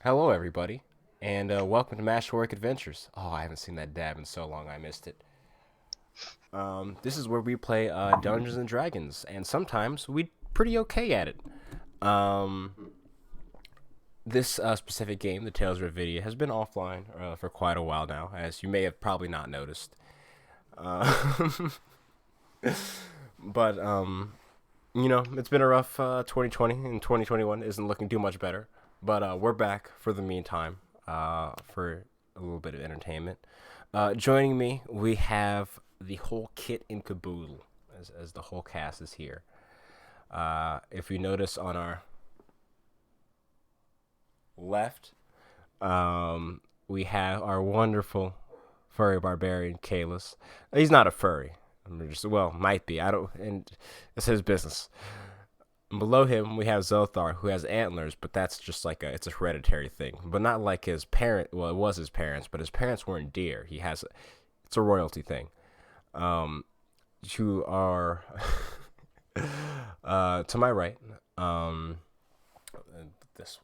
Hello, everybody, and welcome to Mashwork Adventures. Oh, I haven't seen that dab in so long, I missed it. This is where we play Dungeons and Dragons, and sometimes we pretty okay at it. Um, this specific game, the Tales of Revedia, has been offline for quite a while now, as you may have probably not noticed. Uh, but it's been a rough 2020, and 2021 isn't looking too much better. But we're back for the meantime for a little bit of entertainment. Joining me, we have the whole kit and caboodle, as the whole cast is here. If you notice on our left, we have our wonderful furry barbarian, Kalis. He's not a furry. I'm just, well, might be. I don't, and it's his business. Below him, we have Zothar, who has antlers, but that's just like it's a hereditary thing. But not like his parent. Well, it was his parents, but his parents weren't deer. It's a royalty thing. Um, you are to my right. This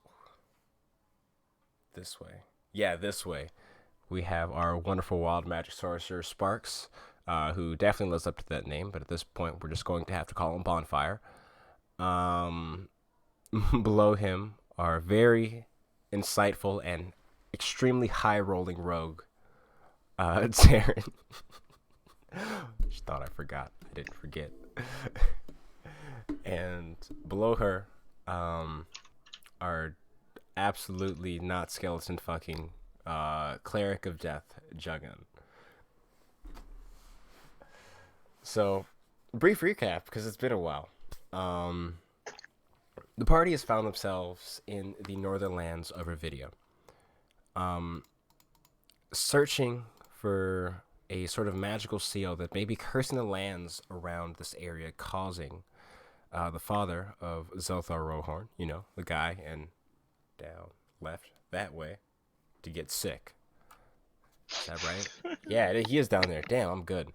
this way. Yeah, this way. We have our wonderful wild magic sorcerer Sparks, who definitely lives up to that name. But at this point, we're just going to have to call him Bonfire. Um, Below him are very insightful and extremely high rolling rogue, Taryn. Just thought I forgot. I didn't forget. And below her, are absolutely not skeleton fucking cleric of death, Juggin. So, brief recap because it's been a while. Um, the party has found themselves in the northern lands of Revedia, um, searching for a sort of magical seal that may be cursing the lands around this area, causing the father of Zothar Rohorn, the guy and down left that way, to get sick. Is that right? Yeah, he is down there. Damn, I'm good.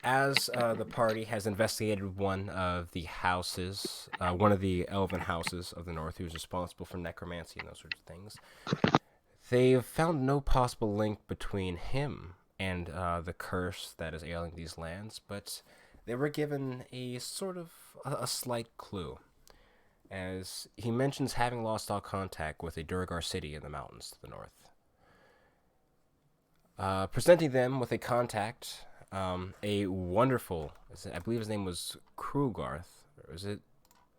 As the party has investigated one of the elven houses of the north, who's responsible for necromancy and those sorts of things, they've found no possible link between him and the curse that is ailing these lands, but they were given a sort of a slight clue, as he mentions having lost all contact with a Durgar city in the mountains to the north. Presenting them with a contact, a wonderful, I believe his name was Krugarth, or is it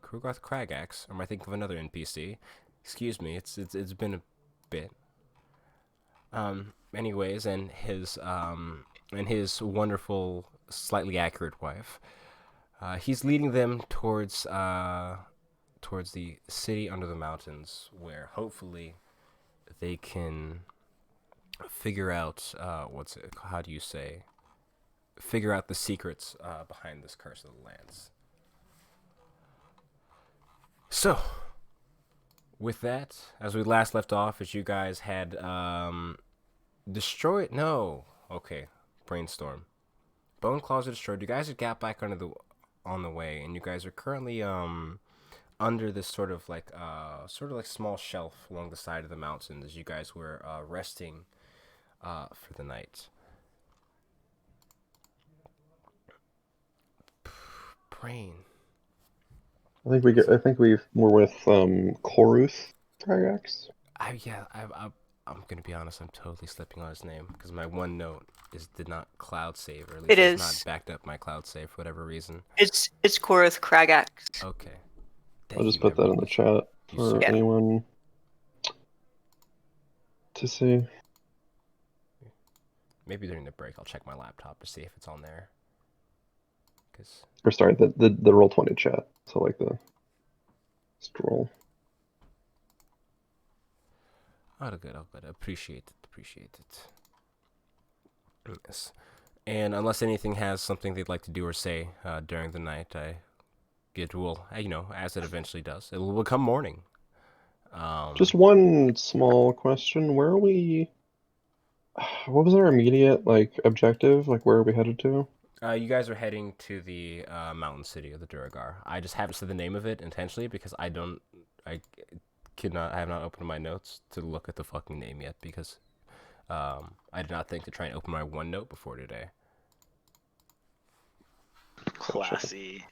Krugarth Kragax? Or am I thinking of another NPC? Excuse me, it's been a bit. Anyways, and his wonderful, slightly accurate wife. He's leading them towards the city under the mountains, where hopefully they can figure out how do you say, figure out the secrets behind this curse of the lands. So, with that, as we last left off, as you guys had destroyed. No, okay, brainstorm. Bone claws are destroyed. You guys had got back on the way, and you guys are currently under this sort of like small shelf along the side of the mountain as you guys were resting for the night. Brain. I think we're with Chorus Triax. I'm gonna be honest. I'm totally slipping on his name because my one note did not cloud save, or at It least it's not is. backed up my cloud save for whatever reason. It's Korath Kragax. Okay. I'll Thank just you, put that in the chat for Yeah. anyone to see. Maybe during the break I'll check my laptop to see if it's on there. Cause Or sorry, the Roll20 chat. So like the scroll. oh good, Appreciate it. Yes. And unless anything has something they'd like to do or say during the night, it will, as it eventually does, it will become morning. Just one small question. Where are we? What was our immediate objective? Like where are we headed to? You guys are heading to the mountain city of the Duragar. I just haven't said the name of it intentionally because I don't I I have not opened my notes to look at the fucking name yet because I did not think to try and open my OneNote before today. Classy.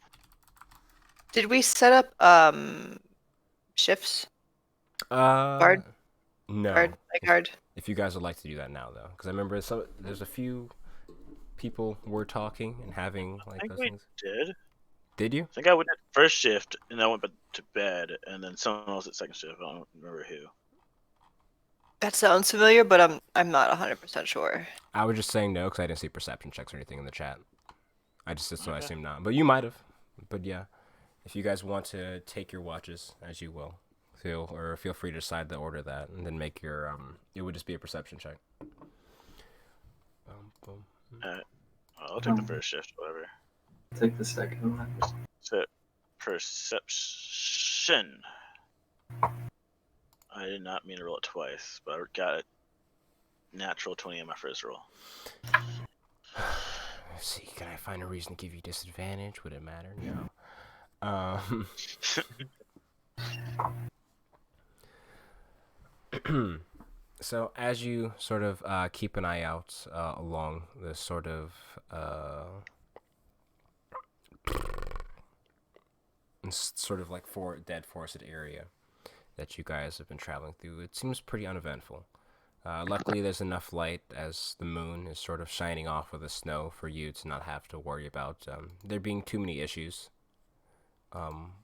Did we set up shifts? Guard? No. Guard. If you guys would like to do that now, though, because I remember there's a few people were talking and having I like think those we things. did. Did you? I think I went at first shift and I went to bed, and then someone else at second shift. I don't remember who. That sounds familiar, but I'm not 100% sure. I was just saying no because I didn't see perception checks or anything in the chat. I Okay. assume not, but you might have. But yeah, if you guys want to take your watches, as you will, feel free to decide to order that and then make your It would just be a perception check. Alright. I'll take the first shift, whatever. Take the second one. So, perception. I did not mean to roll it twice, but I got a natural 20 in my first roll. Let's see, can I find a reason to give you disadvantage? Would it matter? No. So as you sort of keep an eye out along this sort of like dead forested area that you guys have been traveling through, it seems pretty uneventful. Luckily, there's enough light as the moon is sort of shining off of the snow for you to not have to worry about there being too many issues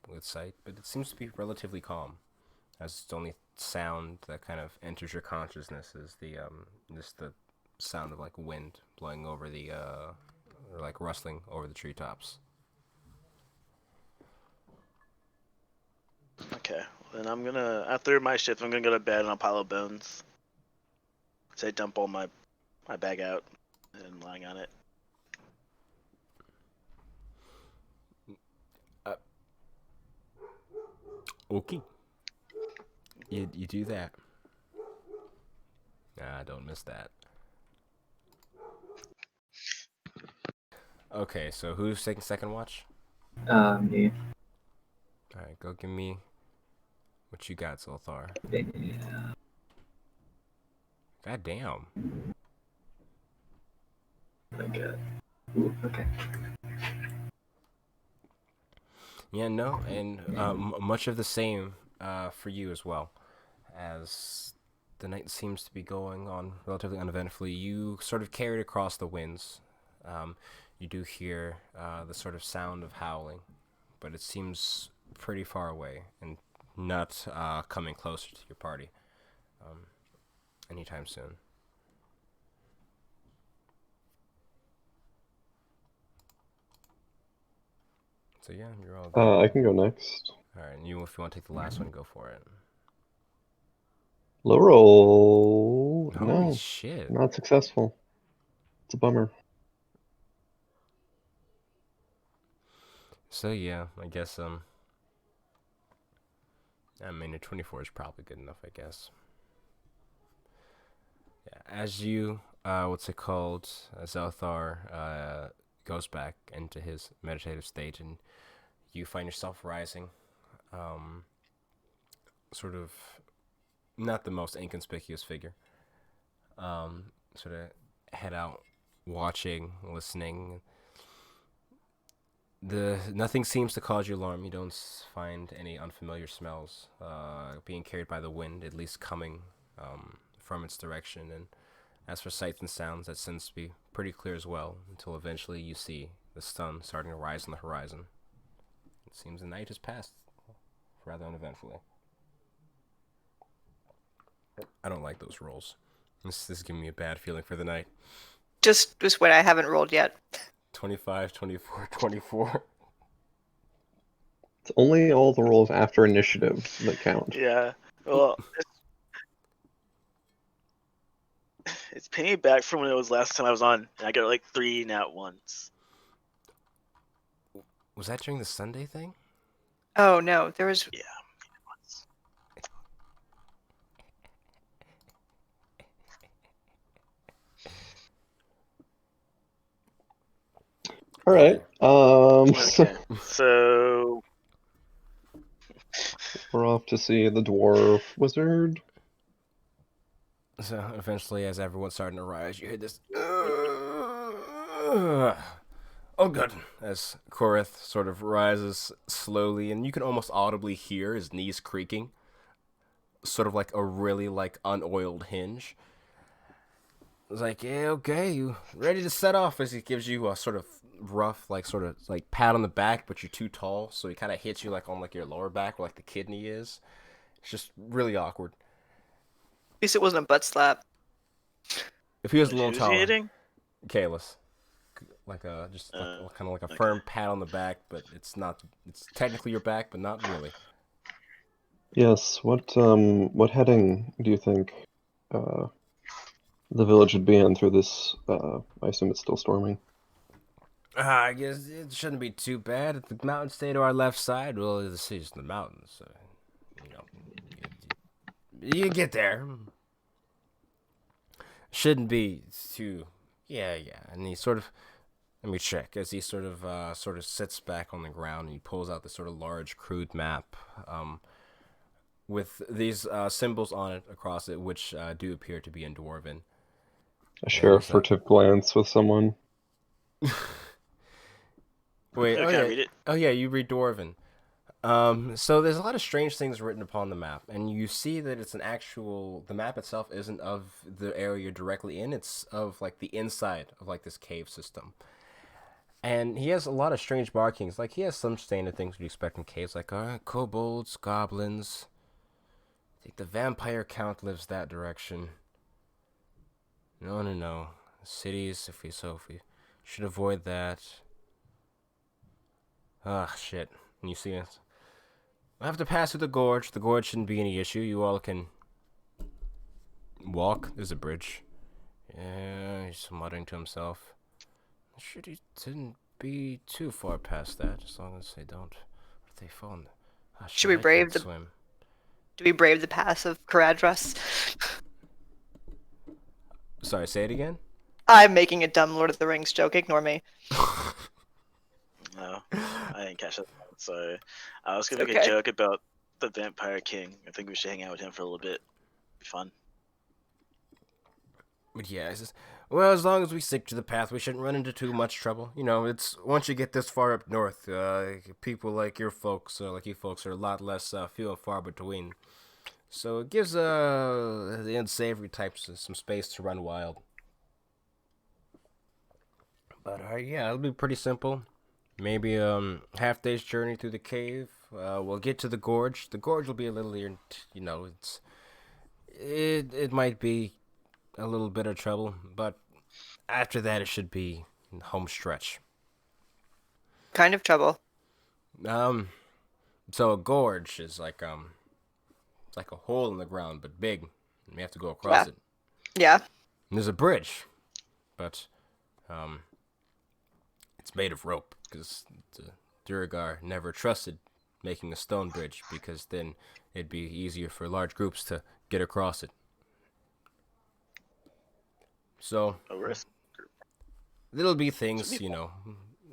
with sight, but it seems to be relatively calm, as the only sound that kind of enters your consciousness is just the sound of like wind blowing over or like rustling over the treetops. Okay, well, then after my shift, I'm gonna go to bed on a pile of bones. So I dump all my bag out and lying on it. Okay. You do that. Nah, don't miss that. Okay, so who's taking second watch? Me. Alright, go give me what you got, Zolthar. Yeah. God damn. Okay. Ooh, okay. Yeah, no, and much of the same for you as well. As the night seems to be going on relatively uneventfully, you sort of carried across the winds. You do hear the sort of sound of howling, but it seems pretty far away and not coming closer to your party anytime soon. So yeah, you're all good. I can go next. Alright, and if you want to take the last one, go for it. Low roll. Holy No, shit. not successful. It's a bummer. So yeah, I guess I mean a 24 is probably good enough, I guess. Yeah, as you what's it called? Zelthar goes back into his meditative state, and you find yourself rising, sort of not the most inconspicuous figure. Sort of head out, watching, listening. Nothing seems to cause you alarm. You don't find any unfamiliar smells being carried by the wind, at least coming from its direction. And as for sights and sounds, that seems to be pretty clear as well, until eventually you see the sun starting to rise on the horizon. It seems the night has passed rather uneventfully. I don't like those rolls. This is giving me a bad feeling for the night. Just when I haven't rolled yet. 25, 24, 24. It's only all the rolls after initiative that count. Yeah. Well, it's paying back from when it was last time I was on, and I got like 3 nat ones. Was that during the Sunday thing? Oh no, there was. Yeah. All right. Okay. So We're off to see the dwarf wizard. So eventually, as everyone's starting to rise, you hear this. Oh, good. As Korith sort of rises slowly, and you can almost audibly hear his knees creaking, sort of like a really like unoiled hinge. It's like, yeah, okay, you ready to set off? As he gives you a sort of rough, like sort of like pat on the back, but you're too tall, so he kind of hits you like on like your lower back, where like the kidney is. It's just really awkward. At least it wasn't a butt slap. If he was a little Who's he taller, hitting? Kalis, like a just like kind of like a Okay. firm pat on the back, but it's not. It's technically your back, but not really. Yes, what heading do you think the village would be in through this? I assume it's still storming. I guess it shouldn't be too bad. If the mountains stay to our left side, well, the city's in the mountains, so, you know, you get there. Shouldn't be too. Yeah. And he sort of. Let me check. As he sort of sits back on the ground and he pulls out this sort of large, crude map, with these symbols on it across it, which do appear to be in Dwarven. I share a furtive glance with someone. Wait, Can I read it? Oh yeah, you read Dwarven. So there's a lot of strange things written upon the map, and you see that it's the map itself isn't of the area you're directly in, it's of like the inside of like this cave system. And he has a lot of strange markings, like he has some standard things you'd expect in caves, like kobolds, goblins. I think the vampire count lives that direction. No. Cities, if we should avoid that. Ah, shit. And you see it. I have to pass through the gorge. The gorge shouldn't be any issue. You all can walk. There's a bridge. Yeah, he's muttering to himself. Shouldn't be too far past that, as long as they don't. What if they fall in? Ah, shit, Should we I brave can't the- swim. Do we brave the pass of Caradhras? Sorry, say it again? I'm making a dumb Lord of the Rings joke. Ignore me. No, I didn't catch that. So I was gonna It's make a okay. joke about the Vampire King. I think we should hang out with him for a little bit. Be fun. But yeah, it's just, well, as long as we stick to the path, we shouldn't run into too much trouble. You know, it's once you get this far up north, people like you folks are a lot less few and far between. So it gives the unsavory types some space to run wild. But yeah, it'll be pretty simple. Maybe half day's journey through the cave. We'll get to the gorge. The gorge will be a little, you know, it might be a little bit of trouble, but after that it should be home stretch. Kind of trouble. So a gorge is like it's like a hole in the ground, but big. And we have to go across it. Yeah. And there's a bridge, but it's made of rope because the Duragar never trusted making a stone bridge because then it'd be easier for large groups to get across it. So A risk. there'll be things, you know.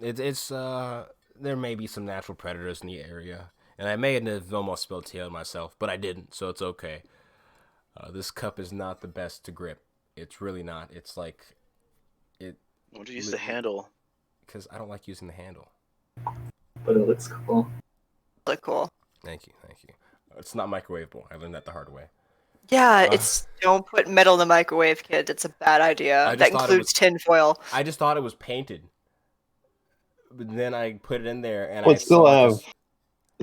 It's there may be some natural predators in the area, and I may have almost spilled tea on myself, but I didn't, so it's okay. This cup is not the best to grip. It's really not. It's like it Why don't you use the handle? because I don't like using the handle. But it looks cool. Look cool. Thank you. It's not microwavable. I learned that the hard way. Yeah, it's don't put metal in the microwave, kid. It's a bad idea. I just That thought it includes was- tinfoil. I just thought it was painted, but then I put it in there and Well, I saw it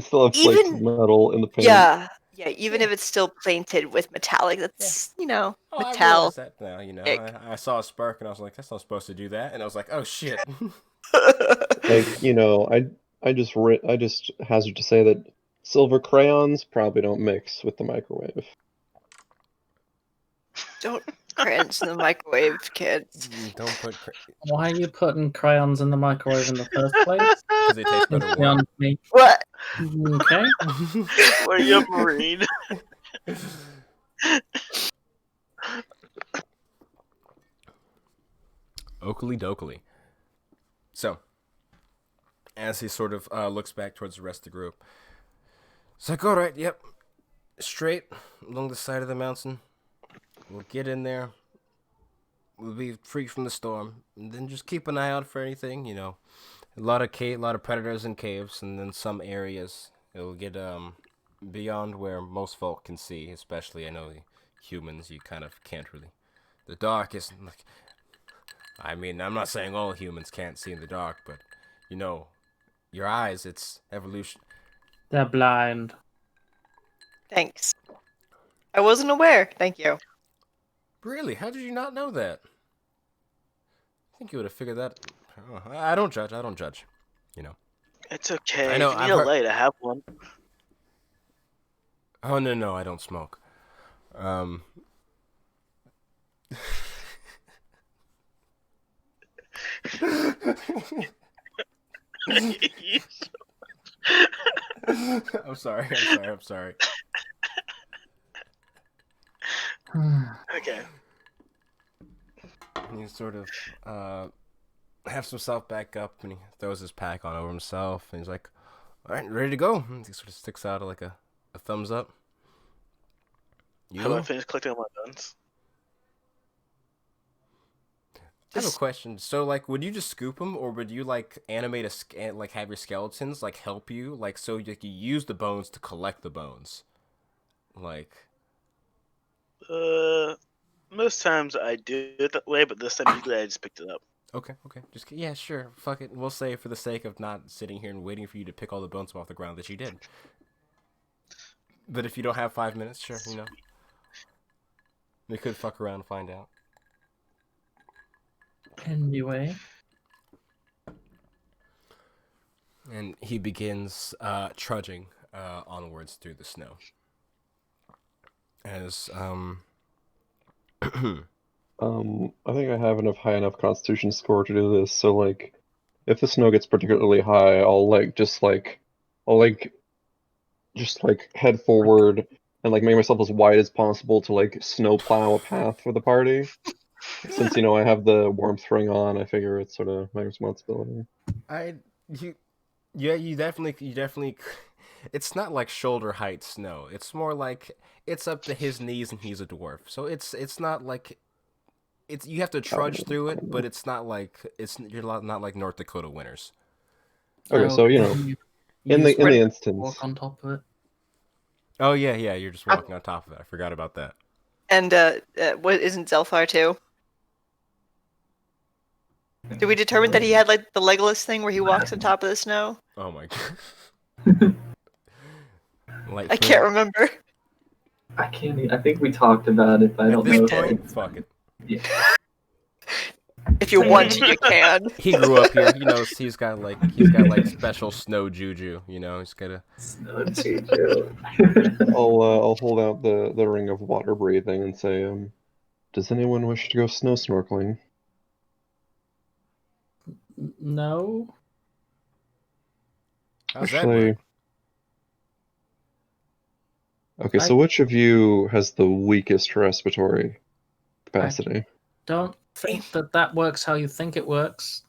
still have plates of Even- metal in the paint. Yeah, even if it's still painted with metallic, that's I metal. realize that now. You know, Ick. I saw a spark and I was like, that's not supposed to do that, and I was like, oh shit. Like, you know, I just hazard to say that silver crayons probably don't mix with the microwave. Don't crayons in the microwave, kids. Don't put Why are you putting crayons in the microwave in the first place? because they taste better It's warm. beyond me. What? Okay. Were you a marine? Oakley dokley. So, as he sort of looks back towards the rest of the group, It's like, all right, yep, straight along the side of the mountain. We'll get in there. We'll be free from the storm, and then just keep an eye out for anything. You know, a lot of predators in caves, and then some areas it'll get beyond where most folk can see. Especially, I know the humans, you kind of can't really. The dark isn't like. I mean, I'm not saying all humans can't see in the dark, but you know, your eyes, it's evolution. They're blind. Thanks. I wasn't aware. Thank you. Really? How did you not know that? I think you would have figured that. Oh, I don't judge. I don't judge. You know. It's okay. I know, If you I've need a heard- light, I have one. Oh no, I don't smoke. Um. I'm sorry. Okay. He sort of hefts himself back up and he throws his pack on over himself and he's like, "All right, ready to go." And he sort of sticks out like a thumbs up. You Have go? I finished collecting all my guns? I have a question. So, like, would you just scoop them, or would you like animate like have your skeletons like help you, like so you use the bones to collect the bones, like? Most times I do it that way, but this time usually I just picked it up. Okay, just yeah, sure, fuck it. We'll say for the sake of not sitting here and waiting for you to pick all the bones off the ground that you did. But if you don't have 5 minutes, sure, you know, we could fuck around and find out. Anyway. And he begins trudging onwards through the snow. As I think I have enough high enough Constitution score to do this. So like, if the snow gets particularly high, I'll head forward and like make myself as wide as possible to like snow plow a path for the party. Since I have the warmth ring on, I figure it's sort of my responsibility. you definitely. It's not like shoulder height snow. It's more like it's up to his knees, and he's a dwarf. So it's not like you have to trudge through it, but it's not like you're not like North Dakota winters. Okay, so you in the spread instance, walk on top of it. Oh yeah, you're just walking on top of it. I forgot about that. And what isn't Zelfar too? Did we determine that he had like the Legolas thing where he walks on top of the snow? Oh my god. Like I can't remember. I can't. I think we talked about it, but I At don't this know. if point, it's- fuck it. Yeah. If you want to, you can. He grew up here. He's got like special snow juju. He's got a. Snow juju. I'll hold out the ring of water breathing and say, does anyone wish to go snow snorkeling? No. How's that Actually, work? okay, so which of you has the weakest respiratory capacity? Don't think that works how you think it works.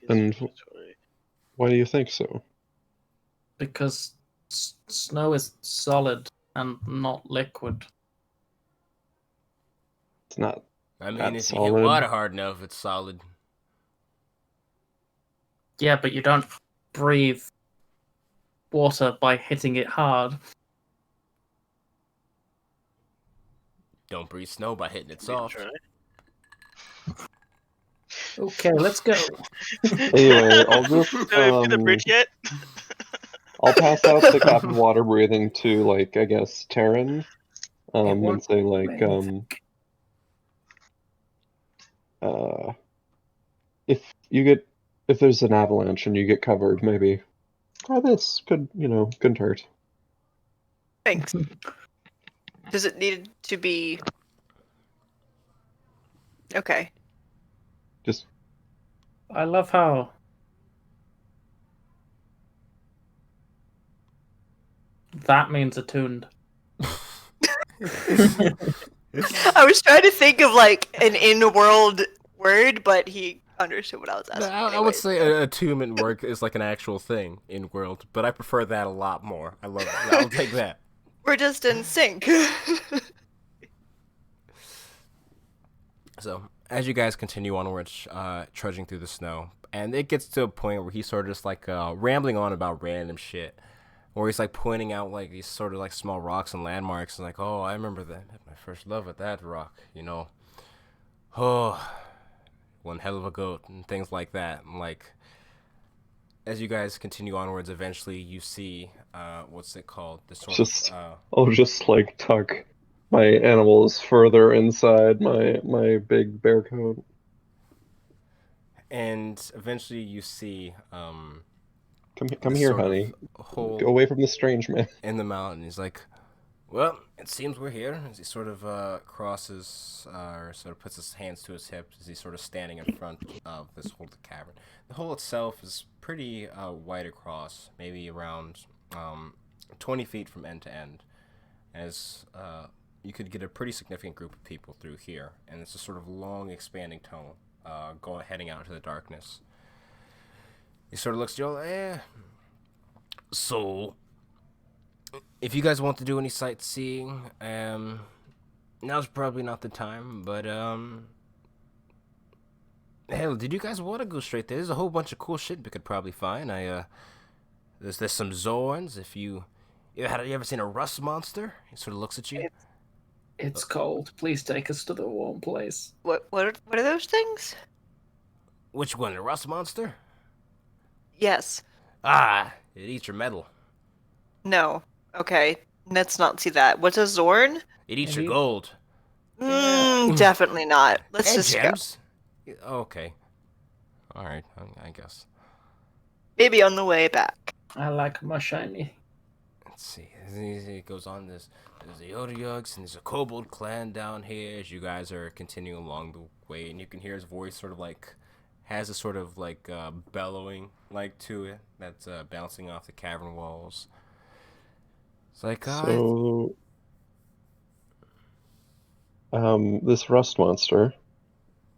And why do you think so? Because snow is solid and not liquid. It's not. I mean, That's if you hit solid. water hard enough, it's solid. Yeah, but you don't breathe water by hitting it hard. Don't breathe snow by hitting it soft. Okay, let's go. Anyway, I'll just Did we see the bridge yet? I'll pass out the cup of water breathing to like I guess Terran, and say like if there's an avalanche and you get covered, maybe try this. Couldn't hurt. Thanks. Does it need to be? Okay. Just I love how that means attuned. I was trying to think of like an in-world word, but understood what I was No, asking. I would anyways, say so. attunement work is like an actual thing in World, but I prefer that a lot more. I love it. I'll take that. We're just in sync. So, as you guys continue onwards, trudging through the snow, and it gets to a point where he's sort of just like rambling on about random shit, where he's like pointing out like these sort of like small rocks and landmarks, and like, oh, I remember that my first love at that rock, you know. Oh, one hell of a goat, and things like that. And like, as you guys continue onwards, eventually you see, what's it called? The sort Just, of, I'll just like tuck my animals further inside my big bear coat. and eventually you see, Come this here, sort honey. of Go hole away from the strange man. in the mountain. He's like, well, it seems we're here. As he sort of crosses, or sort of puts his hands to his hips as he's sort of standing in front of this hole, the cavern. The hole itself is pretty wide across, maybe around 20 feet from end to end. As you could get a pretty significant group of people through here, and it's a sort of long, expanding tunnel heading out into the darkness. He sort of looks at you all, so if you guys want to do any sightseeing, now's probably not the time, but hell, did you guys want to go straight there? There's a whole bunch of cool shit we could probably find. There's some Zorns. If you ever seen a rust monster? He sort of looks at you. It's cold. Please take us to the warm place. What are those things? Which one, the rust monster? Yes. Ah, it eats your metal. No. Okay. Let's not see that. What's a Zorn? It eats your Maybe- gold Definitely not. Let's and just go. gems. Okay, all right, I guess. Maybe on the way back. I like my shiny. Let's see. It goes on. There's the Odoyugs and there's a Kobold clan down here. As you guys are continuing along the way, and you can hear his voice sort of like has a sort of like bellowing like to it that's bouncing off the cavern walls. It's like So, this rust monster,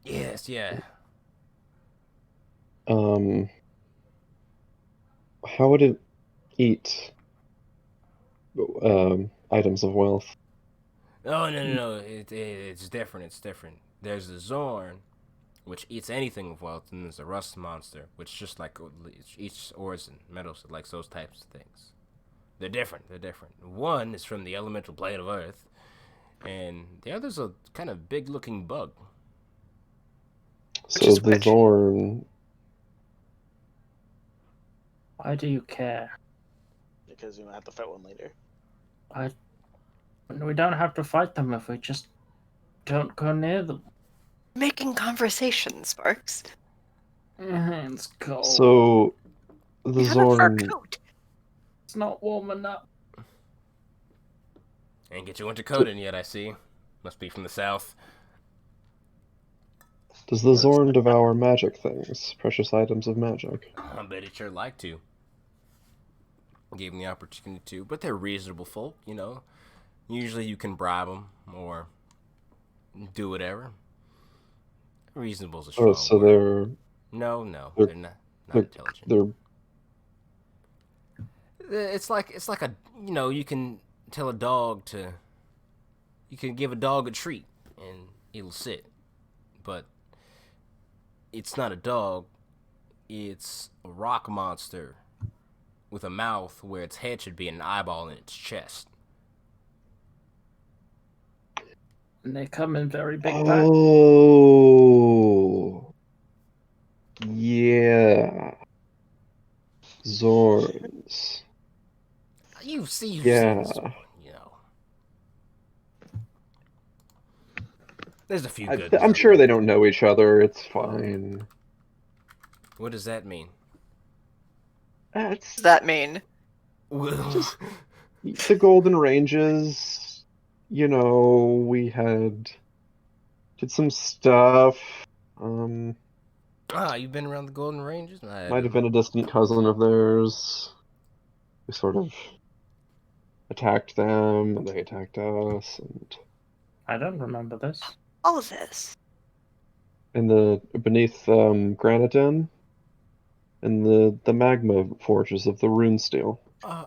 yes, yeah. how would it eat items of wealth? Oh no! It's different. It's different. There's the Zorn, which eats anything of wealth, and there's a rust monster, which just like eats ores and metals, it likes those types of things. They're different. They're different. One is from the elemental plane of Earth, and the other's a kind of big-looking bug. So is the which? Zorn, Why do you care? Because you might have to fight one later. We don't have to fight them if we just don't go near them. Making conversation, Sparks. It's cold. so the You have a fur Zorn, coat. It's not warm enough. Ain't get your winter coat in yet, I see. Must be from the south. does the Zorn devour magic things, precious items of magic? I bet it sure like to. Gave them the opportunity to, but they're reasonable folk, you know. Usually you can bribe them or do whatever. Reasonable's a strong Oh, so word. No, they're- they're not they're- intelligent. They're It's like a, you know, you can tell a dog to, you can give a dog a treat and it'll sit, but it's not a dog. It's a rock monster with a mouth where its head should be and an eyeball in its chest. And they come in very big packs. Oh, yeah. Zorns. You've seen Yeah. this one, you know. There's a few good ones I'm out sure there. they don't know each other. It's fine. What does that mean? What does that mean? Just- The Golden Ranges, you know, we did some stuff. You've been around the Golden Ranges? Might have been a distant cousin of theirs. We sort of attacked them, and they attacked us, and I don't remember this. All of this. in the beneath Granadan, in the magma forges of the runesteel, Uh,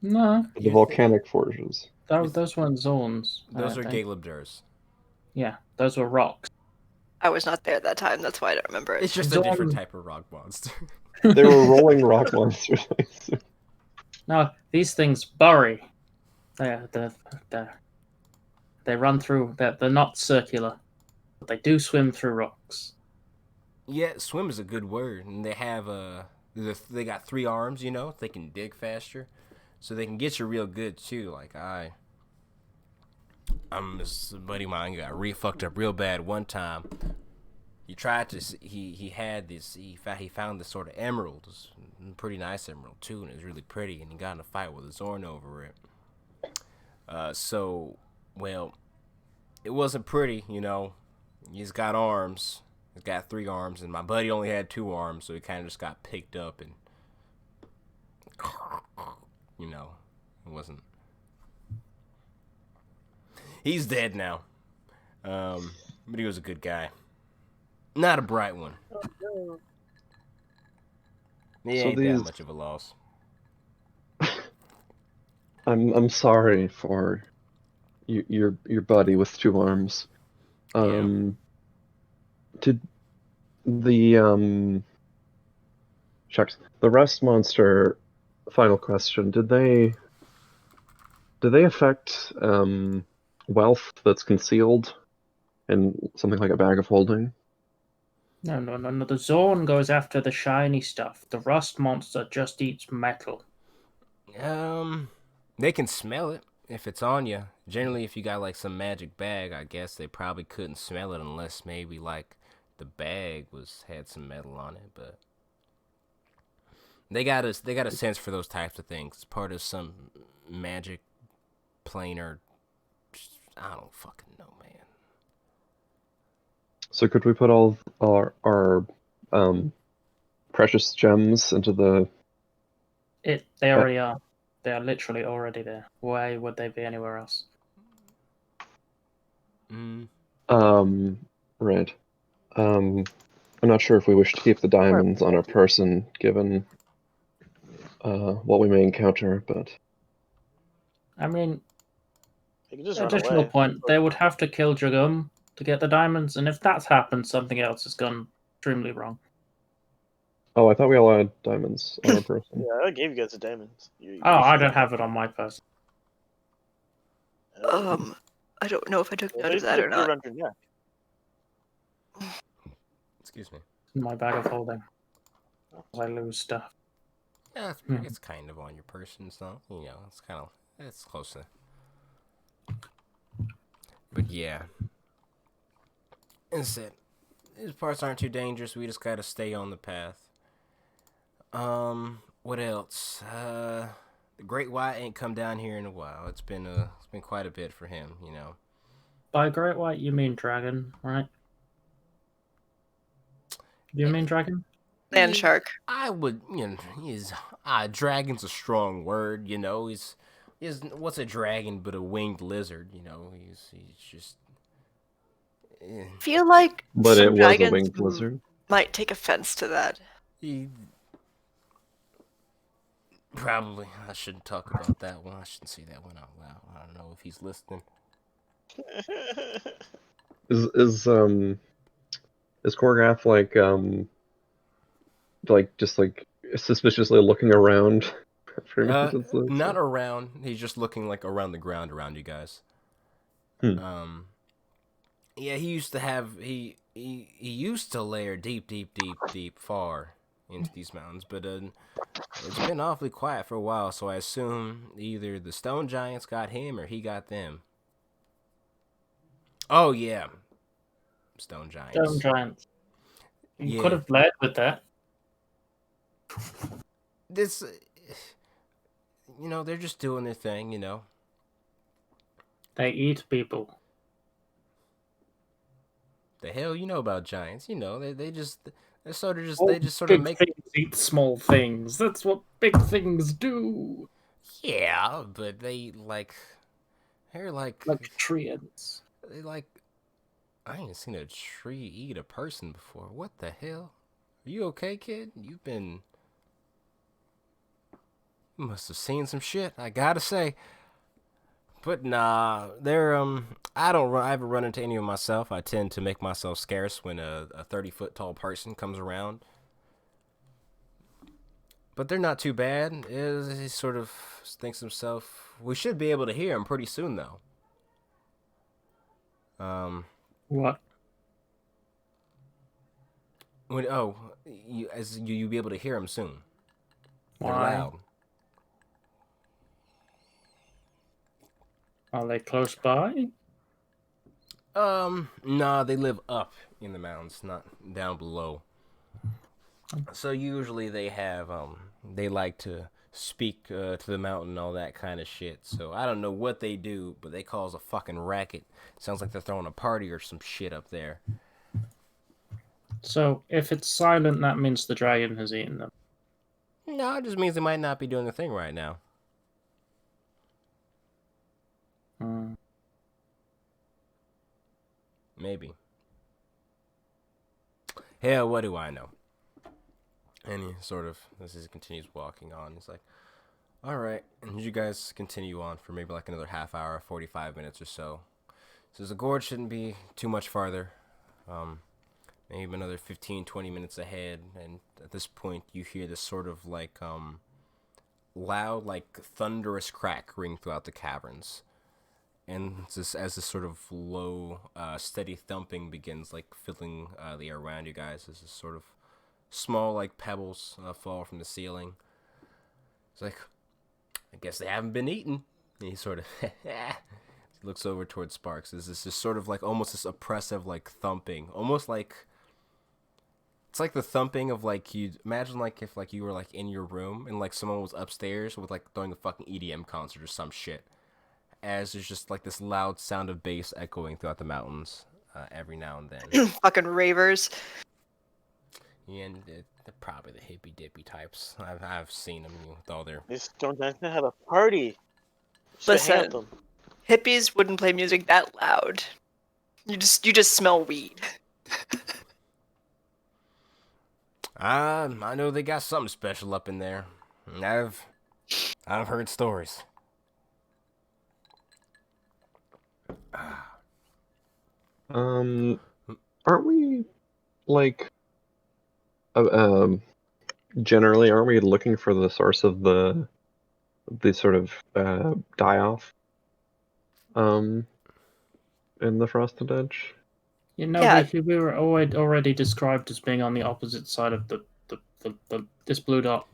No, the you think volcanic forges. those weren't zones. I those don't are think. Caleb Durs? Yeah, those were rocks. I was not there that time. That's why I don't remember it. It's just a different Zorn. type of rock monster. They were rolling rock monsters. No, these things bury. They're, they run through. They're not circular, but they do swim through rocks. Yeah, swim is a good word, and they have they got 3 arms. You know, they can dig faster, so they can get you real good too. Like this buddy of mine got fucked up real bad one time. He tried to he had this he found this sort of emerald, this pretty nice emerald too, and it was really pretty, and he got in a fight with a Zorn over it. Well, it wasn't pretty, you know. He's got arms. He's got 3 arms, and my buddy only had 2 arms, so he kind of just got picked up, and you know, it wasn't. He's dead now. But he was a good guy. Not a bright one. He So ain't these, that much of a loss. I'm sorry for your buddy with 2 arms. Did the shucks, the rust monster, final question, did they affect wealth that's concealed in something like a bag of holding? No. The Zorn goes after the shiny stuff. The rust monster just eats metal. They can smell it if it's on you. Generally, if you got like some magic bag, I guess they probably couldn't smell it unless maybe like the bag had some metal on it. But they got a sense for those types of things. It's part of some magic planar. I don't fucking know, man. So could we put all our precious gems into the They already are. They are literally already there. Why would they be anywhere else? right. I'm not sure if we wish to keep the diamonds on our person, given what we may encounter, but I mean, You can just run additional away. point, they would have to kill Jagum to get the diamonds, and if that's happened, something else has gone extremely wrong. oh, I thought we all had diamonds on our person. Yeah, I gave you guys the diamonds. Oh, I don't have it on my person. I don't know if I took Well, note of they that or put not. around your neck. Excuse me. In my bag of holding. I lose stuff. Yeah, it's kind of on your person, so you know it's close to. But yeah, that's it. These parts aren't too dangerous. We just gotta stay on the path. What else? The Great White ain't come down here in a while. It's been quite a bit for him, you know. By Great White, you mean dragon, right? Do you mean dragon? Land shark. I would, dragon's a strong word, you know. He's what's a dragon but a winged lizard, you know? He's just. I feel like But some it was a dragons winged lizard. might take offense to that. He probably. I shouldn't talk about that one. I shouldn't say that one out loud. I don't know if he's listening. Is Korgath just suspiciously looking around for emergencies? Not around. He's just looking like around the ground around you guys. Yeah, he used to have he used to lair deep far into these mountains, but it's been awfully quiet for a while. So I assume either the stone giants got him or he got them. Oh yeah, stone giants. Stone giants. You Yeah. could have led with that. This, they're just doing their thing, you know. They eat people. The hell you know about giants? You know, they just Big make. things eat small things. That's what big things do. Yeah, but they're like Like treants. they like I ain't seen a tree eat a person before. What the hell? Are you okay, kid? You must have seen some shit, I gotta say. But nah, I haven't run into any of myself. I tend to make myself scarce when a 30-foot tall person comes around. But they're not too bad. He sort of thinks to himself, we should be able to hear him pretty soon, though. What? You'll be able to hear him soon. They're Why? loud. Are they close by? Nah, they live up in the mountains, not down below. So usually they like to speak to the mountain and all that kind of shit. So I don't know what they do, but they cause a fucking racket. Sounds like they're throwing a party or some shit up there. So if it's silent, that means the dragon has eaten them. No, it just means they might not be doing a thing right now. Hmm. Maybe. Hell, what do I know? And he sort of, as he continues walking on, he's like, alright. And you guys continue on for maybe like another half hour, 45 minutes or so. Says the gorge shouldn't be too much farther. Maybe another 15, 20 minutes ahead. And at this point, you hear this sort of like, loud, like thunderous crack ring throughout the caverns. And as this sort of low, steady thumping begins, like filling the air around you guys, as this sort of small, like pebbles fall from the ceiling. It's like, I guess they haven't been eaten. And he sort of he looks over towards Sparks. There's this sort of like almost this oppressive, like thumping, almost like it's like the thumping of like you imagine like if like you were like in your room and like someone was upstairs with like throwing a fucking EDM concert or some shit. As there's just like this loud sound of bass echoing throughout the mountains every now and then. Fucking ravers. Yeah, and they're probably the hippy dippy types. I've seen them with all their. They just don't know how to party. Should hang out Listen, them. hippies wouldn't play music that loud. You just smell weed. I know they got something special up in there. I've heard stories. Aren't we like generally aren't we looking for the source of the sort of die off in the Frosted Edge? You know, Yeah. we were already described as being on the opposite side of the this blue dot,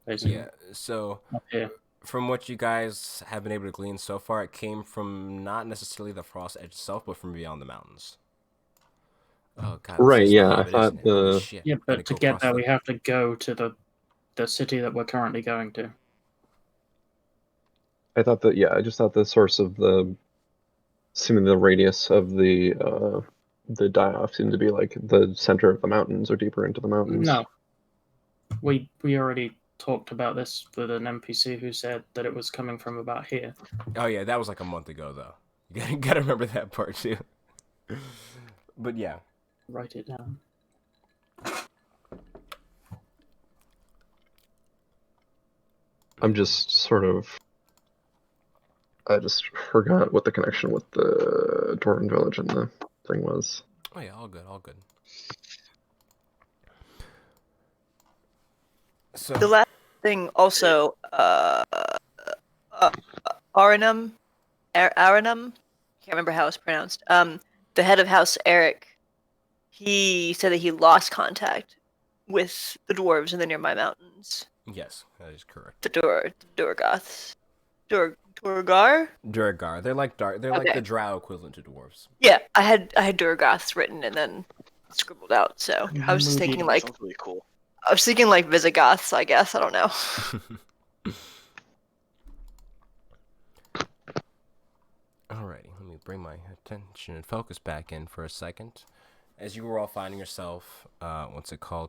basically. Yeah, so Up here. from what you guys have been able to glean so far, it came from not necessarily the Frost Edge itself, but from beyond the mountains. Oh god. Right, this is yeah, the I hub, thought isn't it? Holy the- shit, Yeah, I'm gonna but to go get across there, the- we have to go to the city that we're currently going to. I thought that I just thought the source of assuming the radius of the die off seemed to be like the center of the mountains or deeper into the mountains. No, we already talked about this with an NPC who said that it was coming from about here. Oh yeah, that was like a month ago though. You gotta remember that part too. But yeah. Write it down. I'm just sort of. I just forgot what the connection with the Dwarven village and the thing was. Oh yeah, all good, all good. So The last thing also, Aranum, Aranum, can't remember how it's pronounced. The head of House Eric, he said that he lost contact with the dwarves in the nearby mountains. yes, that is correct. The Durgoths, Durgar. Duragar, they're like like Okay. the Drow equivalent to dwarves. Yeah, I had Durgoths written and then scribbled out. So I was just thinking like Sounds really cool. I was thinking like Visigoths. I guess I don't know. Alrighty, let me bring my attention and focus back in for a second. As you were all finding yourself,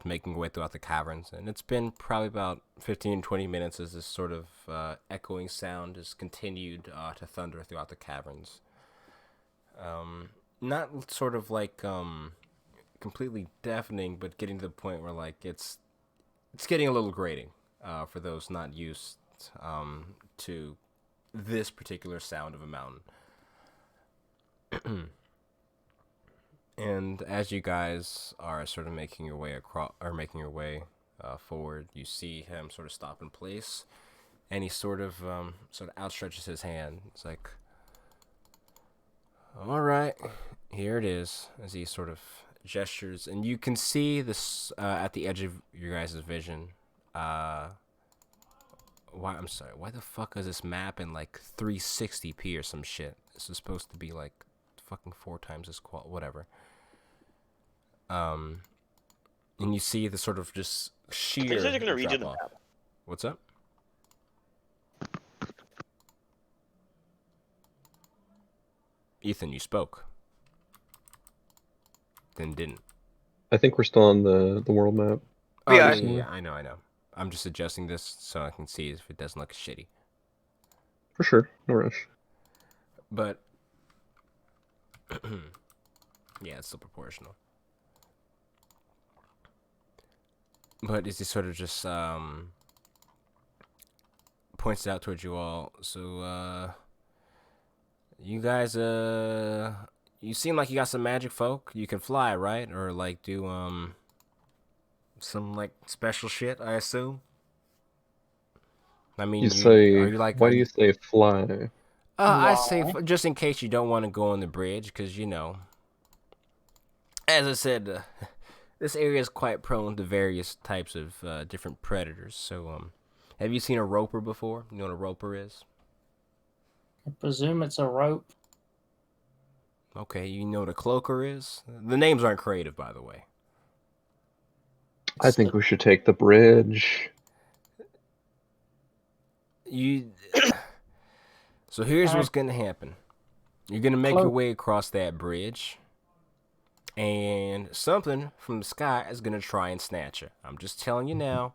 making your way throughout the caverns, and it's been probably about 15-20 minutes as this sort of echoing sound has continued to thunder throughout the caverns. not sort of like completely deafening, but getting to the point where like it's getting a little grating for those not used to this particular sound of a mountain. And as you guys are sort of making your way across, or making your way forward, you see him sort of stop in place, and he sort of outstretches his hand. It's like, all right, here it is, as he sort of gestures, and you can see this at the edge of your guys' vision. Why the fuck is this map in like 360p or some shit? This is supposed to be like fucking 4 times this whatever. And you see the sort of just sheer They're gonna redo drop the off. map. What's up? Ethan, you spoke. Then didn't. I think we're still on the world map. We are. Yeah, I know. I'm just adjusting this so I can see if it doesn't look shitty. For sure, no rush. But yeah, it's still proportional. But is he sort of just points it out towards you all. So you guys you seem like you got some magic folk. You can fly, right? Or like do some like special shit, I assume. I mean, You say, are you like? why do you say fly? I say Why? just in case you don't want to go on the bridge, because you know, as I said, this area is quite prone to various types of different predators. So, have you seen a roper before? You know what a roper is? I presume it's a rope. Okay, you know what a cloaker is? The names aren't creative, by the way. I think we should take the bridge. You. So here's what's gonna happen. You're gonna make your way across that bridge, and something from the sky is gonna try and snatch you. I'm just telling you now.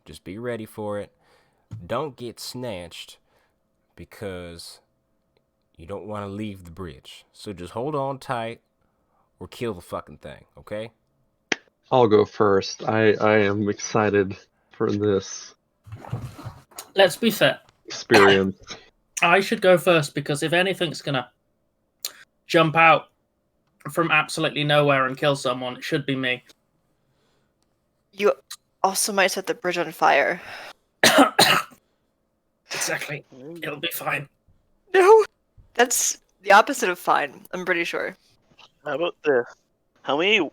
Just be ready for it. Don't get snatched, because you don't want to leave the bridge. So just hold on tight, or kill the fucking thing. Okay? I'll go first. I am excited for this Let's be fair. experience. I should go first because if anything's gonna jump out from absolutely nowhere and kill someone, it should be me. You also might set the bridge on fire. Exactly. It'll be fine. No, that's the opposite of fine. I'm pretty sure. How about this? How many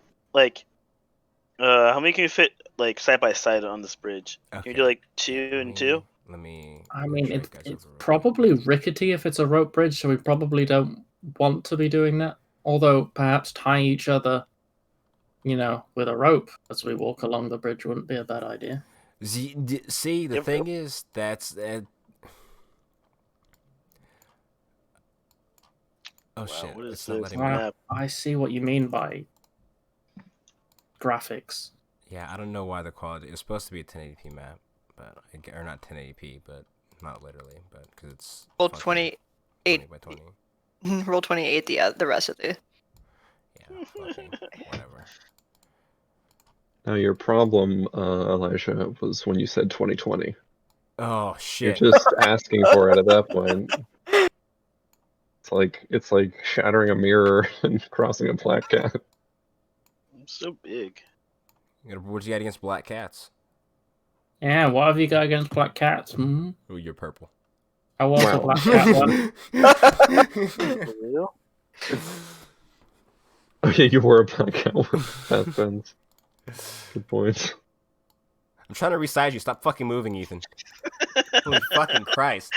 can you fit like side by side on this bridge? Can you do like two and two? Let me. I make mean, sure you it's guys have the right- probably rickety if it's a rope bridge, so we probably don't want to be doing that. Although perhaps tying each other, with a rope as we walk along the bridge wouldn't be a bad idea. See, the thing is, that's. Oh Wow, shit! what is It's not this letting me. map? I see what you mean by graphics. Yeah, I don't know why the quality. It's supposed to be a 1080p map, but or not 1080p, but not literally, but because it's Roll fucking 28. 20 by 20. Roll 28. The rest of the. Yeah, fucking whatever. Now your problem, Elijah, was when you said 2020. Oh You're shit! just asking for it at that point. It's like shattering a mirror and crossing a black cat. I'm so big. What you got against black cats? Yeah, what have you got against black cats? Hmm? Ooh, you're purple. I was a Wow. black cat one. For real? Okay, you were a black cat one. That sense. Good point. I'm trying to resize you. Stop fucking moving, Ethan. Holy fucking Christ!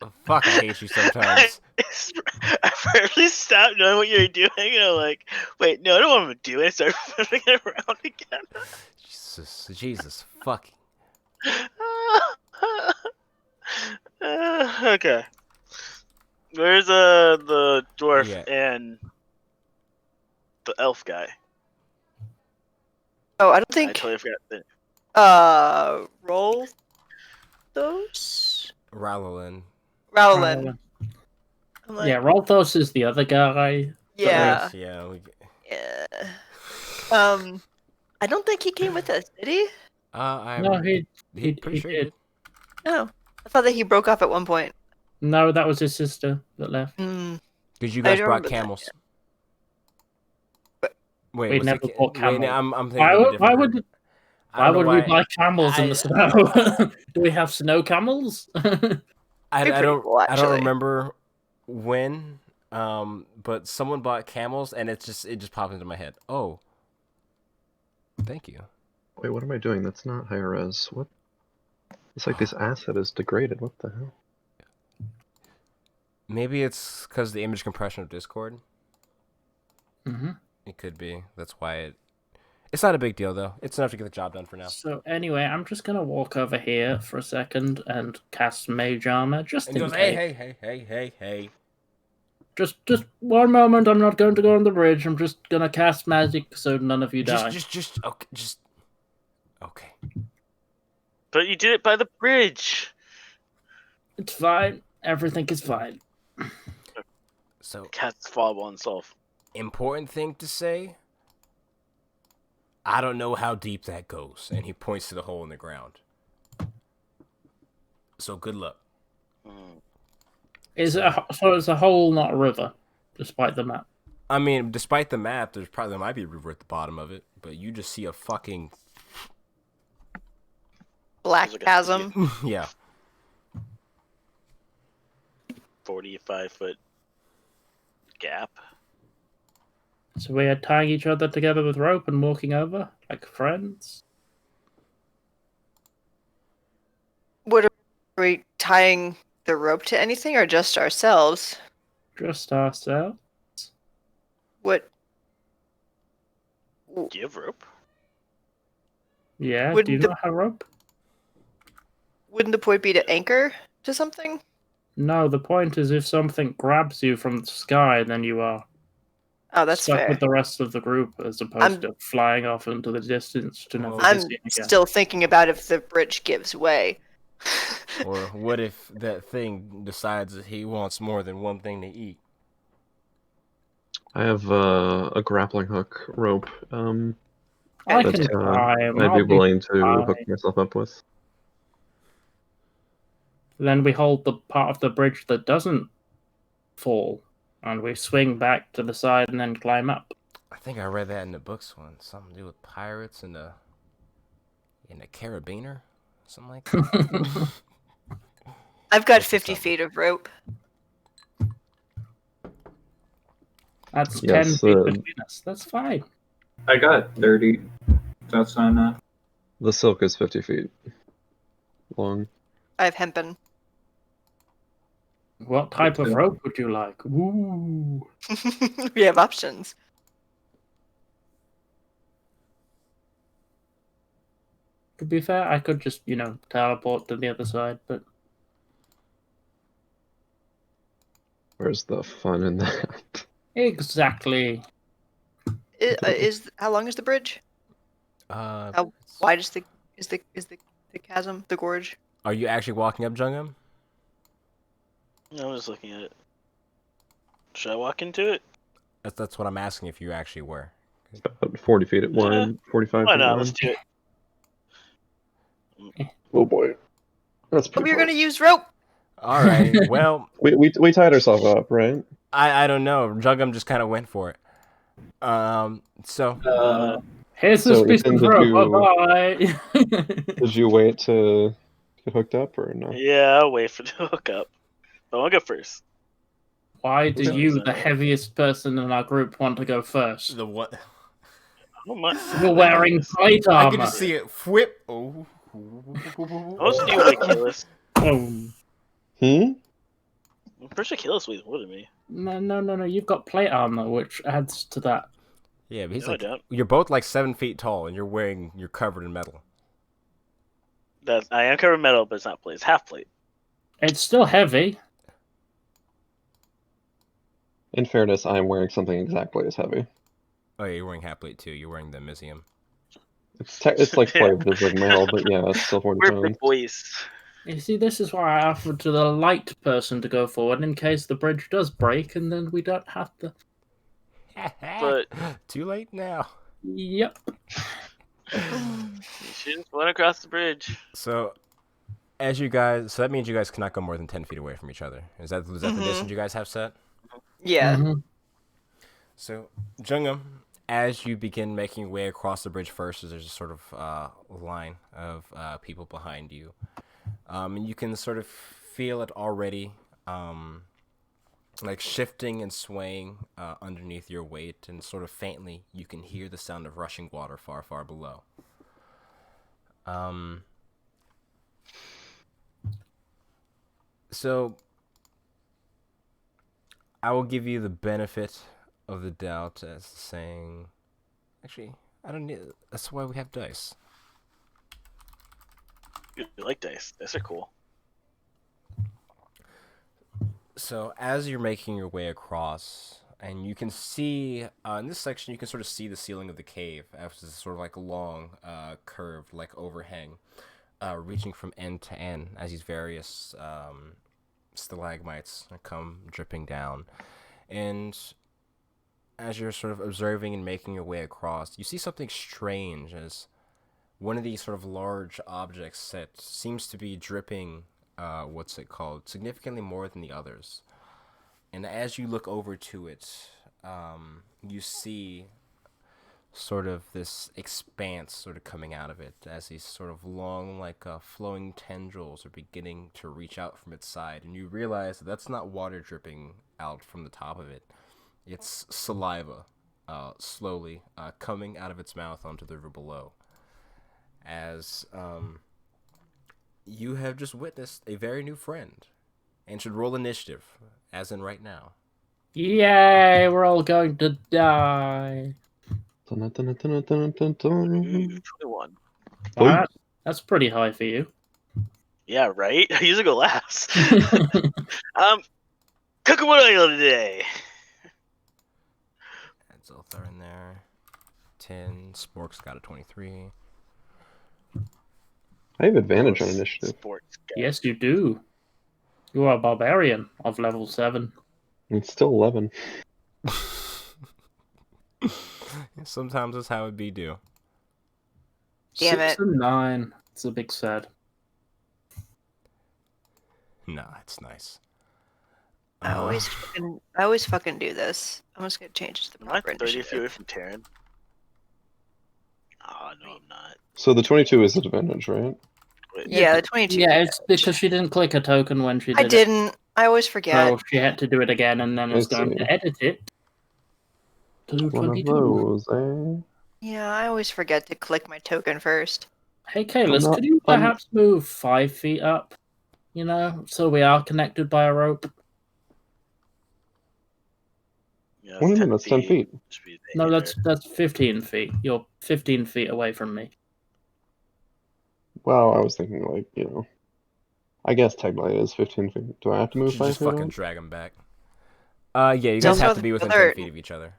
Oh, fuck, I hate you sometimes. I barely stopped knowing what you were doing, and I'm like, wait, no, I don't want to do it. I started moving it around again. Jesus, fucking. Okay. Where's the dwarf Yeah. and the elf guy? Oh, I don't I think. totally forgot. That. Roll those. Rowlin. Rowlin. I'm like, Yeah, Rolthos is the other guy. yeah, Yeah. yeah. I don't think he came with us, did he? No, I'm. he Pretty sure he did. did. No, I thought that he broke off at one point. No, that was his sister that left. Because you I guys don't brought remember that, camels. Wait, We was never it? bought Wait, no, camels. I'm thinking of a different group. I Why don't know would we why. buy camels in the snow? Do we have snow camels? I Pretty cool, I don't actually. remember when, but someone bought camels, and it just popped into my head. Oh, thank you. Wait, what am I doing? That's not high res. What? It's like this asset is degraded. What the hell? Maybe it's because the image compression of Discord. hmm It could be. That's why it. It's not a big deal though. It's enough to get the job done for now. So anyway, I'm just gonna walk over here for a second and cast Mage Armor, just And in he goes, case. hey. Just 1 moment. I'm not going to go on the bridge. I'm just gonna cast magic so none of you die. Just okay. But you did it by the bridge. It's fine. Everything is fine. So Cat's fob on self. important thing to say. I don't know how deep that goes, and he points to the hole in the ground. So good luck. So it's a hole, not a river, despite the map. I mean, despite the map, there might be a river at the bottom of it, but you just see a fucking Black There's like a- chasm. yeah. 45-foot gap. So we are tying each other together with rope and walking over like friends. What are we tying the rope to anything or just ourselves? Just ourselves. What Do you have rope? Yeah, do Wouldn't you the- not have rope? wouldn't the point be to anchor to something? No, the point is if something grabs you from the sky, then you are Oh, that's stuck fair. with the rest of the group as opposed to flying off into the distance to never be I'm seen again. still thinking about if the bridge gives way. Or what if that thing decides that he wants more than one thing to eat? I have a grappling hook rope. I that can try. I'd be willing to hook myself up with. Then we hold the part of the bridge that doesn't fall, and we swing back to the side and then climb up. I think I read that in the books once. Something to do with pirates and a carabiner, something like that. I've got That's 50 something. feet of rope. That's Yes, 10 feet between us. That's fine. I got 30. That's not enough. The silk is 50 feet long. I have hempen. What type of too. rope would you like? Ooh. We have options. To be fair, I could just, teleport to the other side, but Where's the fun in that? exactly. How long is the bridge? How wide is the chasm, the gorge? Are you actually walking up Jungum? No, I'm just looking at it. Should I walk into it? That's what I'm asking if you actually were. About 40 feet wide, 45 Why feet not? wide. Let's do it. Oh boy. That's Oh, pretty we were far. gonna use rope. All right. Well, We tied ourselves up, right? I don't know. Jungum just kind of went for it. So Here's this So, piece Ethan, of did rope. you- Bye-bye. Did you wait to get hooked up or no? Yeah, I'll wait for the hookup. But I'll go first. Why do Sounds you, like the it. heaviest person in our group, want to go first? the what? Oh my! You're wearing plate I armor. can just see it whip. Oh. Most do weigh Achilles. Boom. Hmm? I'm pretty sure Achilles weighs more than me. No. You've got plate armor, which adds to that. Yeah, but he's No, I like, don't. you're both like 7 feet tall, and you're covered in metal. I am covered in metal, but it's not plate. It's half plate. It's still heavy. In fairness, I'm wearing something exactly as heavy. Oh yeah, you're wearing half plate too. You're wearing the Mizium. It's like Yeah. flavored as like metal, but yeah, it's still 40 We're pounds. big boys. You see, this is why I offered to the light person to go forward in case the bridge does break, and then we don't have to. But Too late now. Yep. you should just went across the bridge. So that means you guys cannot go more than 10 feet away from each other. Is that the distance you guys have set? Yeah. Mhm. So, Jungam, as you begin making your way across the bridge first, there's a sort of line of people behind you. And you can sort of feel it already, like shifting and swaying underneath your weight, and sort of faintly you can hear the sound of rushing water far, far below. So I will give you the benefit of the doubt as saying, actually, I don't need. That's why we have dice. You like dice? Dice are cool. So as you're making your way across, and you can see in this section, you can sort of see the ceiling of the cave as it's sort of like a long, curved, like overhang, reaching from end to end as these various stalagmites come dripping down. And as you're sort of observing and making your way across, you see something strange as one of these sort of large objects that seems to be dripping, what's it called, significantly more than the others. And as you look over to it, you see sort of this expanse sort of coming out of it as these sort of long, like flowing tendrils are beginning to reach out from its side. And you realize that that's not water dripping out from the top of it. It's saliva, slowly coming out of its mouth onto the river below. As you have just witnessed a very new friend, and should roll initiative, as in right now. Yay! We're all going to die. Dun, dun, dun, dun, dun, dun, dun. 21. Wow, that's pretty high for you. Yeah, right? I usually go last. Cooking what oil today? Add Zolthar in there. 10. Spork's got a 23. I have advantage on initiative. Sports guy. Yes, you do. You are a barbarian of level 7. It's still 11. Sometimes that's how it be do. Damn 6 it. and 9. It's a big sad. Nah, it's nice. I always fucking do this. I'm just gonna change it to the Am I proper 30 feet initiative. away from Taryn? Oh, no, I'm not. So the 22 is advantage, right? Wait, Yeah, the 22. Yeah, it's because she didn't click a token when she did I didn't. I always forget. So she had to do it again, and then I it's going see. to edit it to do One of 22. those, eh? Yeah, I always forget to click my token first. Hey, Kalis, not could you fun. perhaps move 5 feet up? You know, so we are connected by a rope. Yeah, What do you mean? That's 10 feet. Should be No, there. that's 15 feet. You're 15 feet away from me. Well, I was thinking, like, you know. I guess technically it is 15 feet. Do I have to You move should 5 just feet? fucking up? drag them back. Yeah, you guys have to be within 10 feet of each other.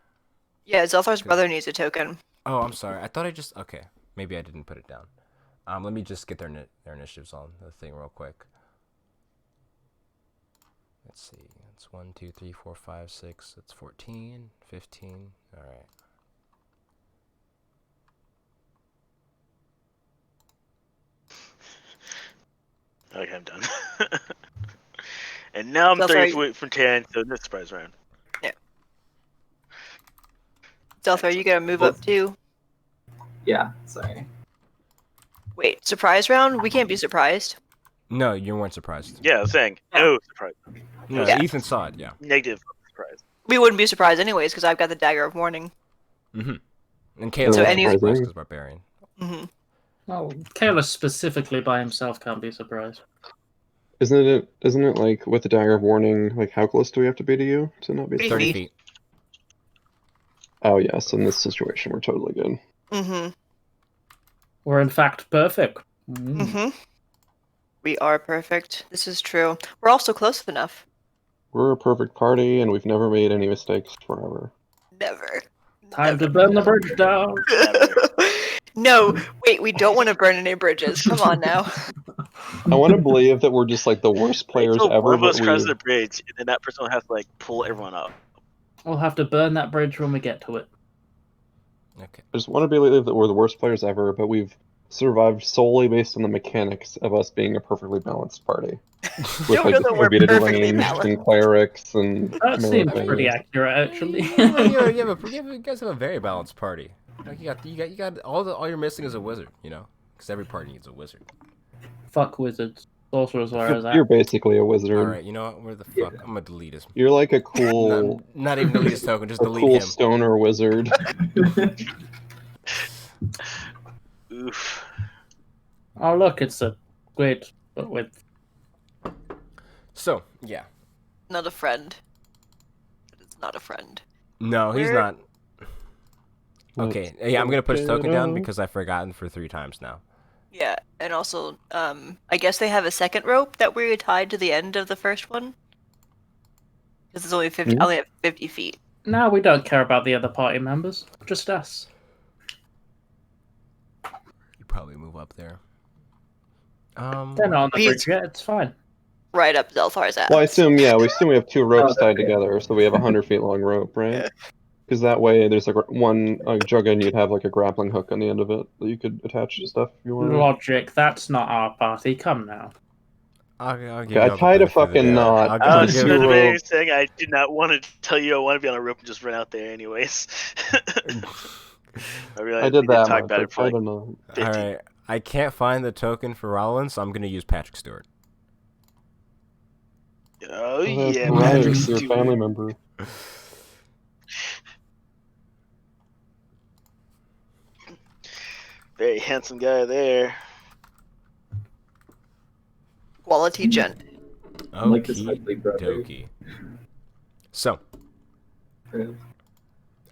Yeah, Zelthar's brother needs a token. Oh, I'm sorry. I thought I just... Okay. Maybe I didn't put it down. Let me just get their initiatives on the thing real quick. Let's see. It's 1, 2, 3, 4, 5, 6. It's 14, 15. All right. Okay, I'm done. And now I'm Zelthar, 30 feet away from Taryn, so no surprise round. Zelthar, you gotta move up too. Yeah, sorry. Wait, surprise round? We can't be surprised. No, you weren't surprised. Yeah, I was saying, Yeah. no surprise. No, Yeah. Ethan saw it, yeah. Negative surprise. We wouldn't be surprised anyways, because I've got the Dagger of Warning. Mm-hmm. And Caleb So wasn't any- surprised because barbarian. Mm-hmm. Well, Kalis specifically by himself can't be surprised. Isn't it like with the dagger of warning, like how close do we have to be to you to not be 30 30 surprised? feet. Oh yes, in this situation we're totally good. Mm-hmm. We're in fact perfect. Mm. Mm-hmm. We are perfect. This is true. We're also close enough. We're a perfect party and we've never made any mistakes forever. Never. Time to burn the bridge down. No, wait, we don't want to burn any bridges. Come on now. I want to believe that we're just like the worst Wait players till one ever, of us but crosses we the bridge, and then that person will have to like pull everyone up. We'll have to burn that bridge when we get to it. Okay. I just want to believe that we're the worst players ever, but we've survived solely based on the mechanics of us being a perfectly balanced party. With Don't know like that we're distributed perfectly range balanced. and clerics and That melee seems pretty things. accurate, actually. You guys have a very balanced party. Like you got all you're missing is a wizard, you know, because every party needs a wizard. Fuck wizards. Sorcerers where is You're that? basically a wizard. All right, you know what? Where the fuck? I'm gonna delete his. You're like a cool, Not even delete his token. Just a delete cool him. stoner wizard. Oof. Oh look, it's a squid, but with So yeah, Not a friend. It's not a friend. no, he's Where- not. Okay, yeah, I'm gonna put his token down Potato. because I've forgotten for 3 times now. Yeah, and also, I guess they have a second rope that we're tied to the end of the first one. This is only 50. Hmm? I only have 50 feet. no, we don't care about the other party members. Just us. You probably move up there. They're not on the He's- bridge yet. It's fine. Right up Zelthar's ass. Well, I assume we have 2 ropes Oh, tied okay. together, so we have a 100 feet long rope, right? Yeah. Because that way, there's like one jug and you'd have like a grappling hook on the end of it that you could attach to stuff if you wanted. Logic. That's not our party. Come now. I'll give Okay, you I all the tied a benefit of the fucking doubt. knot. I'll I I'll was give give- you debating rope. saying I did not want to tell you I want to be on a rope and just run out there anyways. I realized I did we that talk much. about I it for tied like a knot. 50. All right, I can't find the token for Rollins, so I'm gonna use Patrick Stewart. Oh Oh, that's yeah, right, Patrick your Stewart. family member. Very handsome guy there. Quality gent. I like this Okie ugly brother. dokie. So,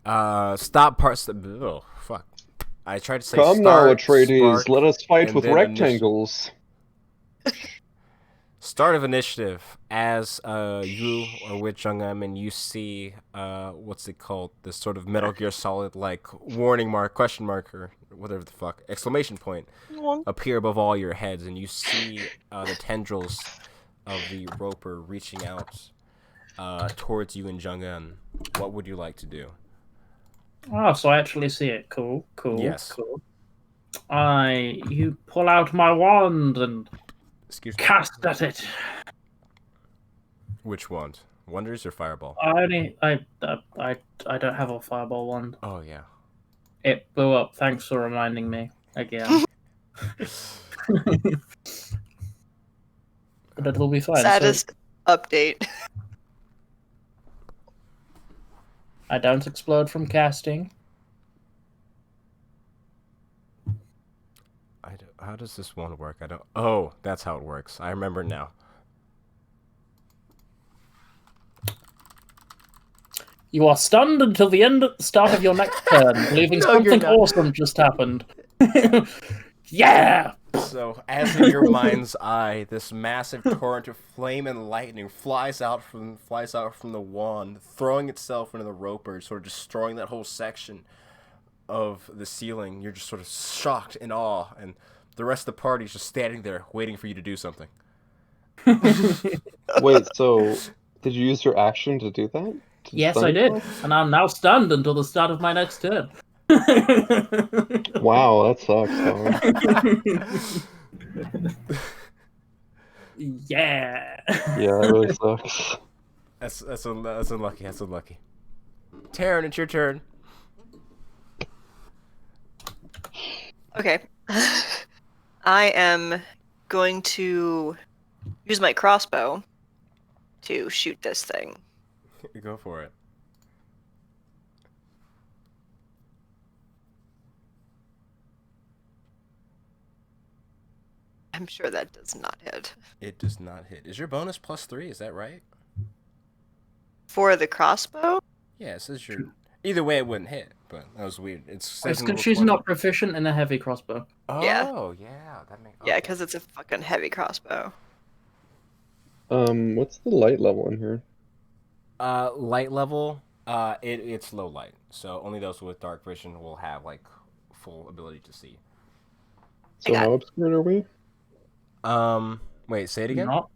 Yeah. stop parts. Oh fuck! I tried to say Come now, start, Atreides, spark, let us fight and with then rectangles. Start of initiative as you are with Jung and you see what's it called, this sort of Metal Gear Solid like warning mark, question mark, or whatever the fuck, exclamation point appear above all your heads, and you see the tendrils of the roper reaching out towards you and Jung. What would you like to do? Oh, so I actually see it. Cool. Yes. Cool. You pull out my wand and Excuse me. cast at it. Which wand? Wonders or Fireball? I don't have a fireball wand. Oh yeah. It blew up. Thanks for reminding me again. But it'll be fine. So Saddest update. I don't explode from casting. How does this one work? I don't. Oh, that's how it works. I remember now. You are stunned until the start of your next turn, believing No, you're something not. awesome just happened. Yeah! So, as in your mind's eye, this massive torrent of flame and lightning flies out from the wand, throwing itself into the roper, sort of destroying that whole section of the ceiling. You're just sort of shocked in awe, and the rest of the party's just standing there waiting for you to do something. Wait, so did you use your action to do that? To Yes, stun I did. yourself? And I'm now stunned until the start of my next turn. Wow, that sucks, dog. Yeah. Yeah, that really sucks. That's unlucky. That's unlucky. Taryn, it's your turn. Okay. I am going to use my crossbow to shoot this thing. Go for it. I'm sure that does not hit. It does not hit. Is your bonus +3? Is that right? For the crossbow? Yeah, it says your. Either way, it wouldn't hit, but that was weird. It's It's because she's not proficient in a heavy crossbow. Oh, Yeah. yeah, that makes. Yeah, because it's a fucking heavy crossbow. What's the light level in here? Light level. It's low light, so only those with dark vision will have like full ability to see. So got- how obscured are we? Wait, say it again. Not.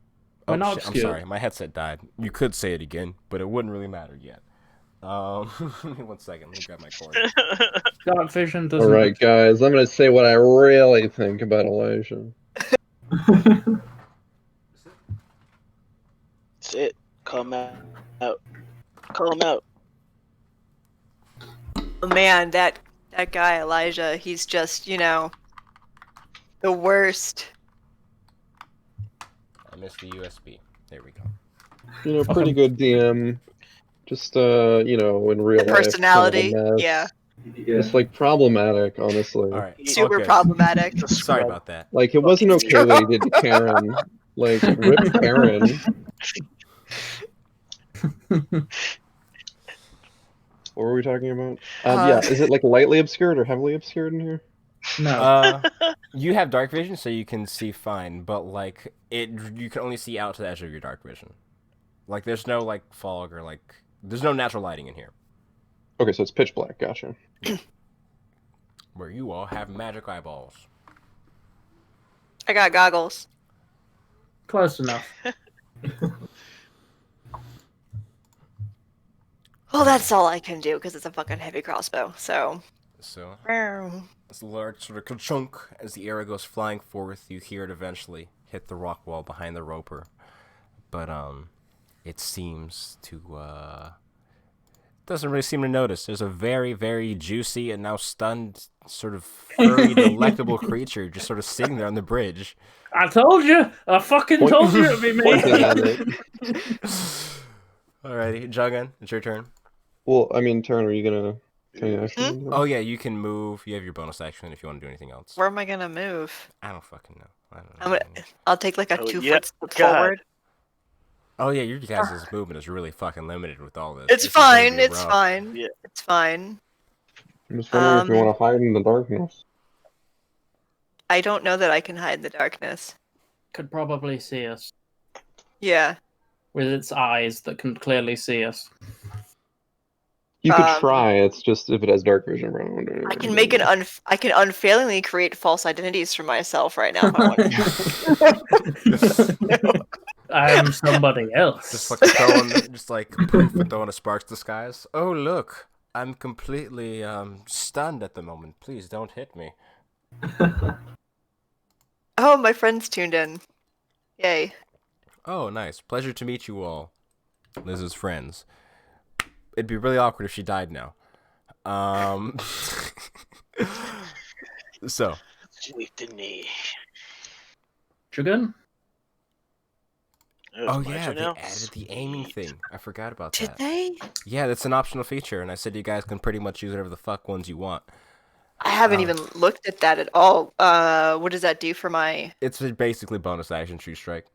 We're Oh not shit! I'm obscured. sorry, my headset died. You could say it again, but it wouldn't really matter yet. Give me 1 second. Let me grab my cord. Dark vision doesn't. Alright, guys, I'm gonna say what I really think about Elijah. Sit. Call him out. Call him out. Oh, man, that guy Elijah, he's just, the worst. I missed the USB. There we go. Pretty good DM. Just, in real The life, personality, kind of a mess. yeah. Just, problematic, honestly. All right. Super okay. problematic. He's a Sorry scrub. about that. Like, it wasn't okay what he did to Karen. Like, rip Karen. What were we talking about? Yeah, is it, lightly obscured or heavily obscured in here? No. You have dark vision, so you can see fine, but, you can only see out to the edge of your dark vision. Like, there's no, fog or, there's no natural lighting in here. Okay, so it's pitch black, gotcha. Where you all have magic eyeballs. I got goggles. Close enough. Well, that's all I can do because it's a fucking heavy crossbow. So. So, Meow. it's a large sort of ka-chunk. As the arrow goes flying forth, you hear it eventually hit the rock wall behind the roper. But, it seems to, doesn't really seem to notice. There's a very, very juicy and now stunned, sort of furry, delectable creature just sort of sitting there on the bridge. I told you. I fucking told you it'd be me. Pointing at it. Alrighty, Juggan, it's your turn. Well, I mean, Turn, are you gonna... Can you actually do that? Oh yeah, you can move. You have your bonus action if you want to do anything else. Where am I gonna move? I don't fucking know. I don't know. I'll take like a Oh, 2 yeah. foot step God. forward. Oh yeah, your guys' movement is really fucking limited with all this. It's This is gonna fine. be It's rough. fine. Yeah. It's fine. I'm just wondering if you want to hide in the darkness. I don't know that I can hide in the darkness. Could probably see us Yeah. with its eyes that can clearly see us. You could try, it's just if it has dark vision around. I can make I can unfailingly create false identities for myself right now if I want. I am somebody else. Just fucking throwing, poof, and throwing a sparks to the skies. Oh look, I'm completely stunned at the moment. Please don't hit me. Oh, my friend's tuned in. Yay. Oh nice, pleasure to meet you all, Liz's friends. It'd be really awkward if she died now. So. Sweet to me. Juggan? Oh yeah, they added the aiming thing. I forgot about Did that. they? Yeah, that's an optional feature, and I said you guys can pretty much use whatever the fuck ones you want. I haven't even looked at that at all. What does that do for my... It's basically bonus action true strike.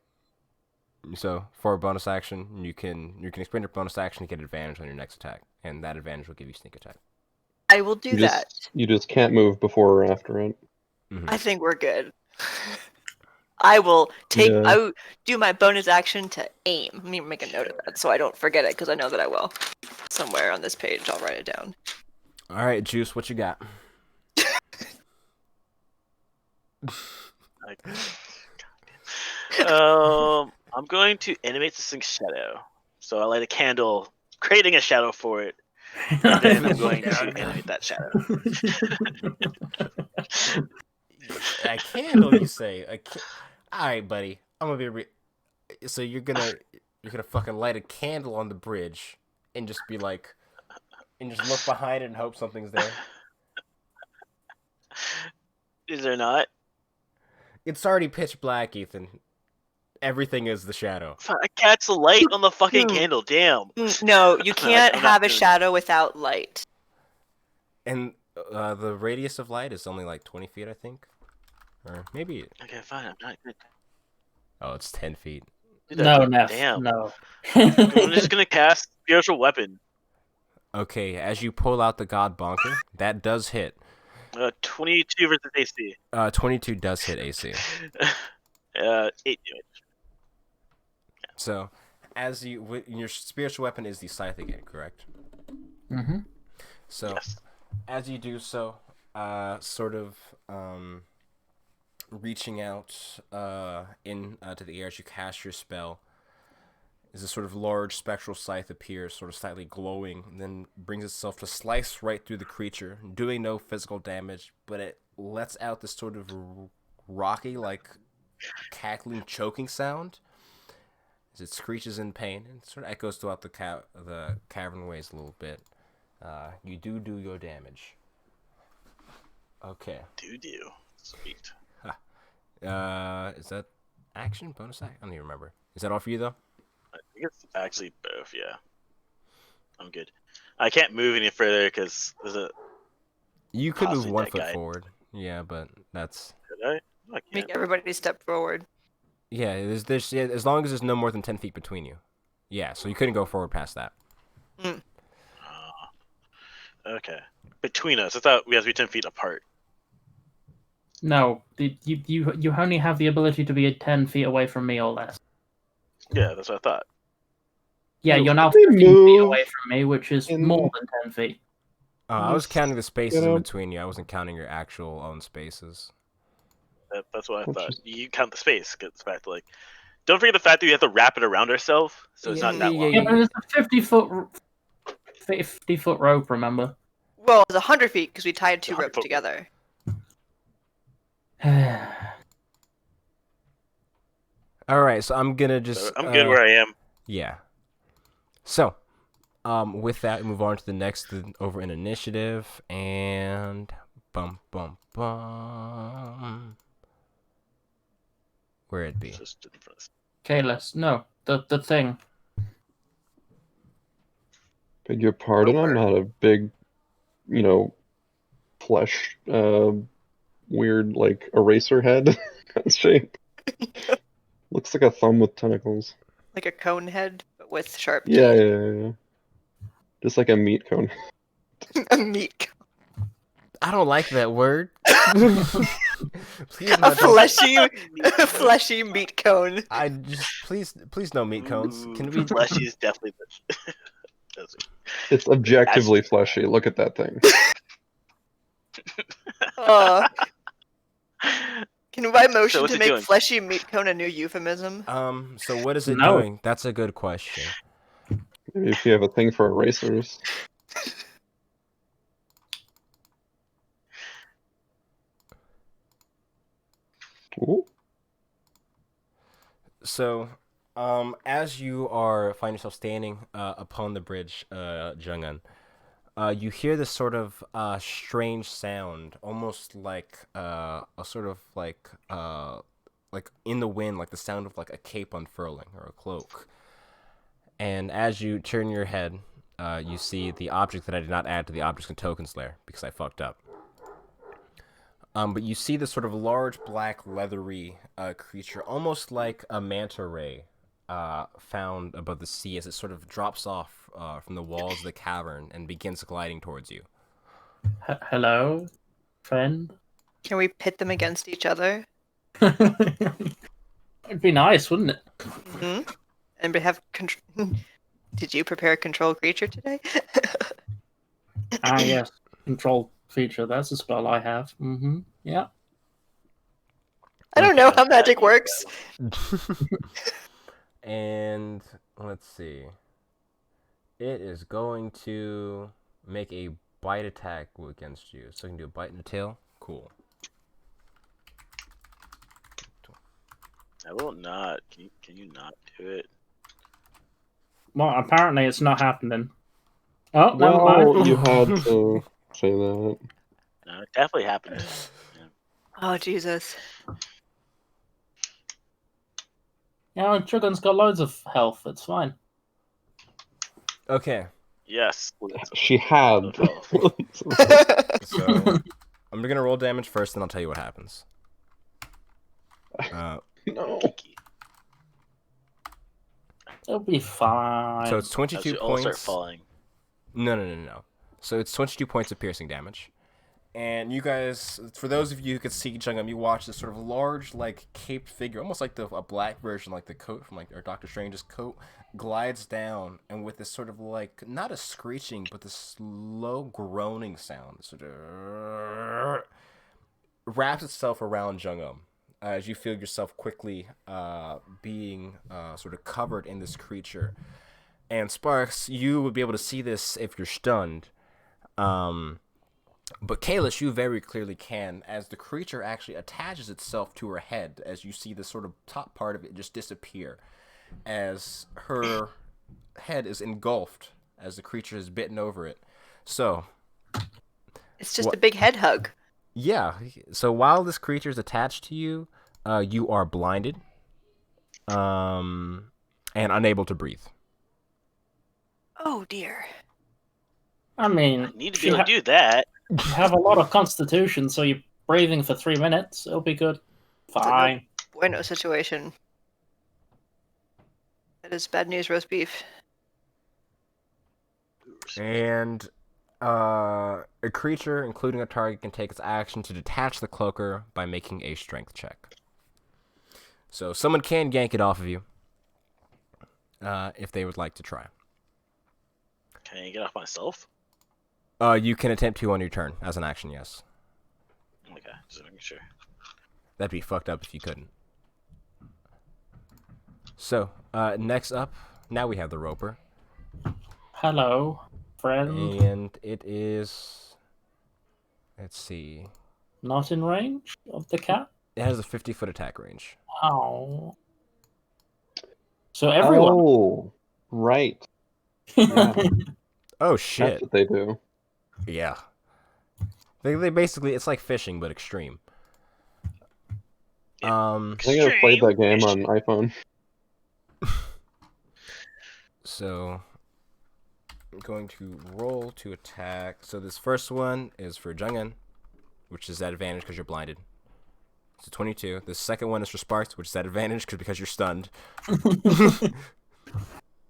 So for a bonus action, you can expend your bonus action to get advantage on your next attack, and that advantage will give you sneak attack. I will do that. You just can't move before or after it. Mm-hmm. I think we're good. I will take. Yeah. I will do my bonus action to aim. Let me make a note of that so I don't forget it because I know that I will. Somewhere on this page, I'll write it down. All right, Juice, what you got? I'm going to animate this thing's shadow. So I light a candle, creating a shadow for it. And then I'm going to animate that shadow. A candle, you say? All right, buddy. I'm gonna be. So you're gonna fucking light a candle on the bridge and just be like, and just look behind it and hope something's there. Is there not? It's already pitch black, Ethan. Everything is the shadow. I catch the light on the fucking candle. Damn. No, you can't I'm not have a doing shadow without light. And the radius of light is only like 20 feet, I think. Or maybe. Okay, fine. I'm not good. Oh, it's 10 feet. Dude, No, Neff, damn. no. I'm just gonna cast spiritual weapon. Okay, as you pull out the God Bonker, that does hit. 22 versus AC. 22 does hit AC. 8 damage. So, as your spiritual weapon is the scythe again, correct? Mm-hmm. So, Yes. as you do so, reaching out to the air as you cast your spell, as a sort of large spectral scythe appears, sort of slightly glowing, and then brings itself to slice right through the creature, doing no physical damage, but it lets out this sort of rocky, like cackling, choking sound as it screeches in pain, and sort of echoes throughout the cavern ways a little bit. You do your damage. Okay. Do. Sweet. Is that action? Bonus action? I don't even remember. Is that all for you, though? I think it's actually both, yeah. I'm good. I can't move any further because there's a... You could move Possibly 1 that foot guy. forward. Yeah, but that's... Could I? No, I Make can't. everybody step forward. Yeah, yeah, as long as there's no more than 10 feet between you. Yeah, so you couldn't go forward past that. Okay. Between us. I thought we have to be 10 feet apart. No, you only have the ability to be 10 feet away from me or less. Yeah, that's what I thought. Yeah, you're now We 15 feet move away from me, which is in- more than 10 feet. I was Just counting the spaces get in up. between you. I wasn't counting your actual own spaces. That's what I Which thought. is- You count the space. Gets back to like... Don't forget the fact that we have to wrap it around ourselves, so it's not that long. Yeah, but it's a 50-foot rope, remember? Well, it's 100 feet because we tied two 100 ropes foot together. All right, so I'm gonna just. So I'm good where I am. Yeah. So, with that, we move on to the next over in initiative, and bum. Where it be? Just in front of us. Kalis, no, the thing. Beg your pardon, I'm Roper. not a big, flesh, weird, like, eraser head kind of shape. Looks like a thumb with tentacles. Like a cone head, but with sharp Yeah, teeth. yeah. Just like a meat cone. A meat cone. I don't like that word. Please, A no, don't- a fleshy meat cone. I just please no meat cones. Ooh, Can we? Fleshy is definitely That's It's objectively fleshy. Look at that thing. Uh, can I motion what's to it make doing? fleshy meat cone a new euphemism? So what is it No. doing? That's a good question. Maybe if you have a thing for erasers. Ooh. So, as you find yourself standing upon the bridge, Jung-un, you hear this sort of strange sound, almost like a sort of like in the wind, like the sound of like a cape unfurling or a cloak. And as you turn your head, you see the object that I did not add to the objects and tokens layer because I fucked up. But you see this sort of large, black, leathery creature, almost like a manta ray found above the sea as it sort of drops off from the walls of the cavern and begins gliding towards you. Hello, friend? Can we pit them against each other? It'd be nice, wouldn't it? Hmm? And we have Did you prepare a control creature today? Ah, yes. Control feature. That's a spell I have. Mm-hmm. Yeah. I don't know how magic works. And let's see. It is going to make a bite attack against you. So you can do a bite in the tail. Cool. I will not. Can you not do it? Well, apparently it's not happening. Oh, never Well, mind. you had to say that. No, it definitely happened. Oh, Jesus. Yeah, Chugun's got loads of health. It's fine. Okay. Yes. She had. So I'm gonna roll damage first, then I'll tell you what happens. No. It'll be fine. So it's As 22 we all start points. falling. No. So it's 22 points of piercing damage. And you guys, for those of you who could see Jungum, you watch this sort of large, like, caped figure, almost like a black version, like the coat from, like, or Doctor Strange's coat, glides down, and with this sort of, like, not a screeching, but this slow groaning sound, sort of wraps itself around Jungum. as you feel yourself quickly being sort of covered in this creature. And Sparks, you would be able to see this if you're stunned. But Kalis, you very clearly can, as the creature actually attaches itself to her head, as you see the sort of top part of it just disappear, as her head is engulfed as the creature has bitten over it. So, It's just a big head hug. yeah. So while this creature is attached to you, you are blinded, and unable to breathe. Oh dear. I mean, I need to if be you, able to do that. you have a lot of constitution, so you're breathing for 3 minutes. It'll be good. Fine. Bueno situation. That is bad news, roast beef. And a creature, including a target, can take its action to detach the cloaker by making a strength check. So someone can yank it off of you if they would like to try. Can I get off myself? You can attempt to on your turn as an action, yes. Okay, just making sure. That'd be fucked up if you couldn't. So, next up, now we have the Roper. Hello, friend. And it is... Let's see. Not in range of the cat? It has a 50-foot attack range. Oh. So everyone. Oh, right. Yeah. Oh, That's shit. what they do. Yeah. They basically, it's like fishing, but extreme. I think I played that game on iPhone. So, I'm going to roll to attack. So this first one is for Jungin, which is at advantage because you're blinded. It's a 22. The second one is for Sparks, which is at advantage because you're stunned.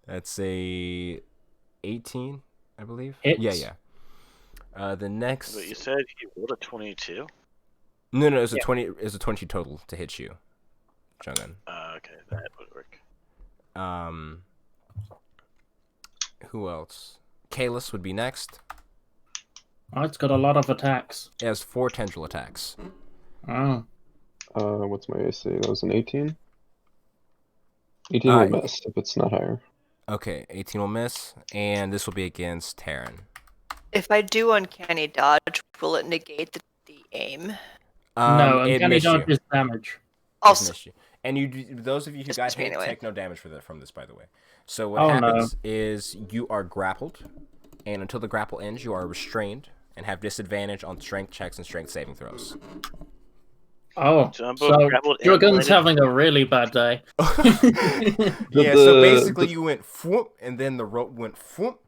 That's a 18, I believe. Hits. Yeah. The next. But you said you rolled a 22? No, it's a 20. It's a 20 total to hit you, Jungin. Okay, that would work. Who else? Kalis would be next. Oh, it's got a lot of attacks. It has 4 tendril attacks. Oh. What's my AC? That was an 18? 18 will miss if it's not higher. Okay, 18 will miss, and this will be against Terran. If I do uncanny dodge, will it negate the aim? No, it uncanny missed dodge you. is damage. It Also, missed you. And those of you who Just got missed me hit anyway. take no damage from this, by the way. So what Oh, happens is you are grappled, and until the grapple ends, you are restrained and have disadvantage on strength checks and strength saving throws. Oh, Jumbo so grappled and Dragon's blinded. having a really bad day. Yeah, so basically you went whoop, and then the rope went whoop,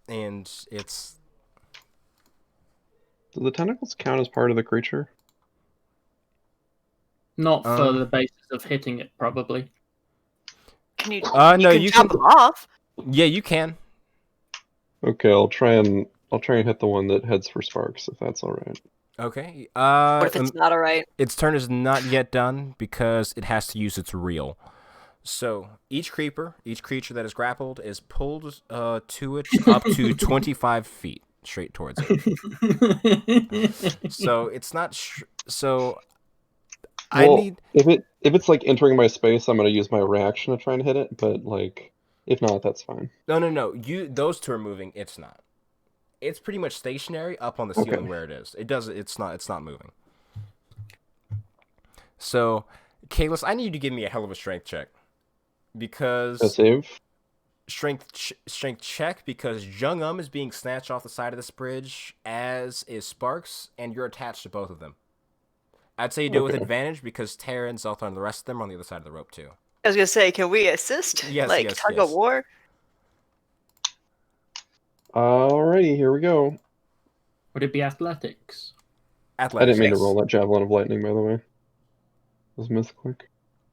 and it's... Do the tentacles count as part of the creature? Not for the basis of hitting it, probably. can you? no, you you can chop can- them off. Yeah, you can. Okay, I'll try and hit the one that heads for Sparks, if that's all right. Okay. What if it's not alright? Its turn is not yet done because it has to use its reel. So each creature that is grappled is pulled to it up to 25 feet straight towards it. So it's not. If it's like entering my space, I'm gonna use my reaction to try and hit it. But like, if not, that's fine. No. Those two are moving. It's not. It's pretty much stationary up on the ceiling Okay. where it is. It's not moving. So, Kalis, I need you to give me a hell of a strength check. Because A save. strength check because Jung is being snatched off the side of this bridge, as is Sparks, and you're attached to both of them. I'd say you do it with Okay. advantage because Tara and Zelthar and the rest of them are on the other side of the rope too. I was gonna say, can we assist? Yes, like yes, tug yes. of war. Alrighty, here we go. Would it be athletics? Athletics. I didn't mean yes. to roll that javelin of lightning, by the way. Was misclick.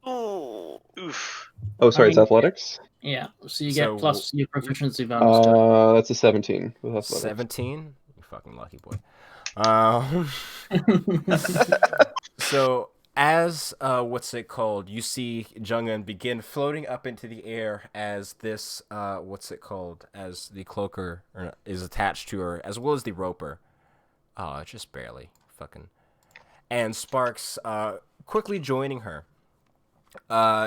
Ooh. Oof. Oh, sorry, it's mean- athletics. Yeah, so you So- get plus your proficiency bonus to it. That's a 17 with athletics. 17. You fucking lucky boy. So as you see Jung-un begin floating up into the air as this as the cloaker is attached to her, as well as the roper. Oh, just barely fucking. And Sparks quickly joining her,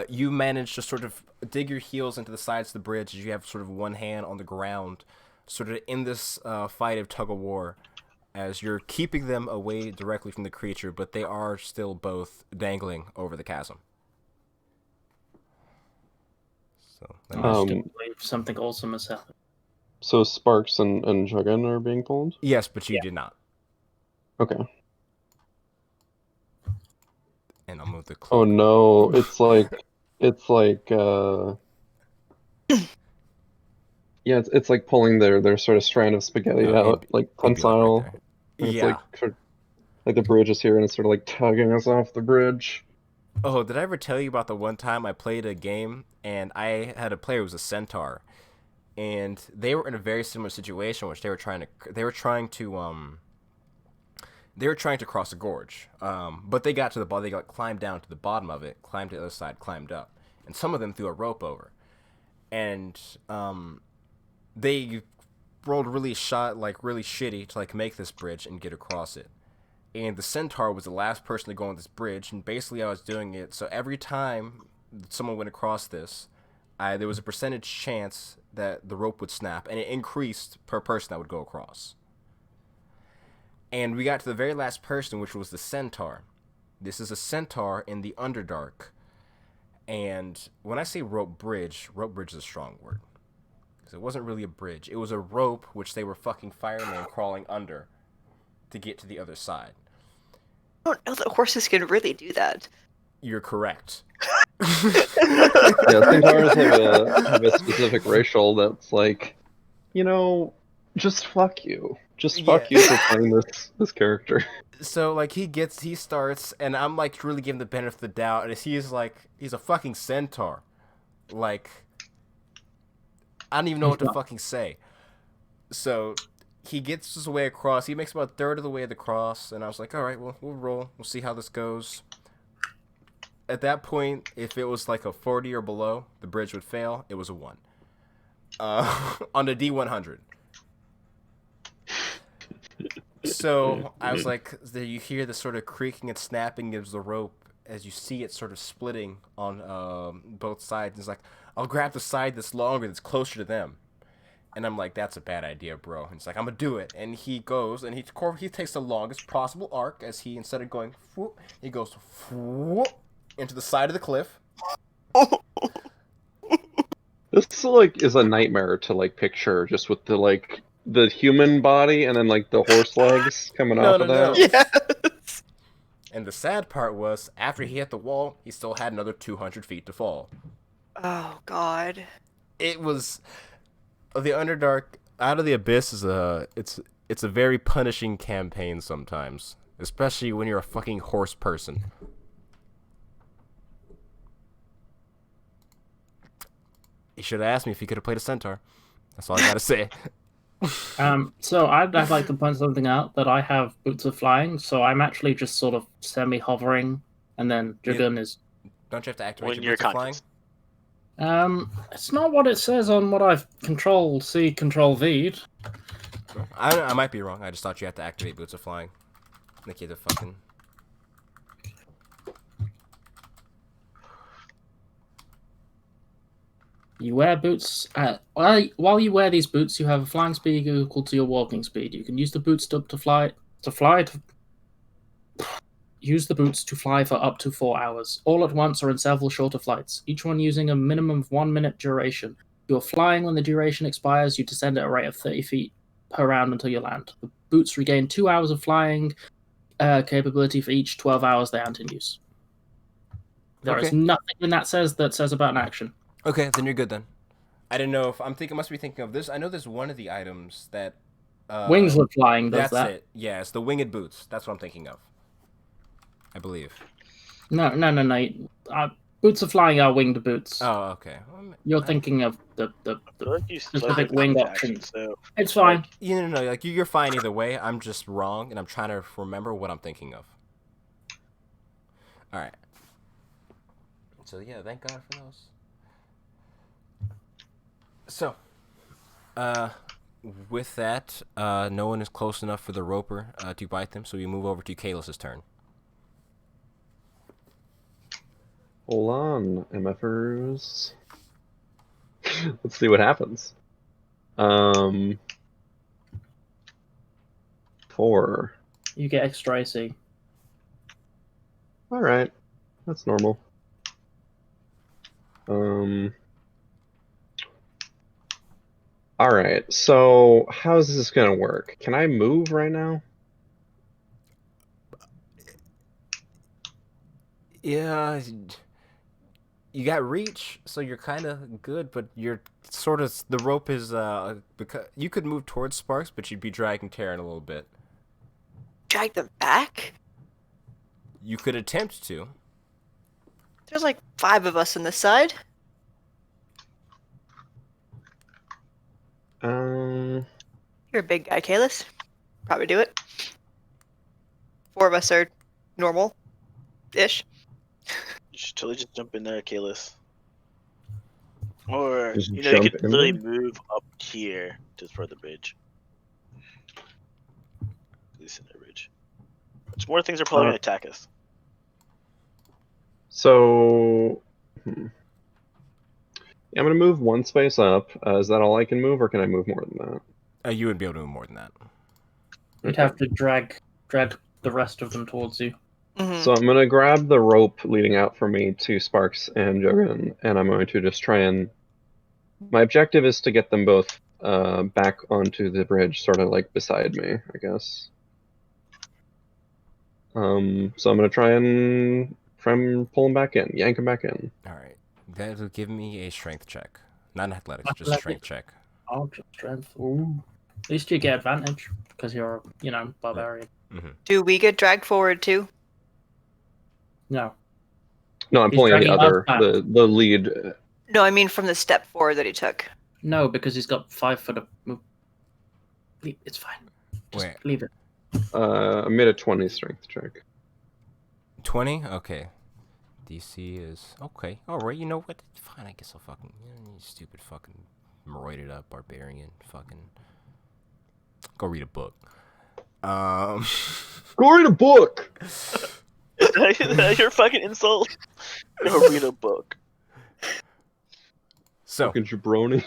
you manage to sort of dig your heels into the sides of the bridge as you have sort of one hand on the ground, sort of in this fight of tug of war, as you're keeping them away directly from the creature, but they are still both dangling over the chasm. So let me I Um, still believe something awesome has happened. So Sparks and Juggin are being pulled? yes, but you did not. Okay. And I'll move the Oh cloak. no, it's like it's like pulling their sort of strand of spaghetti out, like It'd be like right tensile. there. And it's Yeah. like sort of, like the bridge is here and it's sort of like tugging us off the bridge. Oh, did I ever tell you about the one time I played a game and I had a player who was a centaur, and they were in a very similar situation, which they were trying to cross a gorge. But they got to the bottom. They got climbed down to the bottom of it, climbed to the other side, climbed up, and some of them threw a rope over, and they rolled really shitty to like make this bridge and get across it. And the centaur was the last person to go on this bridge, and basically I was doing it so every time someone went across this, there was a percentage chance that the rope would snap, and it increased per person that would go across. And we got to the very last person, which was the centaur. This is a centaur in the Underdark. And when I say rope bridge is a strong word. Because it wasn't really a bridge. It was a rope which they were fucking firemen crawling under to get to the other side. I don't know that horses can really do that. You're correct. Yeah, centaurs have a specific racial that's like, just fuck you. Just fuck Yeah. you for playing this character. So like he starts, and I'm like really giving the benefit of the doubt, and he's a fucking centaur. Like, I don't even know what to fucking say. So he gets his way across. He makes about a third of the way across, and I was like, all right, well, we'll roll. We'll see how this goes. At that point, if it was like a 40 or below, the bridge would fail. It was a 1. On the D100. So I was like, you hear the sort of creaking and snapping of the rope as you see it sort of splitting on both sides. It's like, I'll grab the side that's longer, that's closer to them. And I'm like, that's a bad idea, bro. And he's like, I'm gonna do it. And he goes, and he takes the longest possible arc as he, instead of going, whoop, he goes whoop, into the side of the cliff. This like is a nightmare to like picture, just with the human body and then like the horse legs coming off of that. Yes. And the sad part was, after he hit the wall, he still had another 200 feet to fall. Oh God. It was the Underdark. Out of the Abyss is it's a very punishing campaign sometimes, especially when you're a fucking horse person. He should have asked me if he could have played a centaur. That's all I gotta say. So I'd like to point something out, that I have boots of flying, so I'm actually just sort of semi-hovering, and then Dragon is. Don't you have to activate When your you're boots of flying? conscious. It's not what it says on what I've Control C, Control V'd. I might be wrong. I just thought you had to activate boots of flying. Like you had to fucking. You wear boots. While you wear these boots, you have a flying speed equal to your walking speed. You can use the boots use the boots to fly for up to 4 hours, all at once or in several shorter flights, each one using a minimum of 1 minute duration. If you're flying when the duration expires, you descend at a rate of 30 feet per round until you land. The boots regain 2 hours of flying capability for each 12 hours they aren't in use. There is Okay. nothing in that says about an action. Okay, then you're good then. I didn't know if must be thinking of this. I know there's one of the items that Wings of flying does that's that. it. Yeah, it's the winged boots. That's what I'm thinking of. I believe. No. Boots of flying are winged boots. Oh, okay. You're thinking of the I feel like you split specific the wing siege option. action, so It's fine. No. Like you're fine either way. I'm just wrong, and I'm trying to remember what I'm thinking of. All right. So yeah, thank God for those. So, with that, no one is close enough for the roper to bite them, so we move over to Kalis' turn. Hold on, MFers. Let's see what happens. 4. You get extra AC. All right, that's normal. All right. So how's this gonna work? Can I move right now? Yeah, you got reach, so you're kind of good, but you're sort of the rope is because you could move towards Sparks, but you'd be dragging Terran a little bit. Drag them back? You could attempt to. There's like 5 of us on this side. Um. You're a big guy, Kalis. Probably do it. 4 of us are normal-ish. You should totally just jump in there, Kalis. Or, Just you jump could in literally there? move up here to for the bridge. At least in the bridge. Which more things are probably going to attack us. So. Yeah, I'm gonna move 1 space up. Is that all I can move, or can I move more than that? You would be able to move more than that. You'd Okay. have to drag the rest of them towards you. Mm-hmm. So I'm gonna grab the rope leading out from me to Sparks and Jogan, and I'm going to just try and. My objective is to get them both back onto the bridge, sort of like beside me, I guess. So I'm gonna try and pull them back in, yank them back in. All right, that'll give me a strength check, not an athletics, just a Athletics. strength check. Oh, just strength. Ooh. At least you get advantage because you're, barbarian. Mm-hmm. Do we get dragged forward too? No. No, I'm He's pulling on the dragging us other, back. the lead. No, I mean from the step forward that he took. No, because he's got 5 foot of move. It's fine. Just Wait. leave it. I made a 20 strength check. 20? Okay. DC is okay. All right. You know what? Fine. I guess I'll fucking you stupid fucking roided up barbarian. Fucking go read a book. Go read a book. Is that your fucking insult? Go read a book. So Fucking jabroni.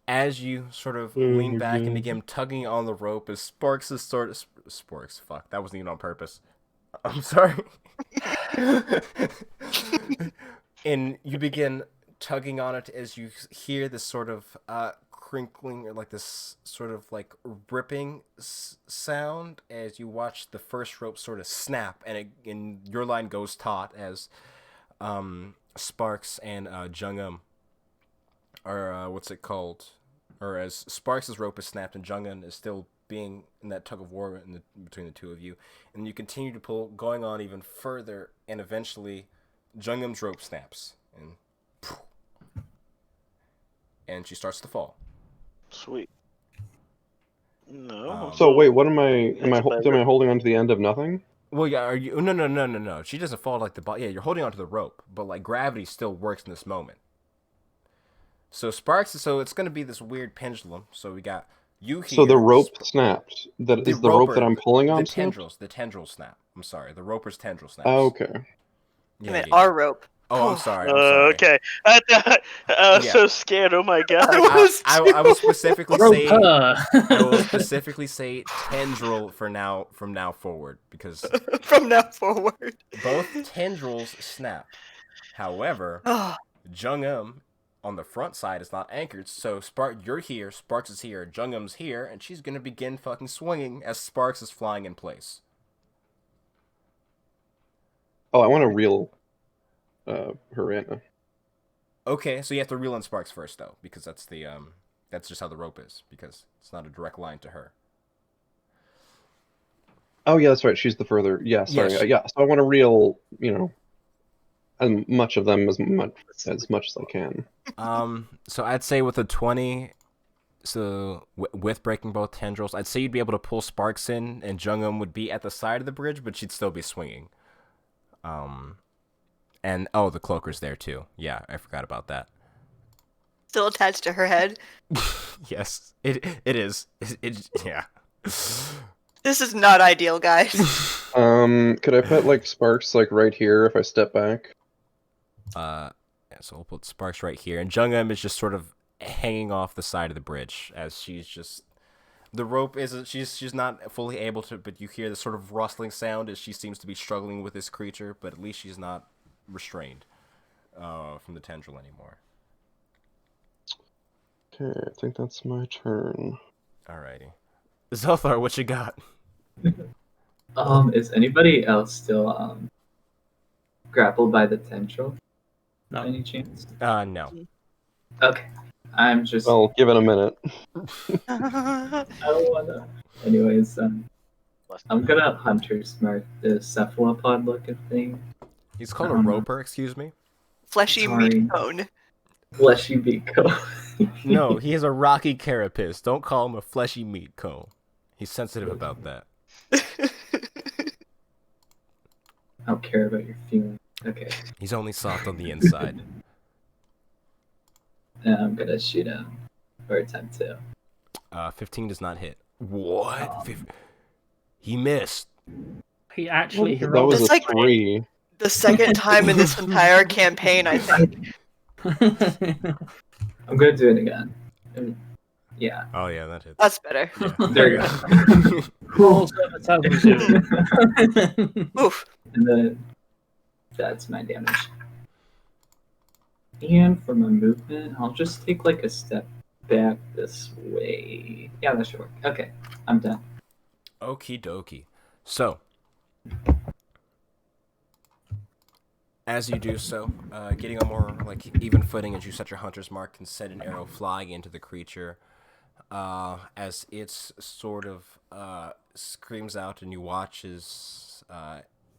as you sort of Oh lean my back and God. begin tugging on the rope, as Sparks is sort of Sparks. Fuck, that wasn't even on purpose. I'm sorry. And you begin tugging on it as you hear this sort of crinkling, or like this sort of like ripping sound as you watch the first rope sort of snap, and your line goes taut as Sparks and Jungum are what's it called? Or as Sparks' rope is snapped and Jungum is still being in that tug of war between the two of you, and you continue to pull, going on even further, and eventually Jungum's rope snaps, and she starts to fall. Sweet. No. So wait, what am I? Am Next I holding on to the end of nothing? Well, yeah, are you? No. She doesn't fall like the ball. Yeah, you're holding onto the rope, but like gravity still works in this moment. So Sparks, so it's gonna be this weird pendulum. So we got you here. So the rope snapped. That The is the rope that roper- I'm pulling on. The snapped? tendrils snap. I'm sorry, the roper's tendril snaps. Oh, okay. Yeah, I meant yeah. our rope. Oh, I'm sorry. I'm sorry. Okay. I was Yeah. so scared. Oh my god. I will specifically say. I will Roper! specifically say tendril from now forward, because From now forward. both tendrils snap. However, Oh, Jungum on the front side is not anchored, so you're here, Sparks is here, Jungum's here, and she's gonna begin fucking swinging as Sparks is flying in place. Oh, I want to reel her in. Okay, so you have to reel in Sparks first, though, because that's just how the rope is, because it's not a direct line to her. Oh yeah, that's right. She's the further. Yeah, sorry. Yes. Yeah, so I want to reel. As much of them as much as I can. So I'd say with a 20, so with breaking both tendrils, I'd say you'd be able to pull Sparks in, and Jungum would be at the side of the bridge, but she'd still be swinging. And the cloaker's there too. Yeah, I forgot about that. still attached to her head. Yes, it is. Yeah. This is not ideal, guys. Could I put like sparks like right here if I step back? Yeah, so we'll put Sparks right here, and Jungam is just sort of hanging off the side of the bridge as she's just. The rope isn't. She's not fully able to, but you hear the sort of rustling sound as she seems to be struggling with this creature. But at least she's not restrained from the tendril anymore. Okay, I think that's my turn. Alrighty, Zelthar, what you got? Is anybody else still grappled by the tendril? No. By any chance? No. Okay. I'm just. Well, give it a minute. I don't wanna. Anyways, I'm gonna hunter smart the cephalopod looking thing. He's called a roper. Excuse me. Fleshy Sorry. meat cone. Fleshy beako. No, he has a rocky carapace. Don't call him a fleshy meat cone. He's sensitive about that. I don't care about your feelings. Okay. He's only soft on the inside. I'm gonna shoot him for attempt 2. 15 does not hit. What? Oh. He missed. He actually That heroic. was It's a like- 3. The second time in this entire campaign, I think. I'm gonna do it again. Yeah. Oh yeah, that hits. That's better. Yeah. There you go. Cool. So that's how we do it. Oof. And then that's my damage. And for my movement, I'll just take like a step back this way. Yeah, that should work. Okay, I'm done. Okie dokie. So, as you do so, getting a more like even footing as you set your hunter's mark and send an arrow flying into the creature, as it's sort of screams out and you watch as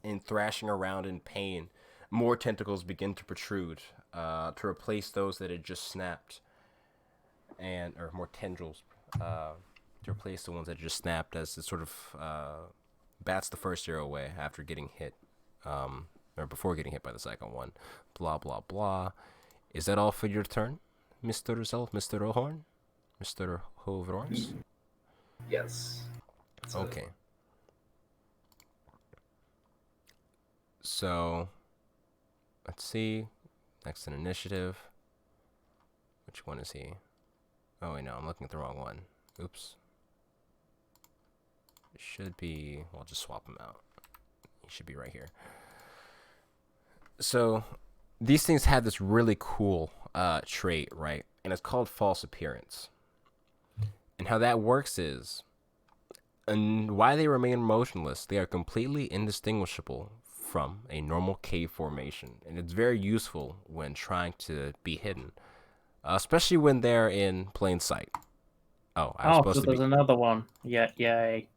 in thrashing around in pain, more tentacles begin to protrude to replace those that had just snapped, or more tendrils to replace the ones that just snapped as it sort of bats the first arrow away after getting hit, or before getting hit by the second one. Blah, blah, blah. Is that all for your turn, Mr. Mr. Ohorn? Mr. Hovrons? Yes. So, Okay. So, let's see. Next in initiative. Which one is he? Oh, wait, no, I'm looking at the wrong one. Oops. It should be... Well, I'll just swap him out. He should be right here. So, these things have this really cool trait, right? And it's called false appearance. And how that works is, and why they remain motionless, they are completely indistinguishable from a normal cave formation. And it's very useful when trying to be hidden, especially when they're in plain sight. Oh, I was Oh, supposed so to there's be... another one. Yeah, yay.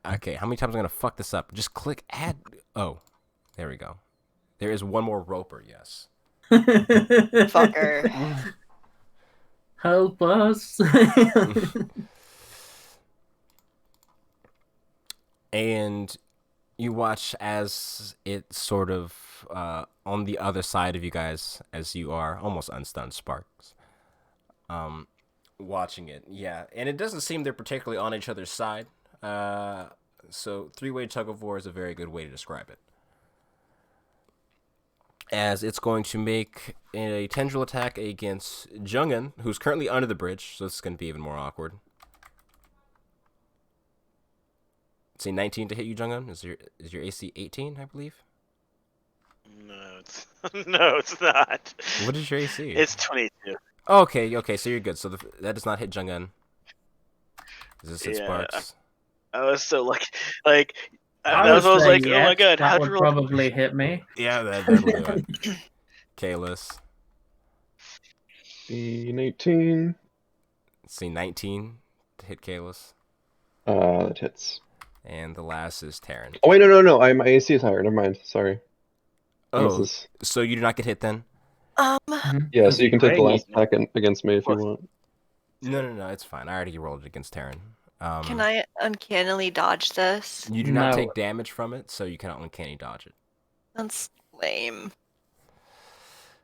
Okay, how many times am I going to fuck this up? Just click add... Oh, there we go. There is one more roper, yes. Fucker. Help us. And you watch as it sort of on the other side of you guys, as you are almost unstunned, Sparks. Watching it, yeah, and it doesn't seem they're particularly on each other's side. So three-way tug of war is a very good way to describe it. As it's going to make a tendril attack against Jungen, who's currently under the bridge, so this is going to be even more awkward. Say 19 to hit you, Jungen. Is your AC 18, I believe? No, it's no, it's not. What is your AC? It's 22. Okay, so you're good. So that does not hit Jungen. Does this hit Yeah, Sparks? I was so lucky. Like, I I was would say like, oh yes, my god, that how'd would you roll? probably hit me. Yeah, that'll do it. Kalis. Being 18. See 19 to hit Kalis. That hits. And the last is Terran. Oh wait, no. My AC is higher. Never mind. Sorry. Oh, This is... so you do not get hit then? Yeah, so you can take the Great. last attack against me if you want. No, it's fine. I already rolled it against Terran. Can I uncannily dodge this? You do not No. take damage from it, so you cannot uncanny dodge it. That's lame.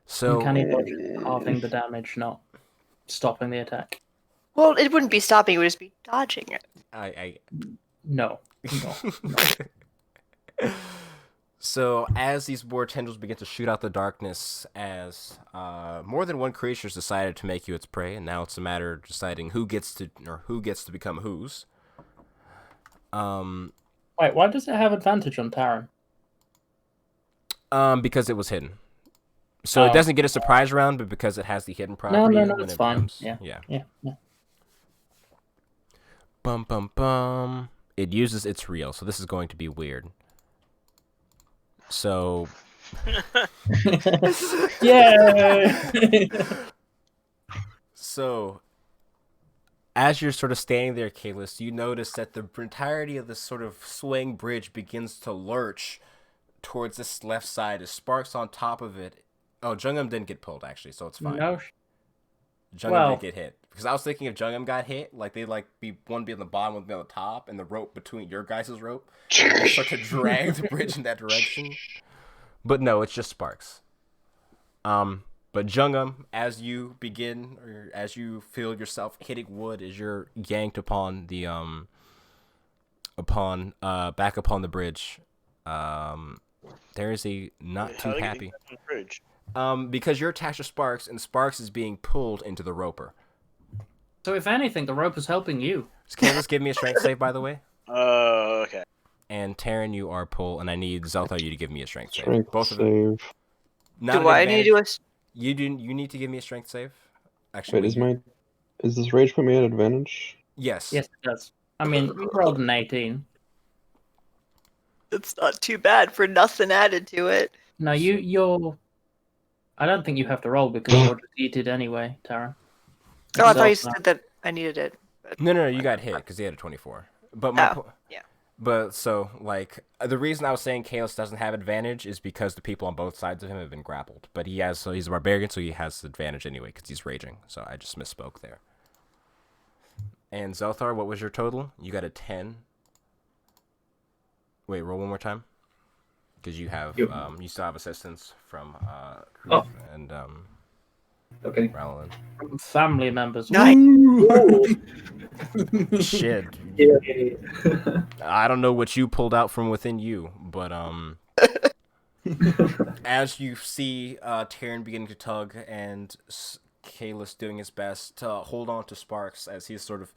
So Uncanny dodge is halving the damage, not stopping the attack. Well, it wouldn't be stopping; it would just be dodging it. No. So as these boar tendrils begin to shoot out the darkness, as more than one creature's decided to make you its prey, and now it's a matter of deciding who gets to become whose. Wait, why does it have advantage on Taran? Because it was hidden. So it doesn't get a surprise round, but because it has the hidden property. No, it's fine. Yeah. Bum bum bum. It uses its reel, so this is going to be weird. So. Yeah. So, as you're sort of standing there, Kalis, you notice that the entirety of this sort of swaying bridge begins to lurch towards this left side as sparks on top of it. Oh, Jungam didn't get pulled, actually, so it's fine. No. Jungam didn't get hit. Because I was thinking if Jungam got hit, like they'd be one be on the bottom, one be on the top, and the rope between your guys' rope would start to drag the bridge in that direction. But no, it's just sparks. But Jungam, as you begin, or as you feel yourself hitting wood, as you're yanked upon the back upon the bridge, there is a not too happy. Because you're attached to Sparks, and Sparks is being pulled into the roper. So if anything, the rope is helping you. Candace, give me a strength save, by the way. Okay. And Taryn, you are pull, and I need Zeltha you to give me a strength save. Both of them. Do I need to do a? You need to give me a strength save. Actually, wait, is this rage put me at advantage? Yes. Yes, it does. I mean, you rolled an 18. It's not too bad for nothing added to it. No, you're. I don't think you have to roll because you're defeated anyway, Tara. Oh, I thought you said that I needed it. No, you got hit because he had a 24. But yeah. But so the reason I was saying Kalos doesn't have advantage is because the people on both sides of him have been grappled. But he's a barbarian, so he has advantage anyway because he's raging. So I just misspoke there. And Zelthar, what was your total? You got a 10. Wait, roll one more time. Because you have you still have assistance from and okay. Rowland. Family members. Nice. Shit. Yeah. I don't know what you pulled out from within you, but as you see Taryn beginning to tug and Kalis doing his best to hold on to Sparks as he's sort of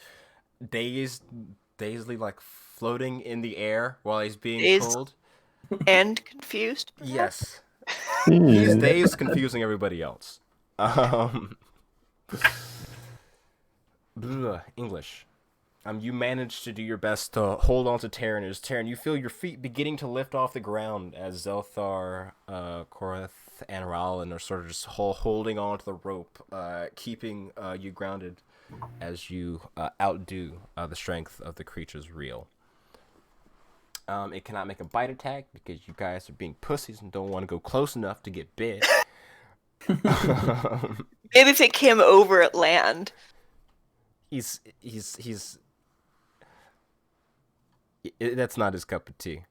dazedly floating in the air while he's being pulled. And confused? Yes. He's dazed, confusing everybody else. English. You managed to do your best to hold on to Taryn. As Taryn, you feel your feet beginning to lift off the ground as Zelthar, Korath, and Rowland are sort of just holding on to the rope, keeping you grounded as you outdo the strength of the creature's reel. It cannot make a bite attack because you guys are being pussies and don't want to go close enough to get bit. Maybe if it came over at land. He's that's not his cup of tea.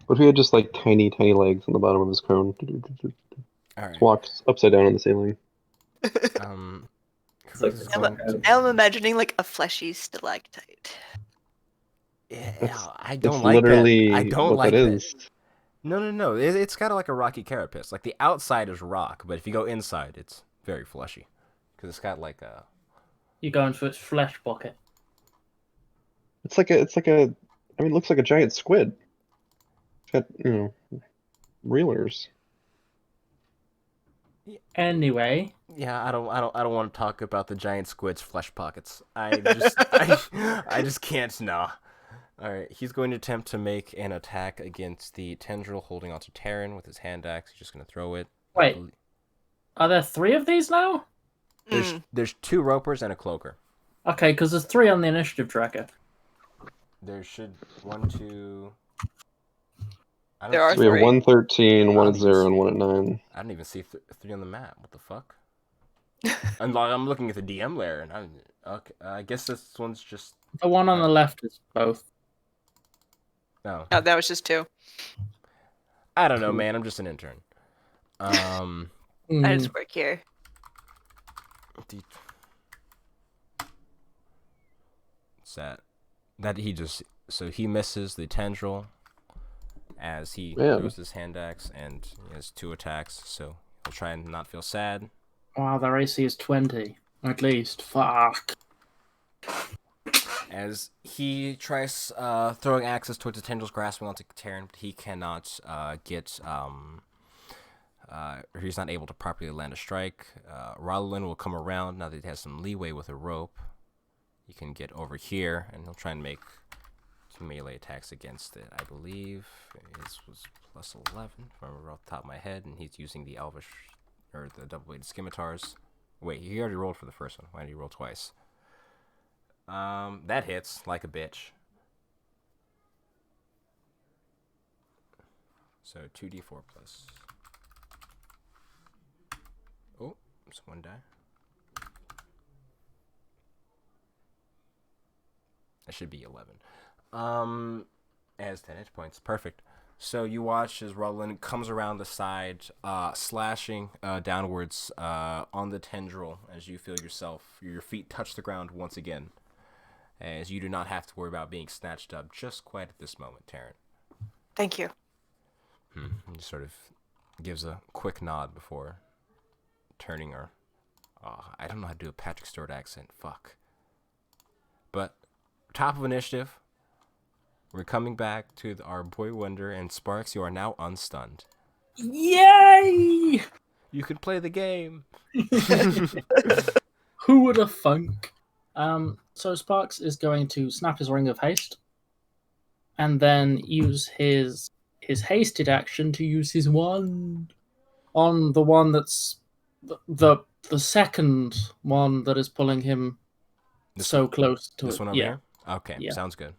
What if he had just tiny legs on the bottom of his cone? All right. Walks upside down on the ceiling. I'm imagining a fleshy stalactite. Yeah, I don't that's like literally that. I don't what like that that. is. No. It's got a rocky carapace. The outside is rock, but if you go inside, it's very fleshy because it's got a. You're going for its flesh pocket. It's like a. I mean, it looks like a giant squid. It's got reelers. Anyway. Yeah, I don't want to talk about the giant squid's flesh pockets. I just can't. No. All right, he's going to attempt to make an attack against the tendril holding onto Taryn with his hand axe. He's just going to throw it. Wait, are there 3 of these now? There's 2 ropers and a cloaker. Okay, because there's 3 on the initiative tracker. There should 1, 2. There are We have 3. 113, 1 at 0, and 1 at 9. I don't even see 3 on the map. What the fuck? I'm looking at the DM layer, and I guess this one's just. The one on the left is both. No. Oh, that was just 2. I don't know, man. I'm just an intern. I just work here. that he just so he misses the tendril as he Man. throws his hand axe, and he has 2 attacks, so he'll try and not feel sad. Wow, their AC is 20 at least. Fuck. As he tries throwing axes towards the tendrils grasping onto Terran, but he cannot he's not able to properly land a strike. Rolin will come around now that he has some leeway with a rope. He can get over here, and he'll try and make 2 melee attacks against it. I believe his was plus 11 from off the top of my head, and he's using the Elvish or the double-bladed scimitars. Wait, he already rolled for the first one. Why did he roll twice? That hits like a bitch. So 2d4 plus. Oh, it's 1 die. That should be 11. As 10 hit points. Perfect. So you watch as Roland comes around the side, slashing downwards on the tendril as you feel your feet touch the ground once again. As you do not have to worry about being snatched up just quite at this moment, Terran. Thank you. He sort of gives a quick nod before turning her. I don't know how to do a Patrick Stewart accent. Fuck. But top of initiative. We're coming back to our boy Wonder, and Sparks, you are now unstunned. Yay! You can play the game. Who would have thunk? So Sparks is going to snap his Ring of Haste, and then use his hasted action to use his wand on the one that's the second one that is pulling him so close to this it. one over here? Okay, Yeah. Sounds good.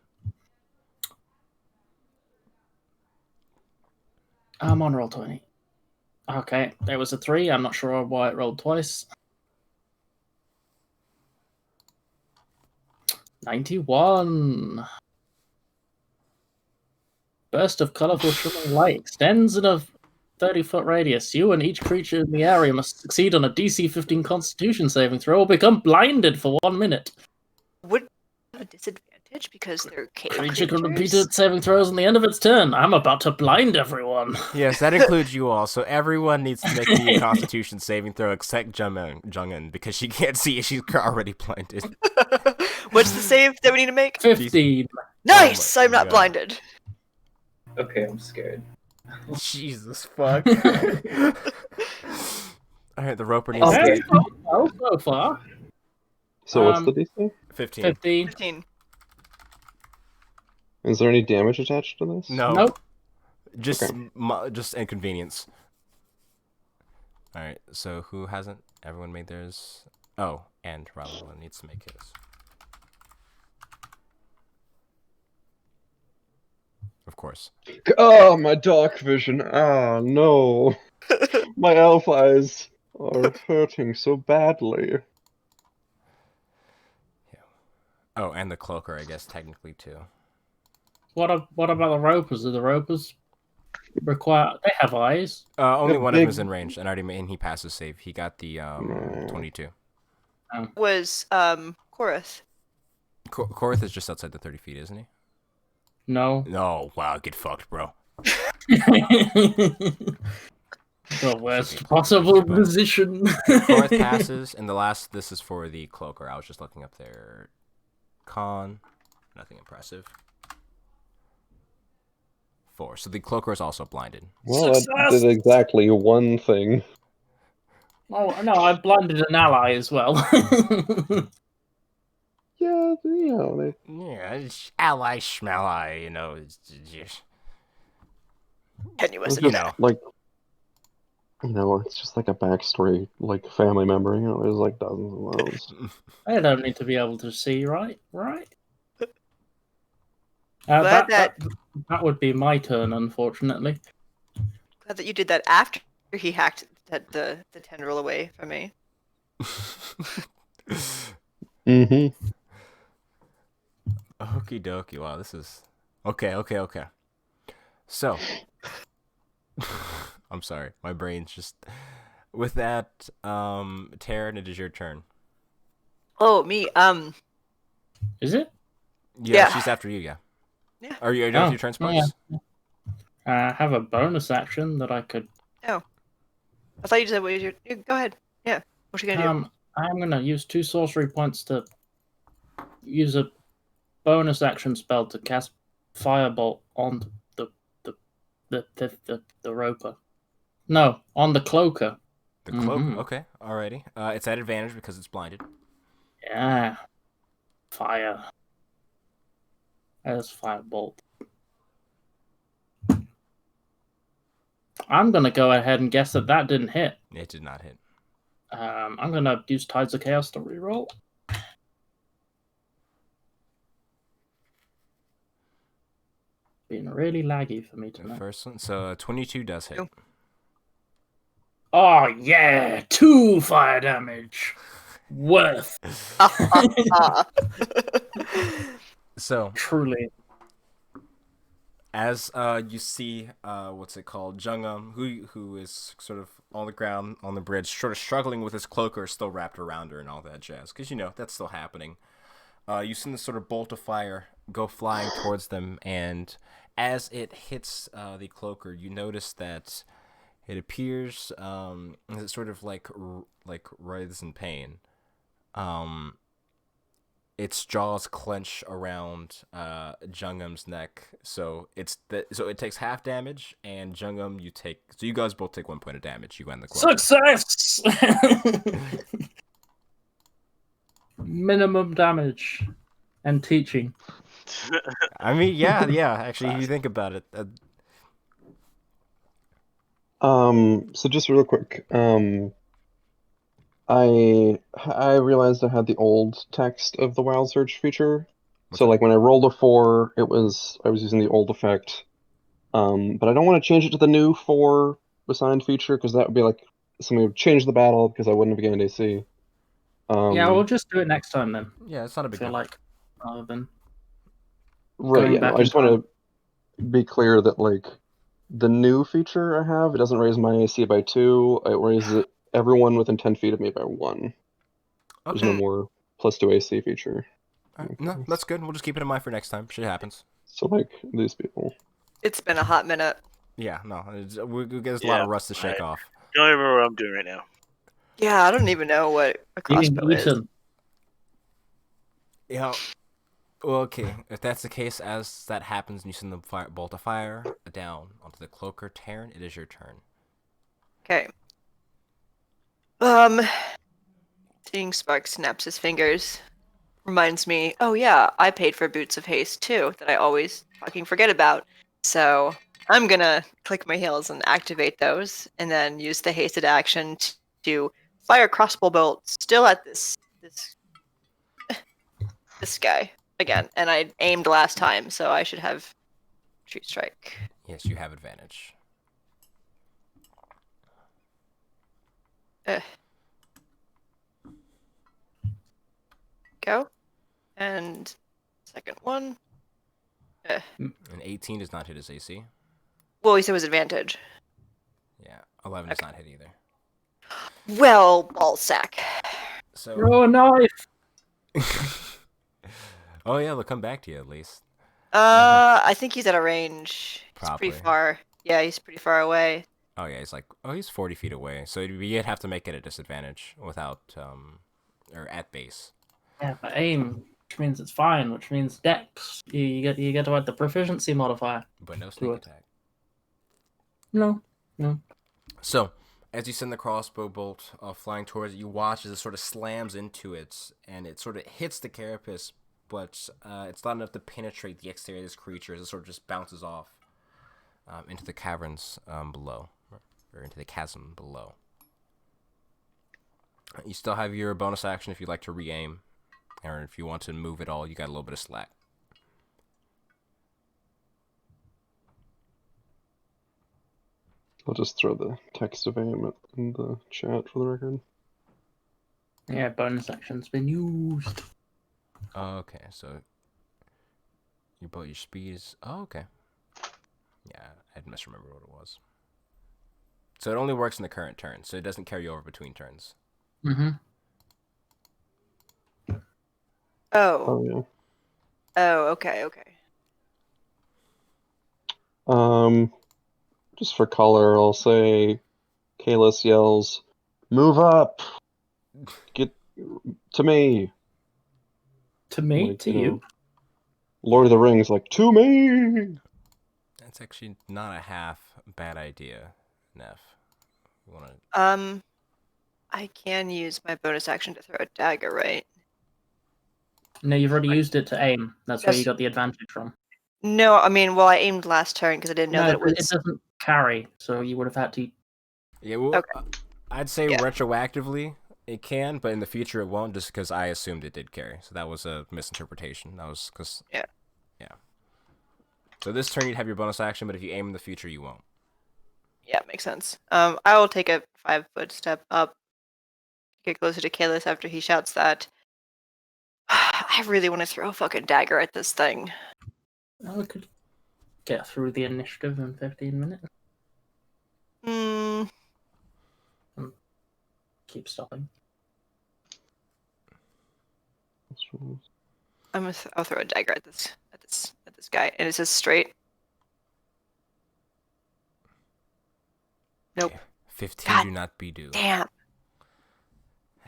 I'm on roll 20. Okay, there was a 3. I'm not sure why it rolled twice. 91. Burst of colorful shimmering light extends in a 30-foot radius. You and each creature in the area must succeed on a DC 15 Constitution saving throw or become blinded for 1 minute. Would have a disadvantage because they're cave Creature can repeat creatures? its saving throws on the end of its turn. I'm about to blind everyone. Yes, that includes you all. So everyone needs to make the Constitution saving throw except Jungin because she can't see. She's already blinded. What's the save that we need to make? 15. Nice! Oh my I'm not God. blinded. Okay, I'm scared. Jesus fuck. Alright, the roper needs Okay. to Well, so far. So what's the DC? 15. 15. 15. Is there any damage attached to this? No. Nope. Just Okay. just inconvenience. Alright, so who hasn't? Everyone made theirs? Oh, and Rolin needs to make his. Of course. Oh, my dark vision. Ah, no. My elf eyes are hurting so badly. Oh, and the cloaker, I guess, technically, too. What about the ropers? Do the ropers require... They have eyes. Only Yeah, one of them big- is in range, and already made, and he passes save. He got the 22. Was Korath. Korath is just outside the 30 feet, isn't he? No. No, wow, get fucked, bro. The worst possible position. Korath passes, and this is for the cloaker. I was just looking up their con. Nothing impressive. 4. So the cloaker is also blinded. Well, that Success! did exactly one thing. Oh, no, I blinded an ally as well. Yeah, you know, they... Yeah, it's ally schmally, you know. It's just, Tenuous. you know. Like, you know, it's just like a backstory, like family member. You know, there's like dozens of those. I don't need to be able to see, right? Right? Glad That would be my turn, unfortunately. Glad that you did that after he hacked the tendril away from me. Mm-hmm. Okie dokie. Wow, this is okay. So, I'm sorry, my brain's just with that. Taryn, it is your turn. Oh, me. Is it? Yeah. she's after you. Yeah. Yeah. Are you done with your turn, Sparks? Yeah. I have a bonus action that I could. Oh. I thought you said what was your. Go ahead. Yeah. What you gonna do? I'm gonna use 2 sorcery points to use a bonus action spell to cast Firebolt on the roper. No, on the cloaker. The cloak. Okay. Alrighty. It's at advantage because it's blinded. Yeah. Fire. There's Firebolt. I'm gonna go ahead and guess that didn't hit. It did not hit. I'm gonna use Tides of Chaos to reroll. Being really laggy for me The tonight. first one. So 22 does hit. Oh yeah, 2 fire damage. Worth. So Truly. as you see, what's it called, Jungum, who is sort of on the ground on the bridge, sort of struggling with his cloaker still wrapped around her and all that jazz, because that's still happening. You see this sort of bolt of fire go flying towards them, and as it hits the cloaker, you notice that it appears as it sort of like writhes in pain. Its jaws clench around Jungum's neck, so so it takes half damage, and Jungum you guys both take 1 point of damage. You end the cloaker. Success! Minimum damage and teaching. I mean, yeah. Actually, if you think about it, So just real quick, I realized I had the old text of the Wild Search feature. So like when I rolled a 4, I was using the old effect. But I don't want to change it to the new 4 assigned feature because that would be like something would change the battle because I wouldn't have gained AC. Yeah, we'll just do it next time then. yeah, it's not a I big feel deal. like rather than Right, going yeah. back No, I in just want to be clear that like the new feature I have, it doesn't raise my AC by 2. It raises everyone within 10 feet of me by 1. There's no Okay. more +2 AC feature. No, that's good. We'll just keep it in mind for next time. Shit happens. So like these people. It's been a hot minute. Yeah, no, we get a lot of rust to shake off. Don't even remember what I'm doing right now. Yeah, I don't even know what a being crossbow is. eaten. Yeah. Well, okay. If that's the case, as that happens, and you send the bolt of fire down onto the cloaker, Taryn, it is your turn. Okay. Seeing Spark snaps his fingers reminds me, oh yeah, I paid for Boots of Haste too, that I always fucking forget about. So I'm gonna click my heels and activate those, and then use the hasted action to fire crossbow bolts still at this guy again. And I aimed last time, so I should have true strike. Yes, you have advantage. Go. And second one. An 18 does not hit his AC. Well, he said it was advantage. Yeah, 11 does not hit either. Well, ballsack. So. Throw a knife. Oh yeah, they'll come back to you at least. I think he's at a range. He's Probably. pretty far. Yeah, he's pretty far away. Oh yeah, he's 40 feet away. So you'd have to make it a disadvantage without or at base. Yeah, but aim, which means it's fine, which means dex. You get to add the proficiency modifier. But no sneak it. attack. No. So, as you send the crossbow bolt flying towards it, you watch as it sort of slams into it, and it sort of hits the carapace, but it's not enough to penetrate the exterior of this creature as it sort of just bounces off into the caverns below, or into the chasm below. You still have your bonus action if you'd like to re-aim, or if you want to move at all, you got a little bit of slack. I'll just throw the text of aim in the chat for the record. Yeah, bonus action's been used. Okay, so your speed is... Oh, okay. Yeah, I misremembered what it was. So it only works in the current turn, so it doesn't carry over between turns. Mm-hmm. Oh. Oh yeah. Oh, okay, okay. Just for color, I'll say Kalis yells, "Move up! Get to me!" To me? Like, To you? Lord of the Rings, like, to me! That's actually not a half bad idea, Neff. You wanna... I can use my bonus action to throw a dagger, right? No, you've already used it to aim. That's where you Yes. got the advantage from. No, I mean, well, I aimed last turn because I didn't know No, that it it was. doesn't carry, so you would have had to. Yeah, well, Okay. I'd say Yeah. retroactively it can, but in the future it won't, just because I assumed it did carry. So that was a misinterpretation. That was because... Yeah. Yeah. So this turn you'd have your bonus action, but if you aim in the future, you won't. Yeah, makes sense. I will take a 5-foot step up, get closer to Kalis after he shouts that. I really want to throw a fucking dagger at this thing. Oh, we could get through the initiative in 15 minutes. Hmm. Keep stopping. I'll throw a dagger at this guy, and it says straight. Nope. Okay. 15 God do not be due. Damn. As...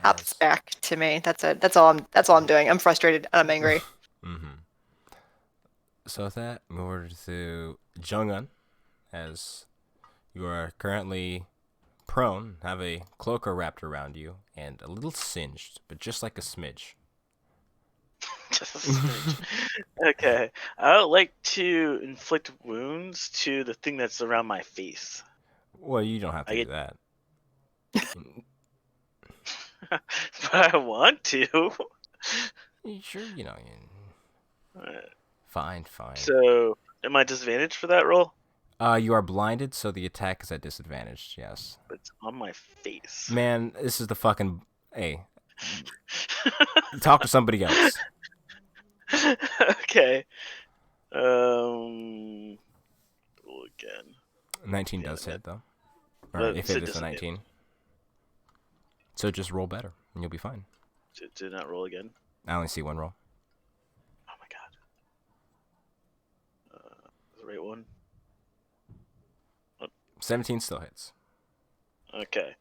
Pops back to me. That's all I'm doing. I'm frustrated and I'm angry. Mm-hmm. So with that, move over to Jung-un, as you are currently prone, have a cloaker wrapped around you, and a little singed, but just like a smidge. Just a smidge. Okay. I would like to inflict wounds to the thing that's around my face. Well, you don't have to I do get- that. But I want to. Sure, you know. Alright. Fine. So, am I disadvantaged for that roll? You are blinded, so the attack is at disadvantage. Yes. It's on my face. Man, this is the fucking... Hey, talk to somebody else. Okay. Roll again. 19 Yeah, does hit, though. But Or if it's it a is a 19. So just roll better, and you'll be fine. Did not roll again. I only see one roll. Oh my god. The right one. 17 still hits. Okay,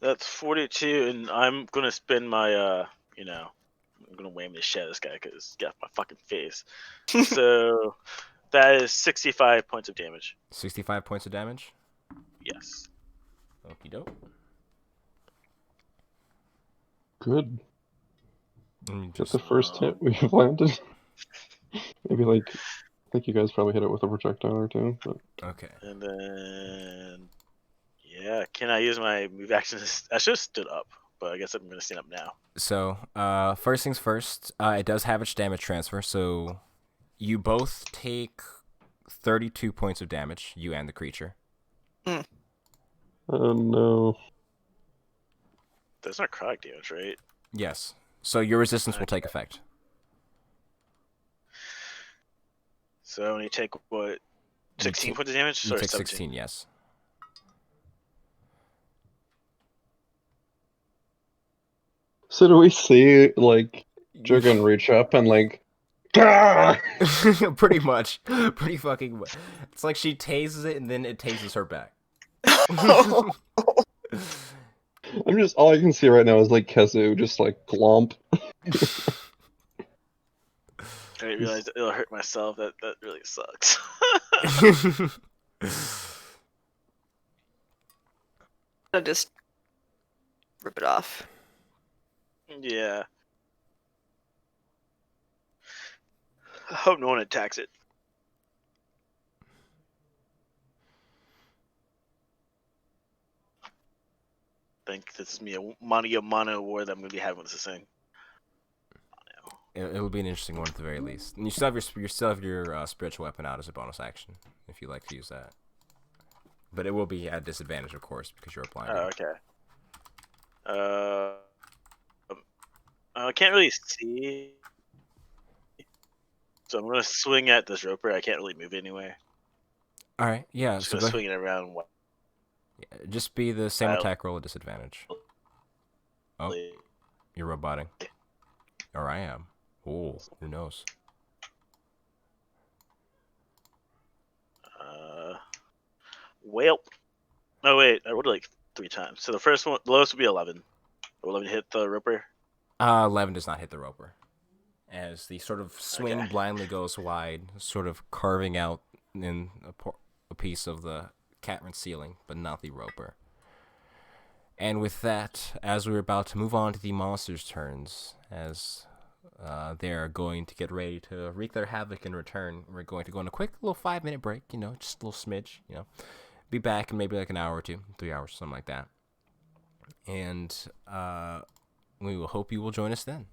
that's 42, and I'm gonna spend my I'm gonna wham the shit out of this guy because he's got my fucking face. So that is 65 points of damage. 65 points of damage. Yes. Okie doke. Good. Just Just the first hit we've landed. Maybe I think you guys probably hit it with a projectile or two. But... Okay. And then, yeah, can I use my move action? I should have stood up, but I guess I'm gonna stand up now. So, first things first. It does have its damage transfer, so you both take 32 points of damage, you and the creature. Oh no. That's not necrotic damage, right? Yes. So your resistance will take effect. So when you take what? 16 points of damage? You Sorry, take 17. 16, yes. So do we see Jurgen reach up and "Gah!" Pretty much. Pretty fucking much. It's like she tases it and then it tases her back. all I can see right now is Kezu just glomp. I realized it'll hurt myself. That really sucks. I'll just rip it off. Yeah. I hope no one attacks it. I think this is me a mono war that I'm gonna be having with this thing. It'll be an interesting one at the very least. And you still have your spiritual weapon out as a bonus action if you like to use that. But it will be at disadvantage, of course, because you're blind. Oh, okay. I can't really see, so I'm gonna swing at this roper. I can't really move anywhere. All right, yeah. I'm just So gonna swing it around. yeah, just be the same attack roll at disadvantage. Oh, you're roboting. Or I am. Oh, who knows? Well, oh wait, I rolled it like 3 times. So the first one, the lowest would be 11. 11 hit the roper. 11 does not hit the roper. As the sort of swing Okay. blindly goes wide, sort of carving out in a piece of the Catron ceiling, but not the roper. And with that, as we're about to move on to the monsters' turns, as they're going to get ready to wreak their havoc in return, we're going to go on a quick little 5-minute break, just a little smidge, Be back in maybe like an hour or two, 3 hours, something like that. And we will hope you will join us then.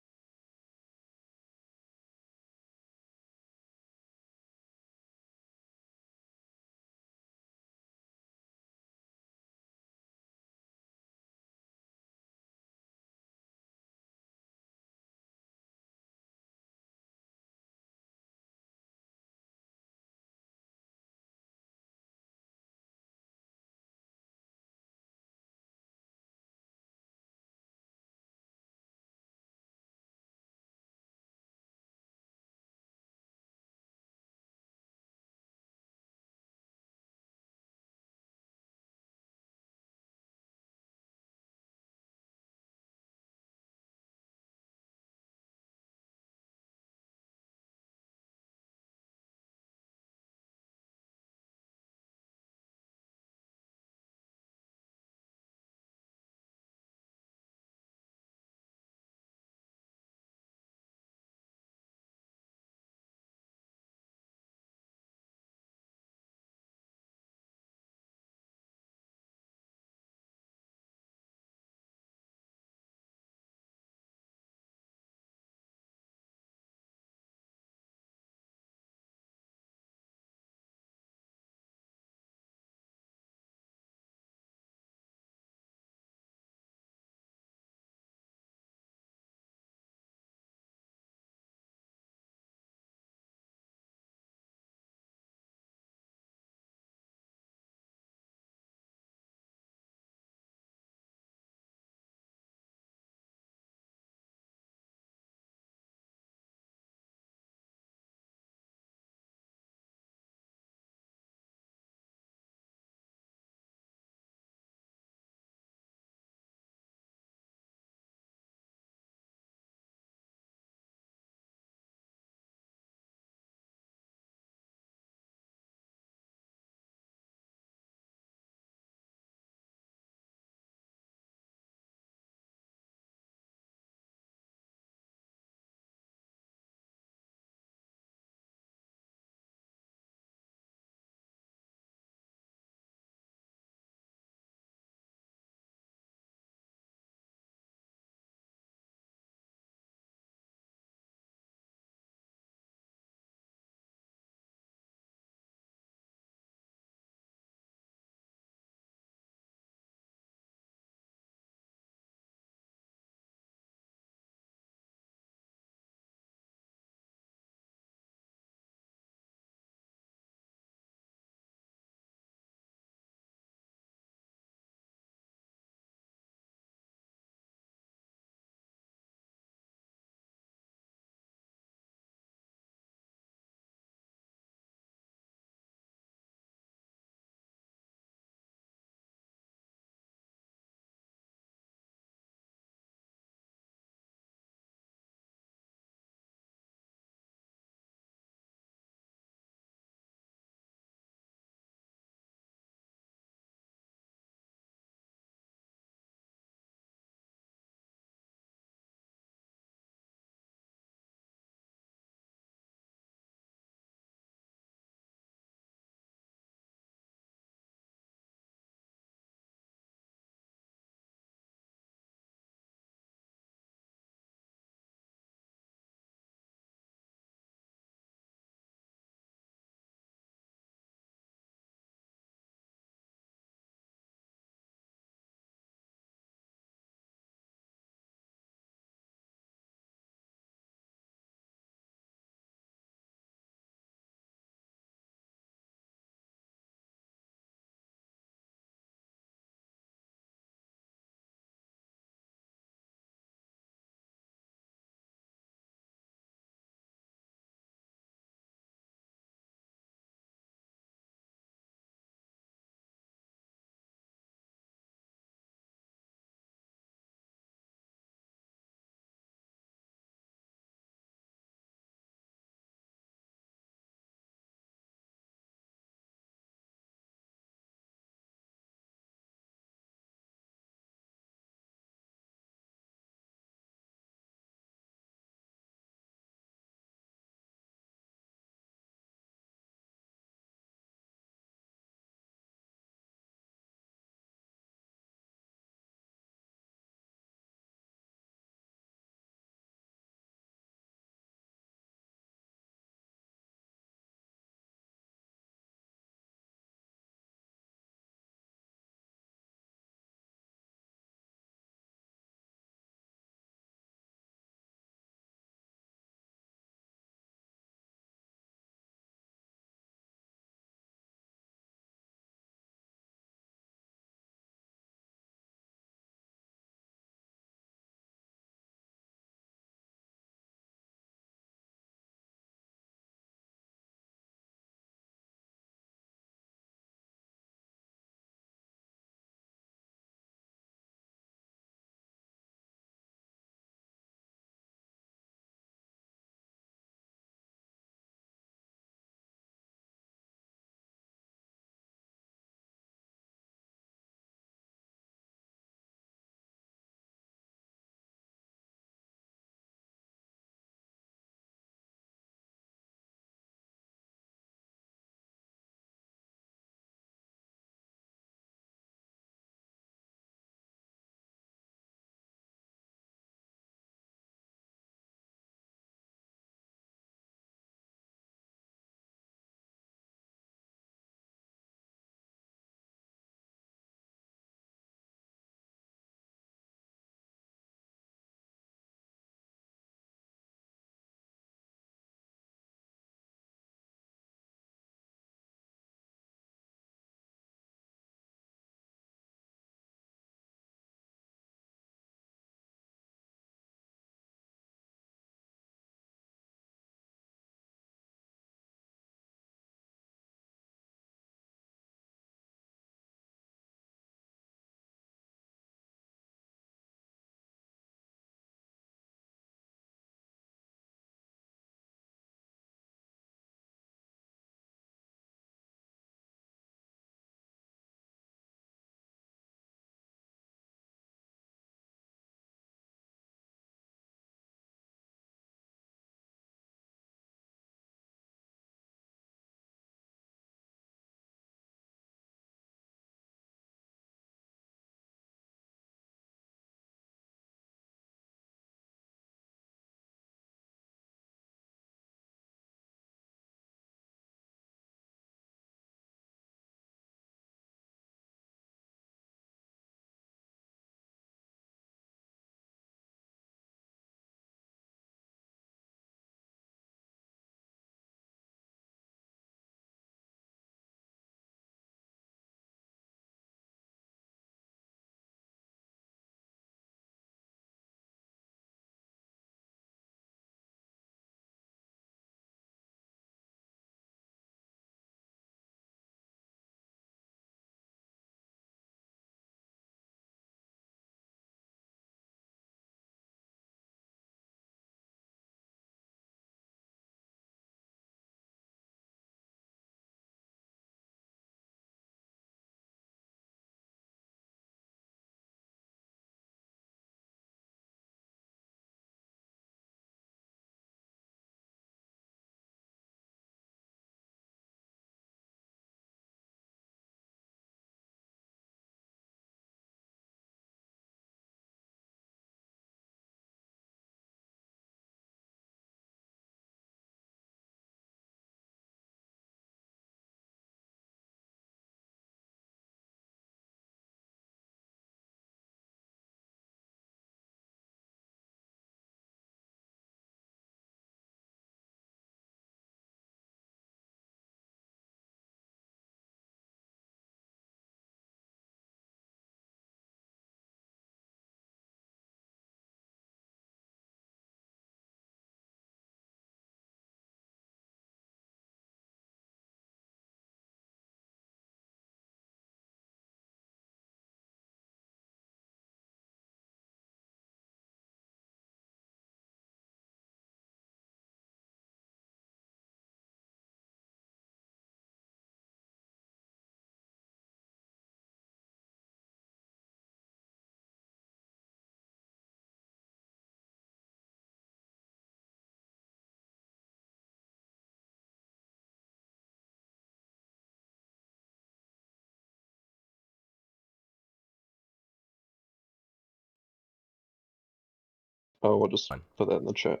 Oh, we'll just Fine. put that in the chat.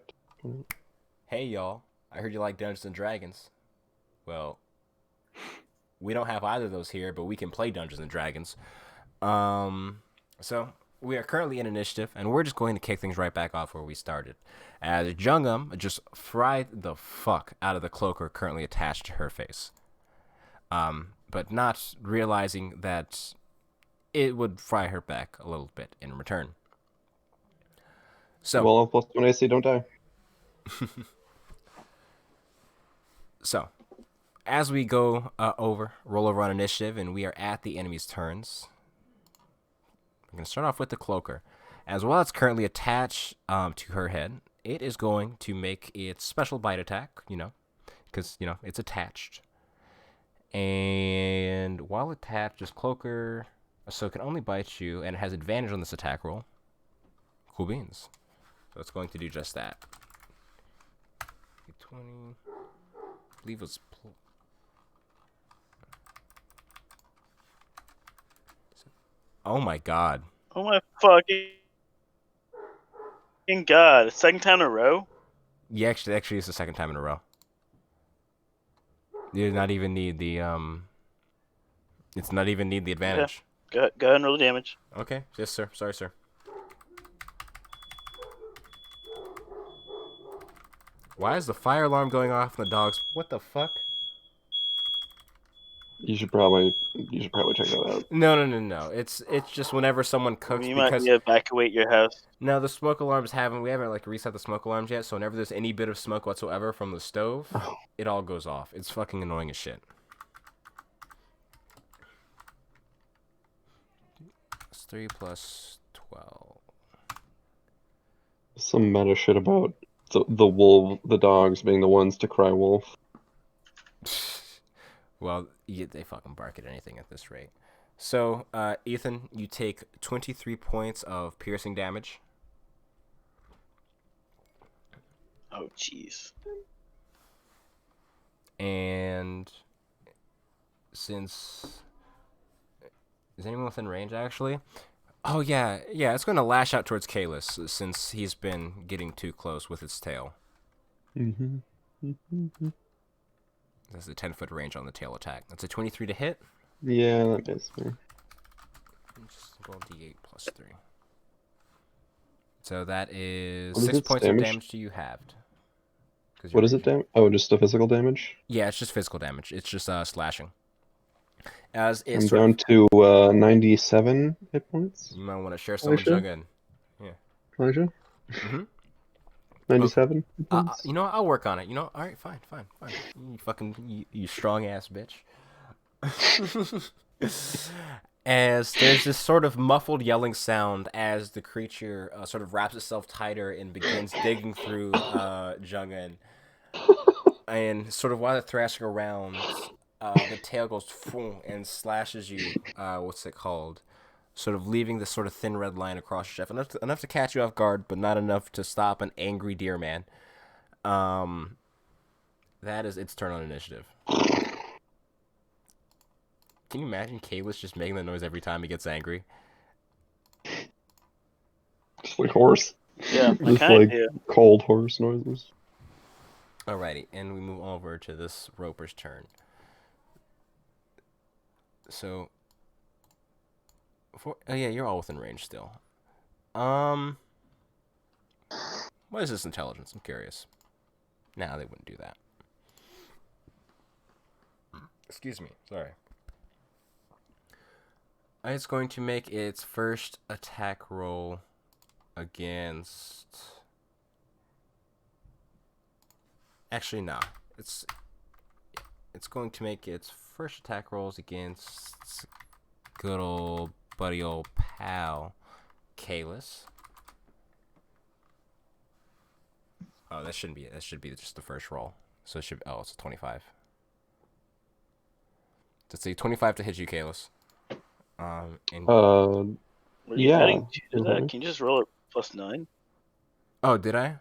Hey y'all, I heard you like Dungeons and Dragons. Well, we don't have either of those here, but we can play Dungeons and Dragons. So we are currently in initiative, and we're just going to kick things right back off where we started. As Jungum just fried the fuck out of the cloaker currently attached to her face. But not realizing that it would fry her back a little bit in return. So, Well, plus 1 AC, don't die. So, as we go roll over on initiative, and we are at the enemy's turns, I'm going to start off with the cloaker. As well as currently attached to her head, it is going to make its special bite attack, because, it's attached. And while attached, this cloaker, so it can only bite you, and it has advantage on this attack roll. Cool beans. So it's going to do just that. 20, I believe it was oh my god. Oh my fucking god! Second time in a row. Yeah, actually, it's the second time in a row. You did not even need the It's not even need the advantage. Yeah. Go ahead and roll the damage. Okay, yes sir. Sorry, sir. Why is the fire alarm going off in the dogs? What the fuck? You should probably check that out. No. It's just whenever someone cooks, You because might need to evacuate your house. no, the smoke alarms we haven't like reset the smoke alarms yet. So whenever there's any bit of smoke whatsoever from the stove, it all goes off. It's fucking annoying as shit. It's 3 plus 12. Some meta shit about the dogs being the ones to cry wolf. Well, they fucking bark at anything at this rate. So, Ethan, you take 23 points of piercing damage. Oh, jeez. And since... Is anyone within range, actually? Oh, yeah, it's going to lash out towards Kalis, since he's been getting too close with its tail. There's a 10-foot range on the tail attack. That's a 23 to hit. Yeah, that gets me. Just roll d8 plus 3. So that is What is 6 its points of damage? damage to you halved. What is it damage? Oh, just the physical damage? Yeah, it's just physical damage. It's just slashing. As it I'm sort down of, to 97 hit points. you might want to share some with Elijah? Juggen. Elijah? Mm-hmm. 97 hit points? I'll work on it. All right, fine. You fucking, you strong ass bitch. As there's this sort of muffled yelling sound as the creature sort of wraps itself tighter and begins digging through Juggen. And sort of while they're thrashing around, the tail goes and slashes you. What's it called? Sort of leaving this sort of thin red line across your chest, enough to catch you off guard, but not enough to stop an angry deer man. That is its turn on initiative. Can you imagine Kalis just making that noise every time he gets angry? Just like horse. Yeah, Just like cold horse noises. Alrighty, and we move over to this Roper's turn. So, oh yeah, you're all within range still. What is this intelligence? I'm curious. Nah, they wouldn't do that. Excuse me, sorry. It's going to make its first attack roll against... Actually, nah. It's going to make its first attack rolls against good old buddy old pal Kalis. Oh, that should be just the first roll. So it should it's a 25. It's a 25 to hit you, Kalis. Yeah. Can you just roll it +9? Oh, did I?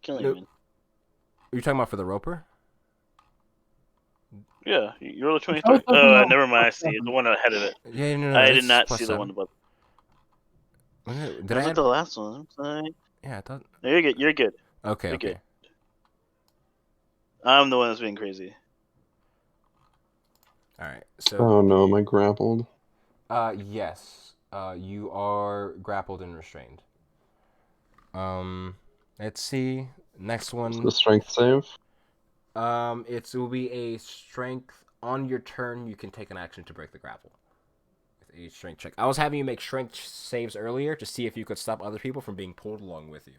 Killing No. me. Are you talking about for the Roper? Yeah, you roll a 23. Oh, never mind. I see the one ahead of it. Yeah, no, I did not plus see the 7. one above. Did Was I it add... the last one? Yeah, I thought. No, you're good. You're good. Okay, You're okay. good. I'm the one that's being crazy. All right. So, Oh no, am I grappled? yes, you are grappled and restrained. Let's see. Next Is one. the strength save? It will be a strength on your turn. You can take an action to break the grapple. With a strength check. I was having you make strength saves earlier to see if you could stop other people from being pulled along with you.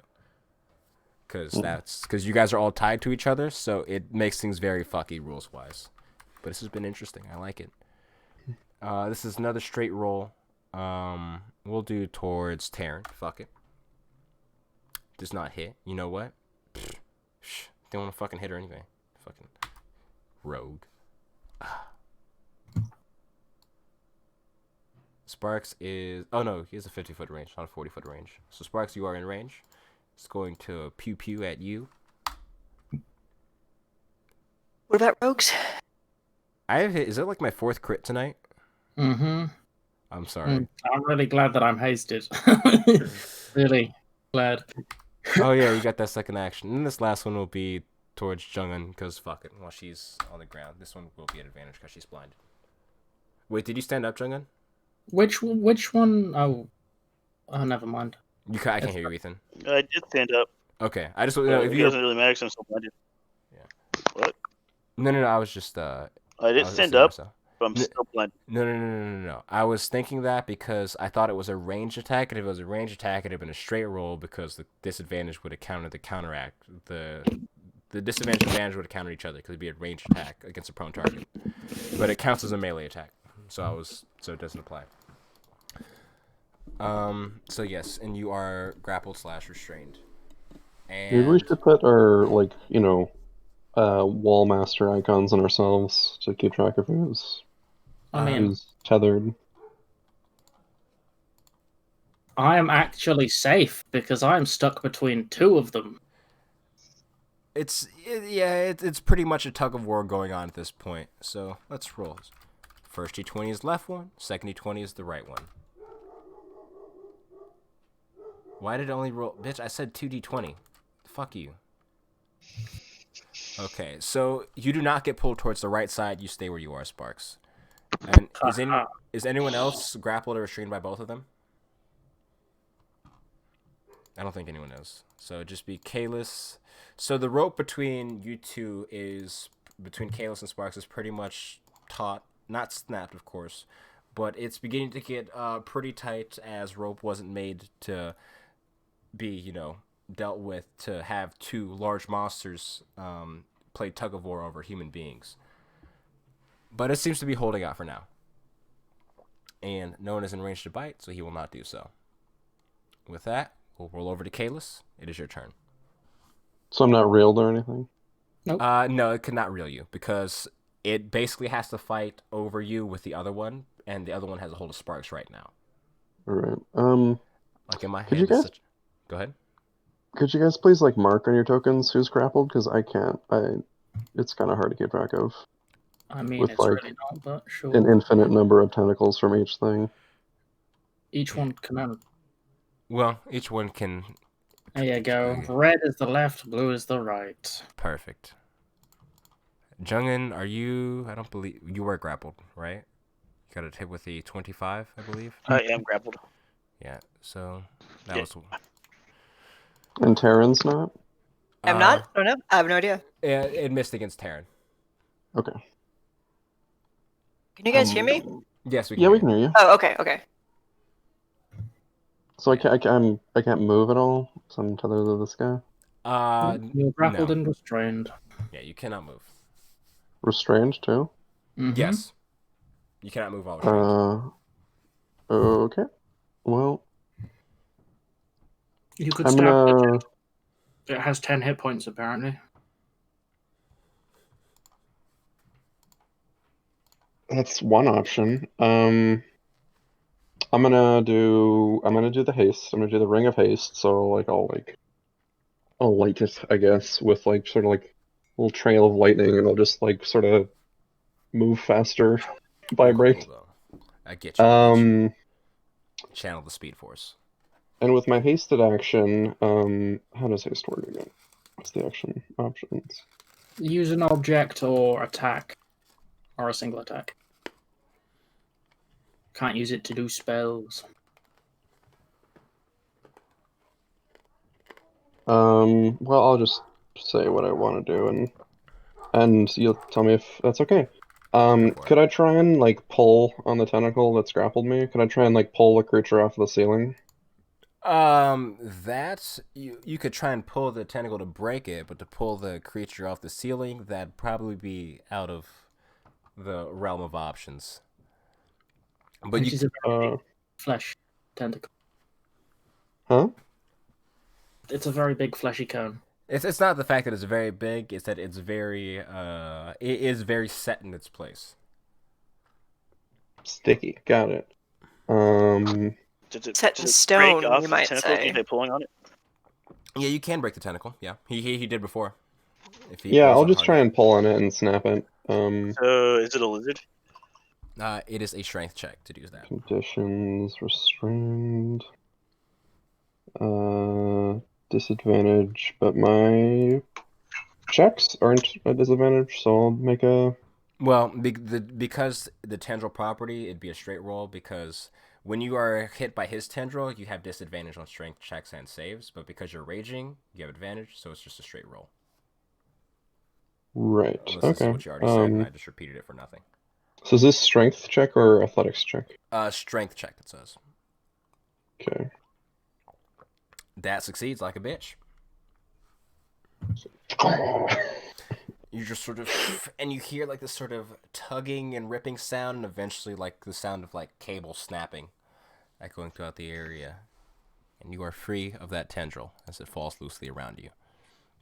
Because you guys are all tied to each other, so it makes things very fucky rules wise. But this has been interesting. I like it. This is another straight roll. We'll do towards Taryn. Fuck it. Does not hit. You know what? Don't want to fucking hit her anyway. Fucking rogue. Sparks is... Oh no, he has a 50-foot range, not a 40-foot range. So Sparks, you are in range. It's going to pew pew at you. What about rogues? I have hit... Is that like my 4th crit tonight? Mm-hmm. I'm sorry. I'm really glad that I'm hasted. Really glad. Oh yeah, you got that second action. And this last one will be towards Jung'un, because fuck it. While she's on the ground. This one will be at advantage because she's blinded. Wait, did you stand up, Jung'un? Which one? Oh, never mind. I can't hear you, Ethan. I did stand up. Okay, I just... No, if It you... doesn't really matter because I'm so blinded. Yeah. What? No, I was just... I I did was stand seeing up, myself. but I'm still blinded. No. I was thinking that because I thought it was a ranged attack, and if it was a ranged attack, it'd have been a straight roll because the disadvantage would have countered the counteract. The disadvantage and advantage would have countered each other because it'd be a ranged attack against a prone target. But it counts as a melee attack, so it doesn't apply. So yes, and you are grappled / restrained. And Maybe we should put our wall master icons on ourselves to keep track of who's tethered. I am actually safe because I am stuck between two of them. It's pretty much a tug of war going on at this point. So let's roll. First d20 is the left one. Second d20 is the right one. Why did it only roll? Bitch, I said 2d20. Fuck you. Okay, so you do not get pulled towards the right side. You stay where you are, Sparks. And is anyone else grappled or restrained by both of them? I don't think anyone is. So just be Kalis. So the rope between you two between Kalis and Sparks is pretty much taut. Not snapped, of course. But it's beginning to get pretty tight as rope wasn't made to be, dealt with to have two large monsters play tug of war over human beings. But it seems to be holding out for now. And no one is in range to bite, so he will not do so. With that, we'll roll over to Kalis. It is your turn. So I'm not reeled or anything? Nope. No, it cannot reel you because it basically has to fight over you with the other one, and the other one has a hold of Sparks right now. All right. Like in my Could head, you guys... Go ahead. Could you guys please mark on your tokens who's grappled? Because I can't. It's kind of hard to keep track of. I mean, with it's really not, but sure. An infinite number of tentacles from each thing. Each one can. Well, each one can. There you go. Red is the left, blue is the right. Perfect. Jungin, are you? I don't believe you were grappled, right? You got a hit with the 25, I believe. I am grappled. Yeah. So that was. And Terran's not? I'm not? I don't know. I have no idea. It missed against Terran. Okay. Can you guys hear me? Yes, we can. Yeah, we can hear you. Oh, okay. So I can't move at all. So I'm tethered to this guy. You're grappled no. and restrained. Yeah, you cannot move. Restrained too? Mm-hmm. Yes. You cannot move while restrained. Okay. Well, You could I'm stab gonna... It has 10 hit points, apparently. That's one option. I'm gonna do the haste. I'm gonna do the ring of haste. So I'll light it, I guess, with sort of a little trail of lightning, and I'll just sort of move faster, vibrate. Cool. I get you. Channel the Speed Force. And with my hasted action, how does haste work again? What's the action options? Use an object or attack, or a single attack. Can't use it to do spells. Well, I'll just say what I want to do, and you'll tell me if that's okay. Go for Could I try and like pull on the tentacle that's grappled me? Could I try and like pull the creature off the ceiling? That you could try and pull the tentacle to break it, but to pull the creature off the ceiling, that'd probably be out of the realm of options. But Which you, is a very big flesh tentacle. Huh? It's a very big fleshy cone. it's not the fact that it's very big; it's that it's very it is very set in its place. Sticky. Got it. Does it, Set in does it stone, break off you the might tentacles say. by pulling on it? Yeah, you can break the tentacle. Yeah, he did before. If he Yeah, pulls I'll on just hard try enough. and pull on it and snap it. So is it a lizard? It is a strength check to do that. Conditions, restrained. Disadvantage, but my checks aren't a disadvantage, so I'll make a. Well, because the tendril property, it'd be a straight roll because when you are hit by his tendril, you have disadvantage on strength checks and saves, but because you're raging, you have advantage, so it's just a straight roll. Right. Unless this is Okay. what you already said, and I just repeated it for nothing. So is this strength check or athletics check? Strength check, it says. Okay. That succeeds like a bitch. You just sort of, and you hear like this sort of tugging and ripping sound, and eventually like the sound of like cable snapping, echoing throughout the area, and you are free of that tendril as it falls loosely around you.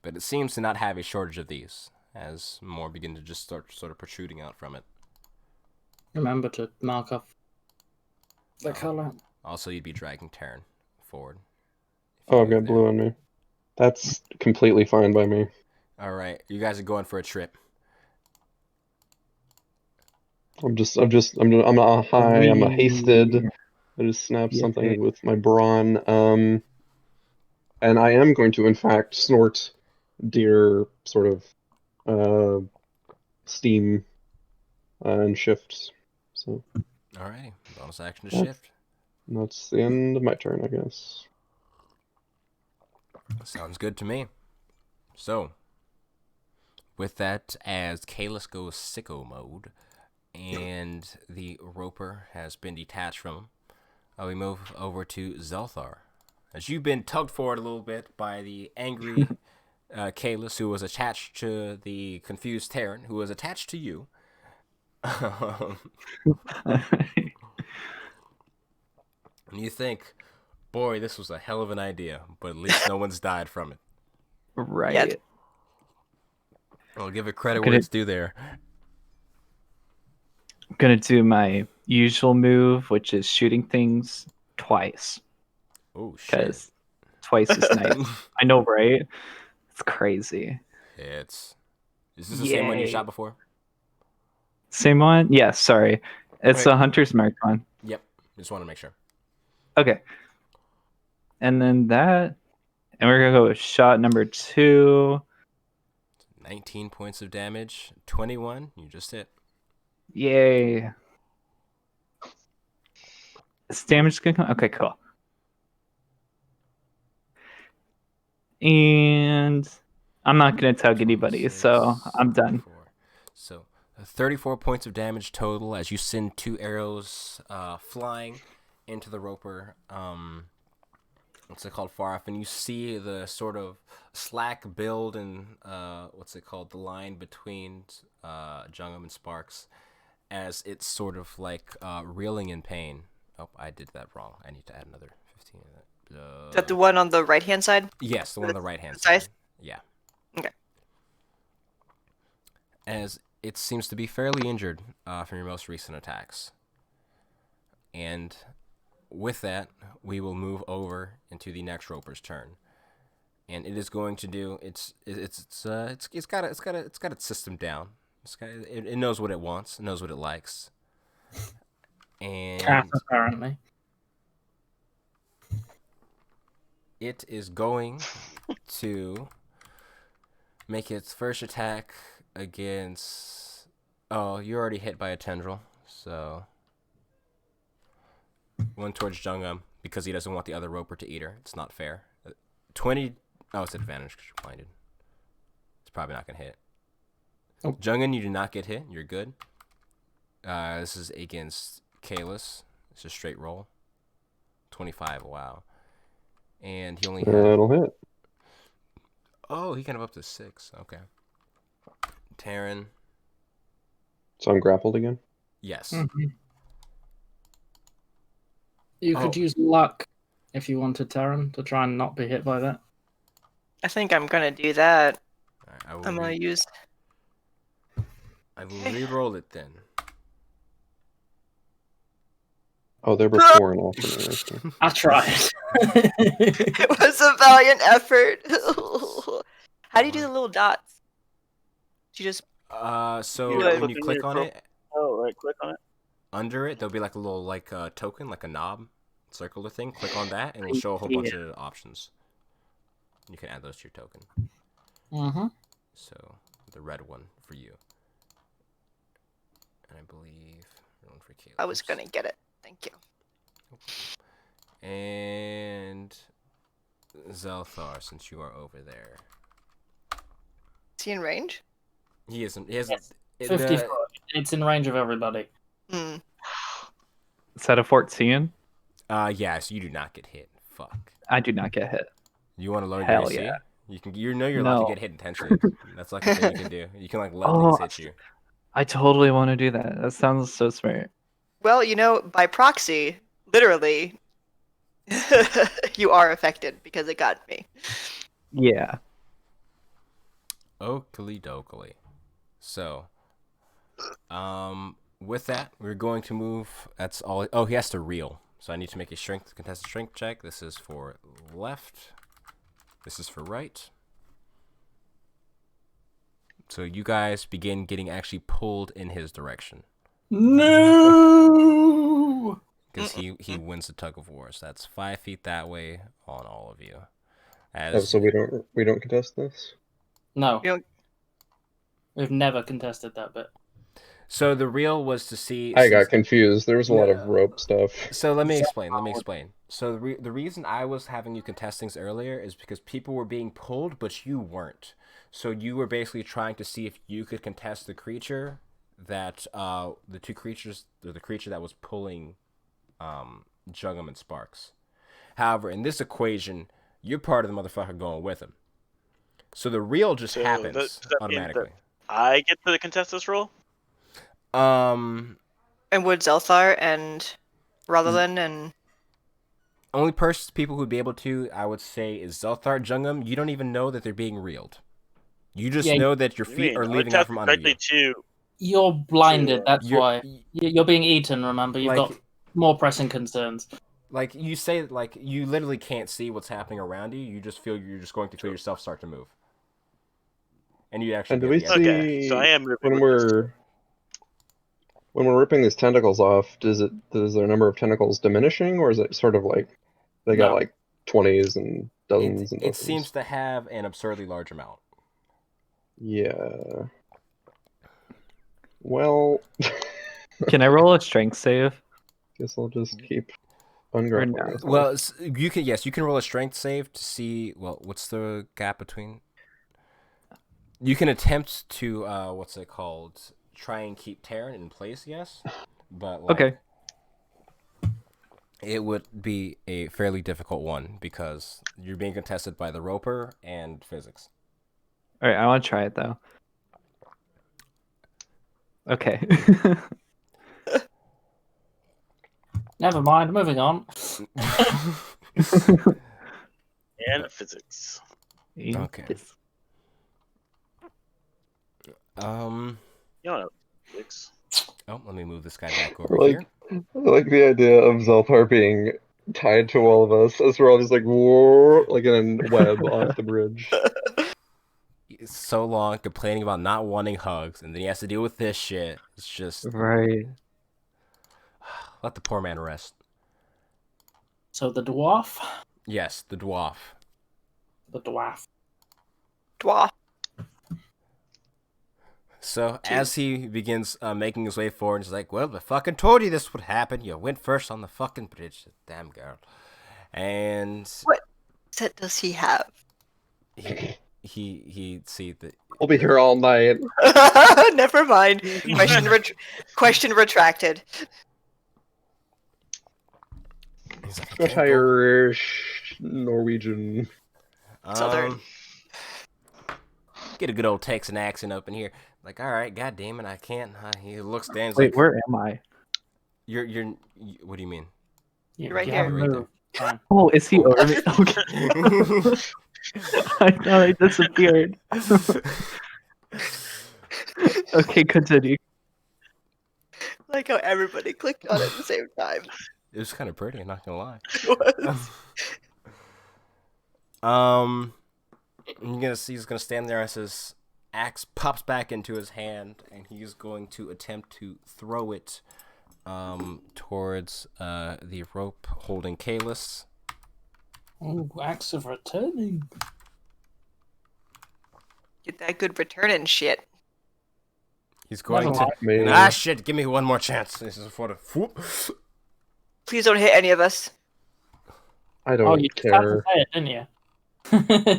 But it seems to not have a shortage of these, as more begin to just start sort of protruding out from it. Remember to mark off the color. Also, you'd be dragging Terran forward. Oh, I've got blue on me. That's completely fine by me. All right, you guys are going for a trip. I'm a high. I'm a hasted. I just snapped something with my brawn. And I am going to, in fact, snort deer sort of steam and shifts. So. Alrighty, bonus action to shift. That's the end of my turn, I guess. Sounds good to me. So, with that, as Kalis goes sicko mode, and the roper has been detached from him, we move over to Zelthar. As you've been tugged forward a little bit by the angry Kalis, who was attached to the confused Terran, who was attached to you. And you think, boy, this was a hell of an idea, but at least no one's died from it. Right. Yeah. I'll give it credit where it's due there. I'm gonna do my usual move, which is shooting things twice. Oh, shit. Because twice is nice. I know, right? It's crazy. Is this the same one you shot before? Same one? Yes, sorry. It's a Hunter's Mark one. Yep. Just want to make sure. Okay. And then that. And we're going to go with shot number 2. 19 points of damage. 21. You just hit. Yay. Is damage going to come? Okay, cool. And I'm not going to tug anybody, so I'm done. 34. So 34 points of damage total as you send 2 arrows flying into the roper. What's it called? Far off, and you see the sort of slack build and the line between Jungum and Sparks as it's sort of like reeling in pain. Oh, I did that wrong. I need to add another 15 of that. Is that the one on the right hand side? Yes, the one on the right-hand Size? side. Yeah. Okay. As it seems to be fairly injured from your most recent attacks. And with that, we will move over into the next roper's turn. And it is going to do it's got its system down. It knows what it wants, it knows what it likes. And Apparently. it is going to make its first attack against. Oh, you're already hit by a tendril, so one towards Jungum because he doesn't want the other roper to eat her. It's not fair. 20. Oh, it's advantage because you're blinded. It's probably not gonna hit. Oh. Jungin, you do not get hit. You're good. This is against Kalis. It's a straight roll. 25. Wow. And he only had. That'll hit. Oh, he can have up to 6. Okay. Terran. So I'm grappled again. Yes. You could Oh. use luck if you wanted, Terran, to try and not be hit by that. I think I'm gonna do that. All right, I'm gonna use. I will re-roll it then. Oh, they're before and after me. Okay. I tried. It was a valiant effort. How do you do the little dots? Do you just So Yeah, when you click click on on your it, Oh, right. Click on it. under it there'll be like a little token, like a knob, circular thing. Click on that, and it'll show a whole bunch of options. You can add those to your token. Mm-hmm. So the red one for you, and I believe one for Caleb. I was gonna get it. Thank you. And Zelthar, since you are over there, Is he in range? he isn't. He hasn't. Yes. 50 foot. It's in range of everybody. Hmm. Is that a 14? Yeah. So you do not get hit. Fuck. I do not get hit. You want to lower your Hell AC? yeah. You can. You know you're allowed to No. get hit intentionally. That's like a thing you can do. You can like let Oh, things hit you. I totally want to do that. That sounds so smart. Well, by proxy, literally, you are affected because it got me. Yeah. Oakley dokley. So, with that, we're going to move. That's all. Oh, he has to reel. So I need to make a contested strength check. This is for left. This is for right. So you guys begin getting actually pulled in his direction. No. Because he wins the tug of war. So that's 5 feet that way on all of you. Oh, so we don't contest this? No. You don't- We've never contested that bit. So the reel was to see. I got confused. There was a lot of No. rope stuff. So let me explain. So the reason I was having you contest things earlier is because people were being pulled, but you weren't. So you were basically trying to see if you could contest the creature that the two creatures, or the creature that was pulling Jugum and Sparks. However, in this equation, you're part of the motherfucker going with him. So the reel just So happens does that mean automatically. I get to contest this roll? And would Zelthar and Rotherland and only people who'd be able to, I would say, is Zelthar. Jungum. You don't even know that they're being reeled. You just know that your feet are leaving out from under you. You're blinded, that's why. You're- You're being eaten, remember? You've got more pressing concerns. Like you say, like you literally can't see what's happening around you. You just feel you're just going to feel yourself start to move, and you actually. And do we see Okay, so I am moving when we're ripping these tentacles off? Does their number of tentacles diminishing, or is it sort of like they got No. like 20s and dozens and It dozens? seems to have an absurdly large amount. Yeah. Well, Can I roll a strength save? guess I'll just keep ungrappling no? myself. Well, you can roll a strength save to see what's the gap between. You can attempt to what's it called? Try and keep Terran in place, yes, but Okay. it would be a fairly difficult one because you're being contested by the roper and physics. All right, I want to try it though. Okay. Never mind, moving on. and physics. Okay. Yes. You don't know physics. Oh, let me move this guy back over Like, here. I like the idea of Zelthar being tied to all of us as we're all just like, whoa, like in a web off the bridge. It's so long complaining about not wanting hugs, and then he has to deal with this shit. It's just Right. let the poor man rest. So the dwarf Yes, the dwarf. The dwarf. Dwarf. So Two. as he begins making his way forward, he's like, "Well, I fucking told you this would happen. You went first on the fucking bridge, damn girl." And What set does he have? he see that I'll be here all night. Never mind. Question retracted. he's like, "I Scotch can't go." Irish, Norwegian. Southern. Get a good old Texan accent up in here. Like, all right, god damn it, I can't. He looks down. He's Wait, like, where am I? You're. What do you mean? You're right You here. haven't Right moved. Fine. Oh, is he over me? Okay. I thought I disappeared. Okay, continue. Like how everybody clicked on it at the same time. It was kind of pretty. I'm not gonna lie. It was. You're gonna see he's gonna stand there as his axe pops back into his hand, and he's going to attempt to throw it towards the rope holding Kalis. Oh, acts of returning. Get that good return and shit. He's going Never to. mind. Man. Shit! Give me one more chance. This is for the. Whoop. Please don't hit any of us. I Oh, don't you just had to care. say it, didn't you?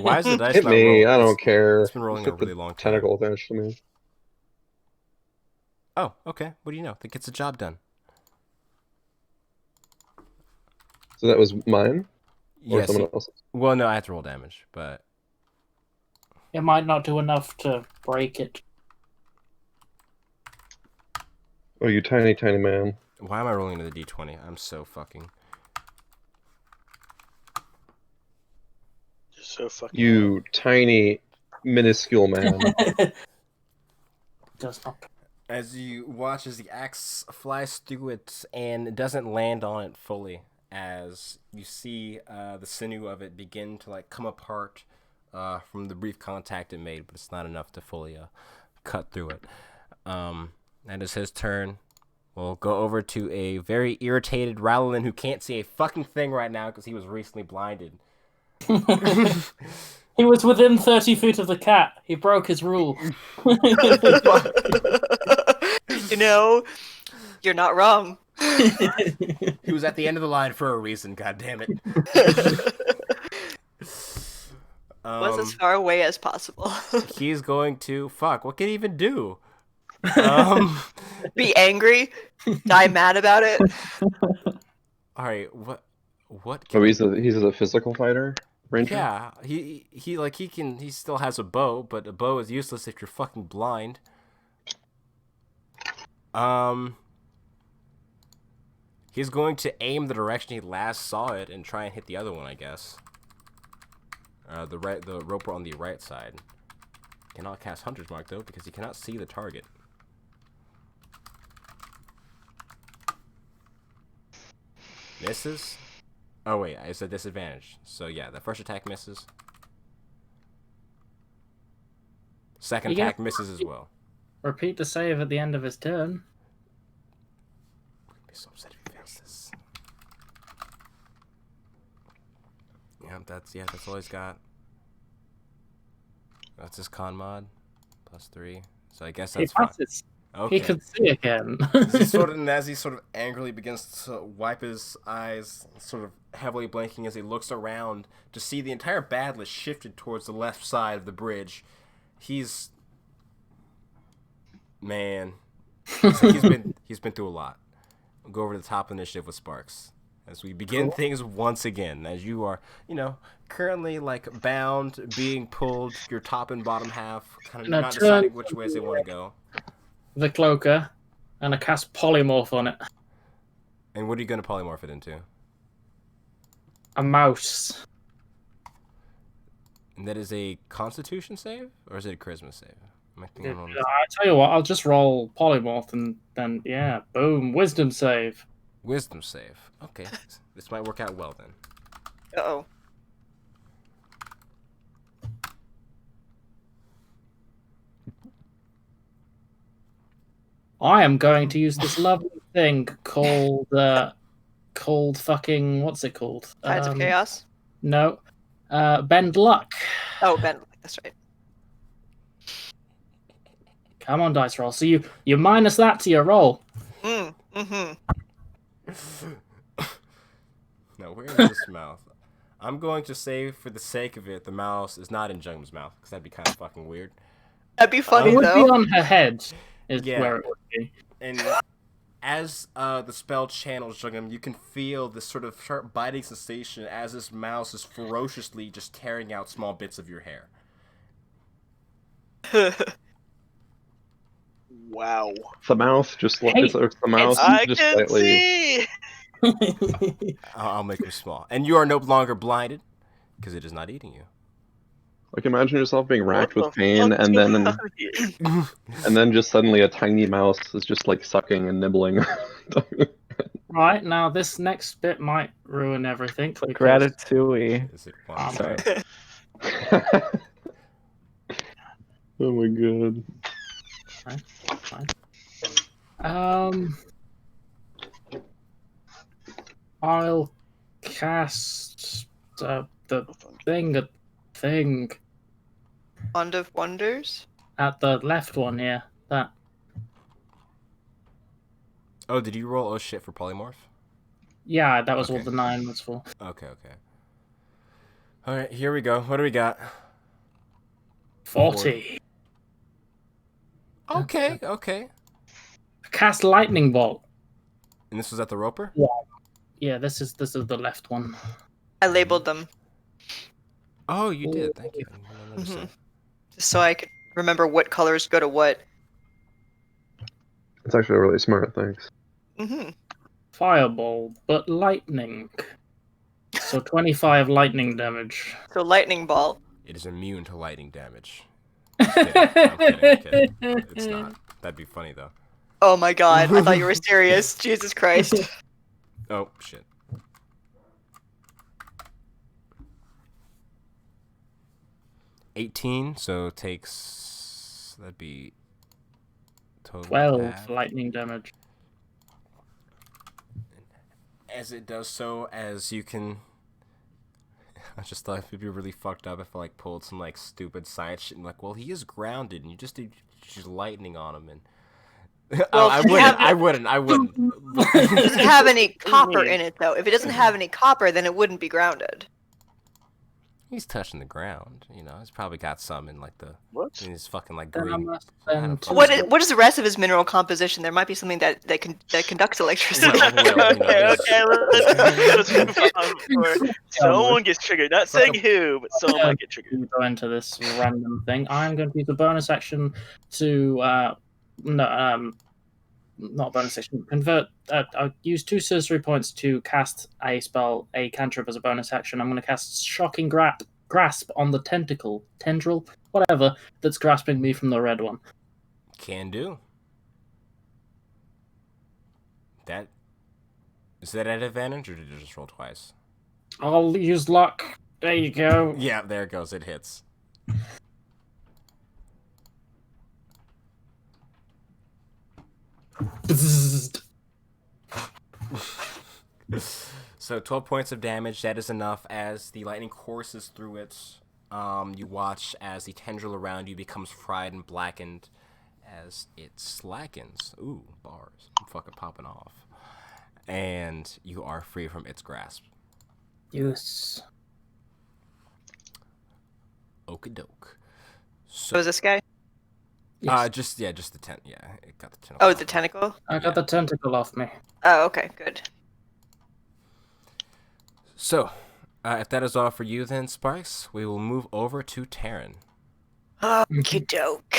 Why is the dice Hit not me. rolling? I don't care. It's been rolling a Hit the really long time. tentacle attached to me. Oh, okay. What do you know? That gets the job done. So that was mine? Or Yes. someone else's? Well, no, I have to roll damage, but It might not do enough to break it. Oh, you tiny, tiny man. why am I rolling to the d20? I'm so fucking. You're so fucking. You tiny, minuscule man. Does not. As you watch as the axe flies through it and it doesn't land on it fully, as you see the sinew of it begin to like come apart from the brief contact it made, but it's not enough to fully cut through it. And it's his turn. We'll go over to a very irritated Rowlin who can't see a fucking thing right now because he was recently blinded. He was within 30 feet of the cat. He broke his rule. You know, you're not wrong. He was at the end of the line for a reason, god damn it. Was as far away as possible. He's going to what can he even do? Be angry, die mad about it. All right, what Oh, he's a physical fighter? Ranger? Yeah, he still has a bow, but a bow is useless if you're fucking blind. He's going to aim the direction he last saw it and try and hit the other one, I guess. The roper on the right side. Cannot cast Hunter's Mark though because he cannot see the target. Misses. Oh wait, it's a disadvantage. So yeah, the first attack misses. Second You get- attack misses as well. Repeat the save at the end of his turn. I'd be so upset if he fails this. Yeah, that's all he's got. That's his con mod. +3. So I guess He that's fine. passes. Okay. He can see again. As he sort of angrily begins to wipe his eyes, sort of heavily blinking as he looks around to see the entire battle is shifted towards the left side of the bridge. He's been through a lot. We'll go over to the top initiative with Sparks as we begin things once again. As you are, currently like bound, being pulled, your top and bottom half, kind of Now not turn- deciding which ways they want to go. The cloaker, and I cast polymorph on it. And what are you going to polymorph it into? A mouse. And that is a Constitution save, or is it a Charisma save? Am I thinking wrong? I tell you what, I'll just roll polymorph and then boom, wisdom save. Wisdom save. Okay, this might work out well then. Uh-oh. I am going to use this lovely thing called fucking what's it called? Tides of Chaos. No. Bend luck. Oh, Ben, that's right. Come on, dice roll. So you minus that to your roll. Mm-hmm. Now, where is this mouth? I'm going to say, for the sake of it, the mouse is not in Jung's mouth, because that'd be kind of fucking weird. That'd be funny, It would though. be on her head, is Yeah. where it would be. And as the spell channels Jungum, you can feel this sort of sharp biting sensation as this mouse is ferociously just tearing out small bits of your hair. Wow. The mouth just it's the mouse I just can slightly. see. I'll make them small. And you are no longer blinded, because it is not eating you. Like imagine yourself being racked What with the pain, fuck's and going then on here? and then just suddenly a tiny mouse is just like sucking and nibbling. Right, now this next bit might ruin everything. because- Ratatouille. Is it one? Sorry. Oh my god. Fine. I'll cast the thing Wand of Wonders. at the left one here. That. Oh, did you roll oh shit for polymorph? Yeah, that was Okay. what the 9 was for. Okay. Alright, here we go. What do we got? 40. Okay. Cast lightning bolt. And this was at the roper? Yeah, this is the left one. I labeled them Oh, you did. Thank you. I didn't notice that. just so I could remember what colors go to what. It's actually really smart, thanks. Mm-hmm. Fireball, but lightning. So 25 lightning damage. So lightning ball. It is immune to lightning damage. I'm kidding. It's not. That'd be funny, though. Oh my god, I thought you were serious. Jesus Christ. Oh, shit. $18, so it takes... That'd be... Total 12 half. lightning damage. As it does so, as you can... I just thought it'd be really fucked up if I, like, pulled some, like, stupid science shit and, like, well, he is grounded, and you just did lightning on him, and... Well, I wouldn't. It doesn't have any copper in it, though. If it doesn't have any copper, then it wouldn't be grounded. He's touching the ground, you know. He's probably got some in, like, What? in his fucking, like, Then I green... must I don't spend fucking What know. is the rest of his mineral composition? There might be something that conducts electricity. Okay, let's move on before someone gets triggered. Not saying who, but someone might get triggered. You go into this random thing. I'm going to use a bonus action to not a bonus action. Convert. I'll use 2 sorcery points to cast a spell, a cantrip as a bonus action. I'm going to cast Shocking Grasp on the tendril, whatever, that's grasping me from the red one. Can do. That... Is that at advantage, or did you just roll twice? I'll use luck. There you go. Yeah, there it goes. It hits. So 12 points of damage. That is enough. As the lightning courses through it, you watch as the tendril around you becomes fried and blackened as it slackens. Ooh, bars. I'm fucking popping off. And you are free from its grasp. Yes. Okie doke. So is this guy? Yes. Just the tent. Yeah, it got the tentacle. Oh, the tentacle? I got the tentacle off me. Oh, okay, good. So, if that is all for you, then Sparks, we will move over to Taryn. Okie doke.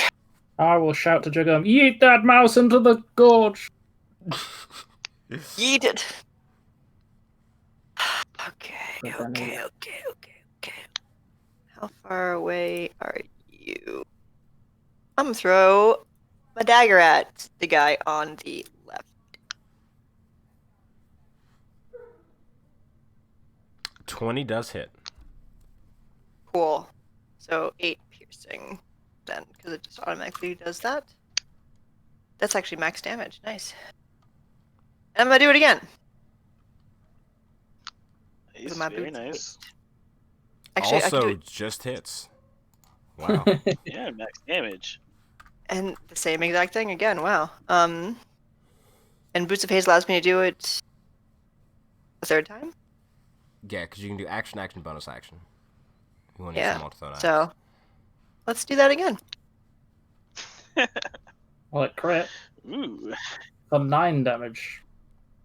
I will shout to Jugum, "Yeet that mouse into the gorge!" Yeet it. Okay. How far away are you? I'm gonna throw my dagger at the guy on the left. 20 does hit. Cool. So 8 piercing then, because it just automatically does that. That's actually max damage. Nice. And I'm gonna do it again. Nice, My very boots nice. Actually, I can do Also, it. just hits. Wow. Yeah, max damage. And the same exact thing again. Wow. And Boots of Haze allows me to do it a third time. Yeah, because you can do action, action, bonus action. You want to use Yeah. some multi-thrown axe. So let's do that again. Well, it crit Ooh, for 9 damage.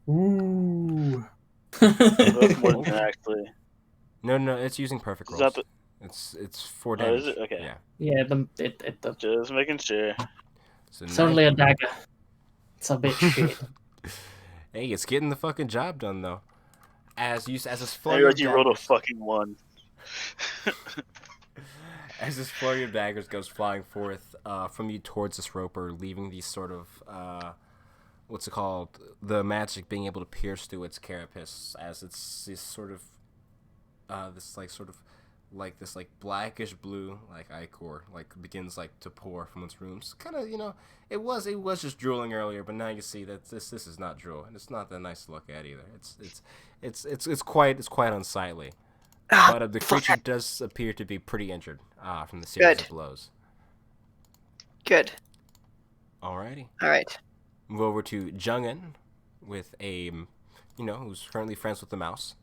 Ooh. that's more than that, actually. No, it's using perfect Is rolls. that It's 4 Oh, damage. is it? Okay. Yeah. Yeah, Just making sure. So it's now only you a dagger. It's a bit shit. Hey, it's getting the fucking job done though. As this I flurry read of you rolled a daggers, fucking 1. as this flurry of daggers goes flying forth from you towards this roper, leaving these sort of what's it called? The magic being able to pierce through its carapace, as it's this sort of this blackish blue ichor begins to pour from its rooms. Kind of, it was just drooling earlier, but now you see that this is not drool, and it's not that nice to look at either. It's quite unsightly. But the creature does appear to be pretty injured from the series Good. of blows. Good. Alrighty. All right. Move over to Jungin with a, who's currently friends with the mouse.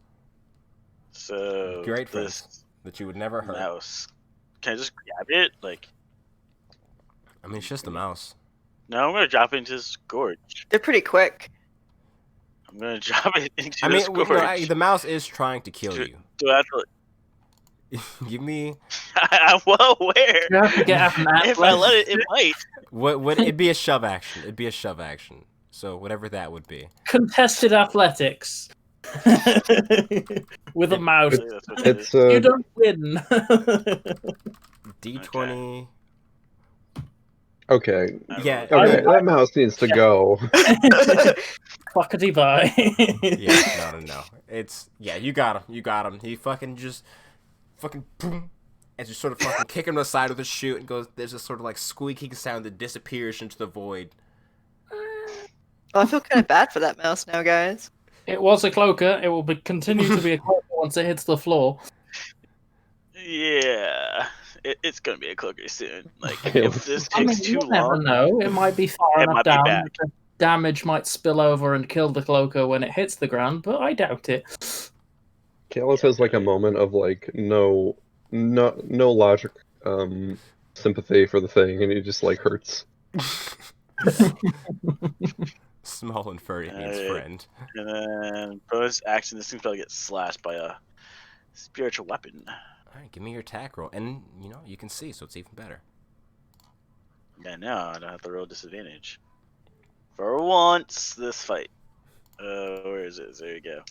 So Great this friends that you would never hurt. mouse. Can I just grab it? I mean, it's just a mouse. No, I'm gonna drop it into this gorge. They're pretty quick. I'm gonna drop it into I mean, this gorge. the mouse is trying to kill you. Do I have to? Give me. I'm well aware. You have to get up and If I let it, it might. What? It'd be a shove action. It'd be a shove action. So whatever that would be. Contested athletics. With a mouse. That's what it It's is. You don't win. D20. okay. Yeah. Okay, that mouse needs to go. Fuckity bye. Yeah. No. It's you got him. He fucking boom, as you sort of fucking kick him to the side with a shoot, and goes. There's this sort of squeaking sound that disappears into the void. Well, I feel kind of bad for that mouse now, guys. It was a cloaker. It will continue to be a cloaker once it hits the floor. Yeah, it's gonna be a cloaker soon. Yeah, If this I mean, takes too you never long, know. It might be far It enough might be down back. that the damage might spill over and kill the cloaker when it hits the ground, but I doubt it. Kalis has a moment of no logic, sympathy for the thing, and he just hurts. Small and furry means Alright. friend. and then bonus action, this thing's probably get slashed by a spiritual weapon. All right, give me your attack roll, and you can see, so it's even better. Yeah, now I don't have to roll disadvantage. For once, this fight. Where is it? There you go.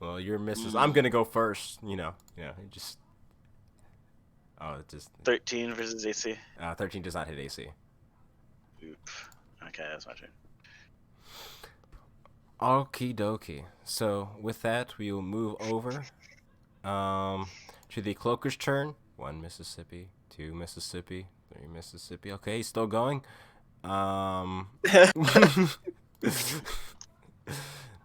Well, your misses. I'm gonna go first. You just. Oh, it just 13 versus AC. 13 does not hit AC. Oop. Okay, that's my turn. Okie dokie. So with that, we will move over to the cloaker's turn. 1 Mississippi, 2 Mississippi, 3 Mississippi. Okay, he's still going.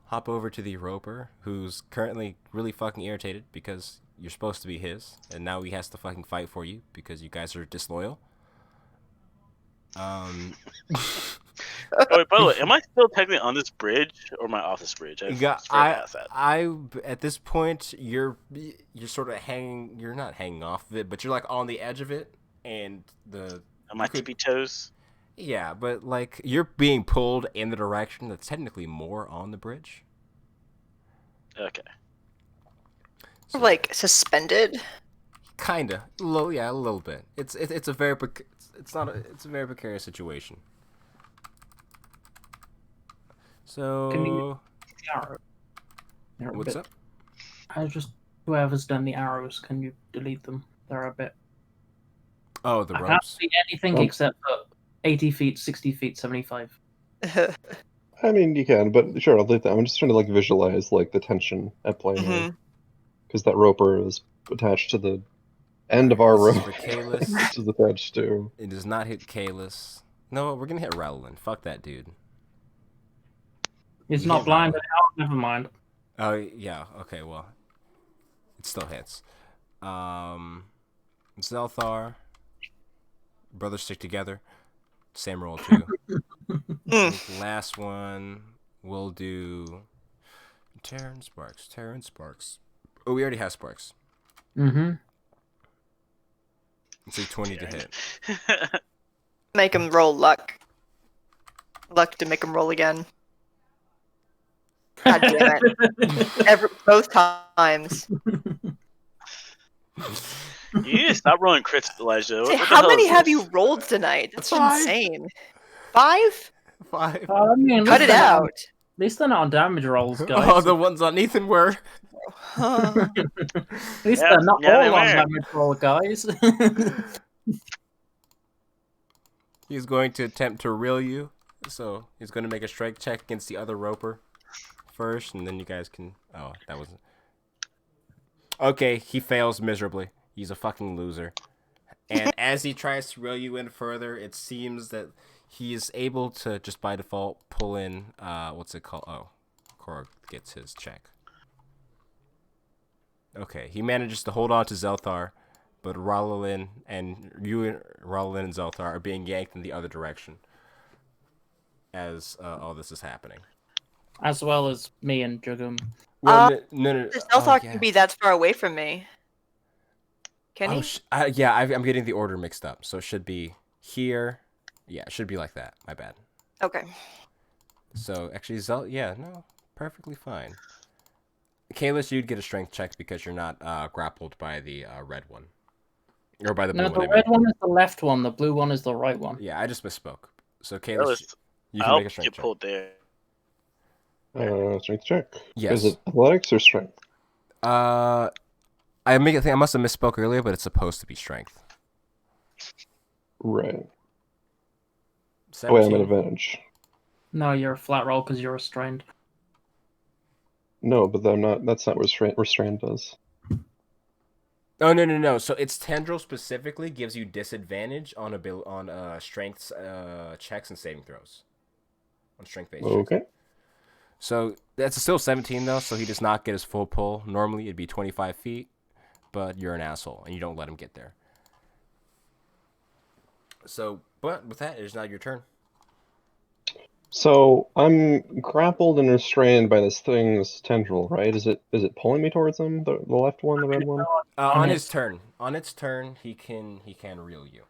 Hop over to the roper, who's currently really fucking irritated because you're supposed to be his, and now he has to fucking fight for you because you guys are disloyal. Oh, wait, by the way, am I still technically on this bridge or am I off this bridge? I forgot to ask that. At this point, you're sort of hanging. You're not hanging off of it, but you're on the edge of it, and Am I tippy toes? Yeah, but you're being pulled in the direction that's technically more on the bridge. Okay. So, Suspended. kinda, a little bit. It's a very it's a very precarious situation. So Can you arrow? what's up? I just whoever's done the arrows, can you delete them? They're a bit. Oh, the I can't ropes. see anything Oh. except for 80 feet, 60 feet, 75. I mean, you can, but sure, I'll delete that. I'm just trying to visualize the tension at play here, because that roper is attached to the end of our This is rope. for Kalis. This is attached to. It does not hit Kalis. No, we're gonna hit Rowland. Fuck that dude. It's You not hit blind. Rowland. Oh, never mind. Oh yeah. Okay. Well, it still hits. Zelthar, brothers stick together. Same roll too. I think last one we'll do Terran Sparks. Oh, we already have Sparks. Mm-hmm. It's a 20 to hit. Make him roll luck. Luck to make him roll again. God damn it. Both times. You need to stop rolling crits, Elijah. See, What the how hell many is have this? you rolled tonight? That's 5. insane. 5? 5. I mean, Cut it out. At least they're not on damage rolls, guys. Oh, the ones on Ethan were. Huh. At least Yeah, they're not yeah, they all on were. damage roll, guys. He's going to attempt to reel you. So he's going to make a strength check against the other roper first, and then you guys can. Oh, that wasn't. Okay, he fails miserably. He's a fucking loser. And as he tries to reel you in further, it seems that he is able to just by default pull in. What's it called? Oh, Korg gets his check. Okay, he manages to hold on to Zelthar, but Rallelin and Zelthar are being yanked in the other direction as all this is happening. As well as me and Jugum. Well, no. The Zelthar can be that far away from me. Can he? Yeah, I'm getting the order mixed up. So it should be here. Yeah, it should be like that. My bad. Okay. So actually, no, perfectly fine. Kalis, you'd get a strength check because you're not grappled by the red one. Or by the blue No, one. the red one is the left one, the blue one is the right one. Yeah, I just misspoke. So That Kalis, was- you I can make a hope strength you check. pulled there. Strength check. Yes. Is it athletics or strength? I must have misspoke earlier, but it's supposed to be strength. Right. 17. Oh, wait, I'm at advantage. No, you're a flat roll because you're restrained. No, but I'm not. That's not what restraint does. Oh no. So its tendril specifically gives you disadvantage on strength checks and saving throws. On strength based checks. Okay. So that's still 17 though, so he does not get his full pull. Normally it'd be 25 feet, but you're an asshole and you don't let him get there. So, but with that, it is now your turn. So I'm grappled and restrained by this tendril, right? Is it pulling me towards him? The left one, the red one? On its turn, he can reel you.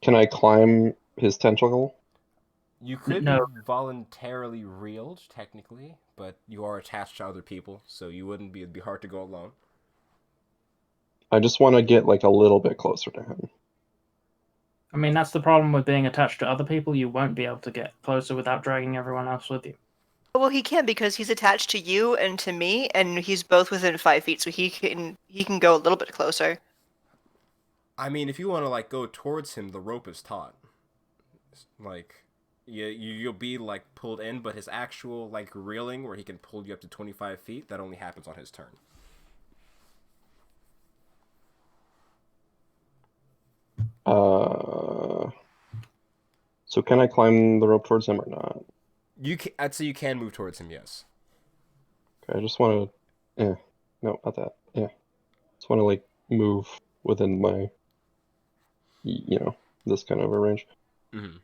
Can I climb his tentacle? You could No. be voluntarily reeled, technically, but you are attached to other people, so you wouldn't be. It'd be hard to go alone. I just want to get like a little bit closer to him. I mean, that's the problem with being attached to other people. You won't be able to get closer without dragging everyone else with you. Well, he can because he's attached to you and to me, and he's both within 5 feet, so he can go a little bit closer. I mean, if you want to like go towards him, the rope is taut. Like, you'll be like pulled in, but his actual like reeling, where he can pull you up to 25 feet, that only happens on his turn. So can I climb the rope towards him or not? I'd say you can move towards him, yes. Okay, I just want to. No, not that. Yeah, just want to like move within my, this kind of a range. Mm-hmm.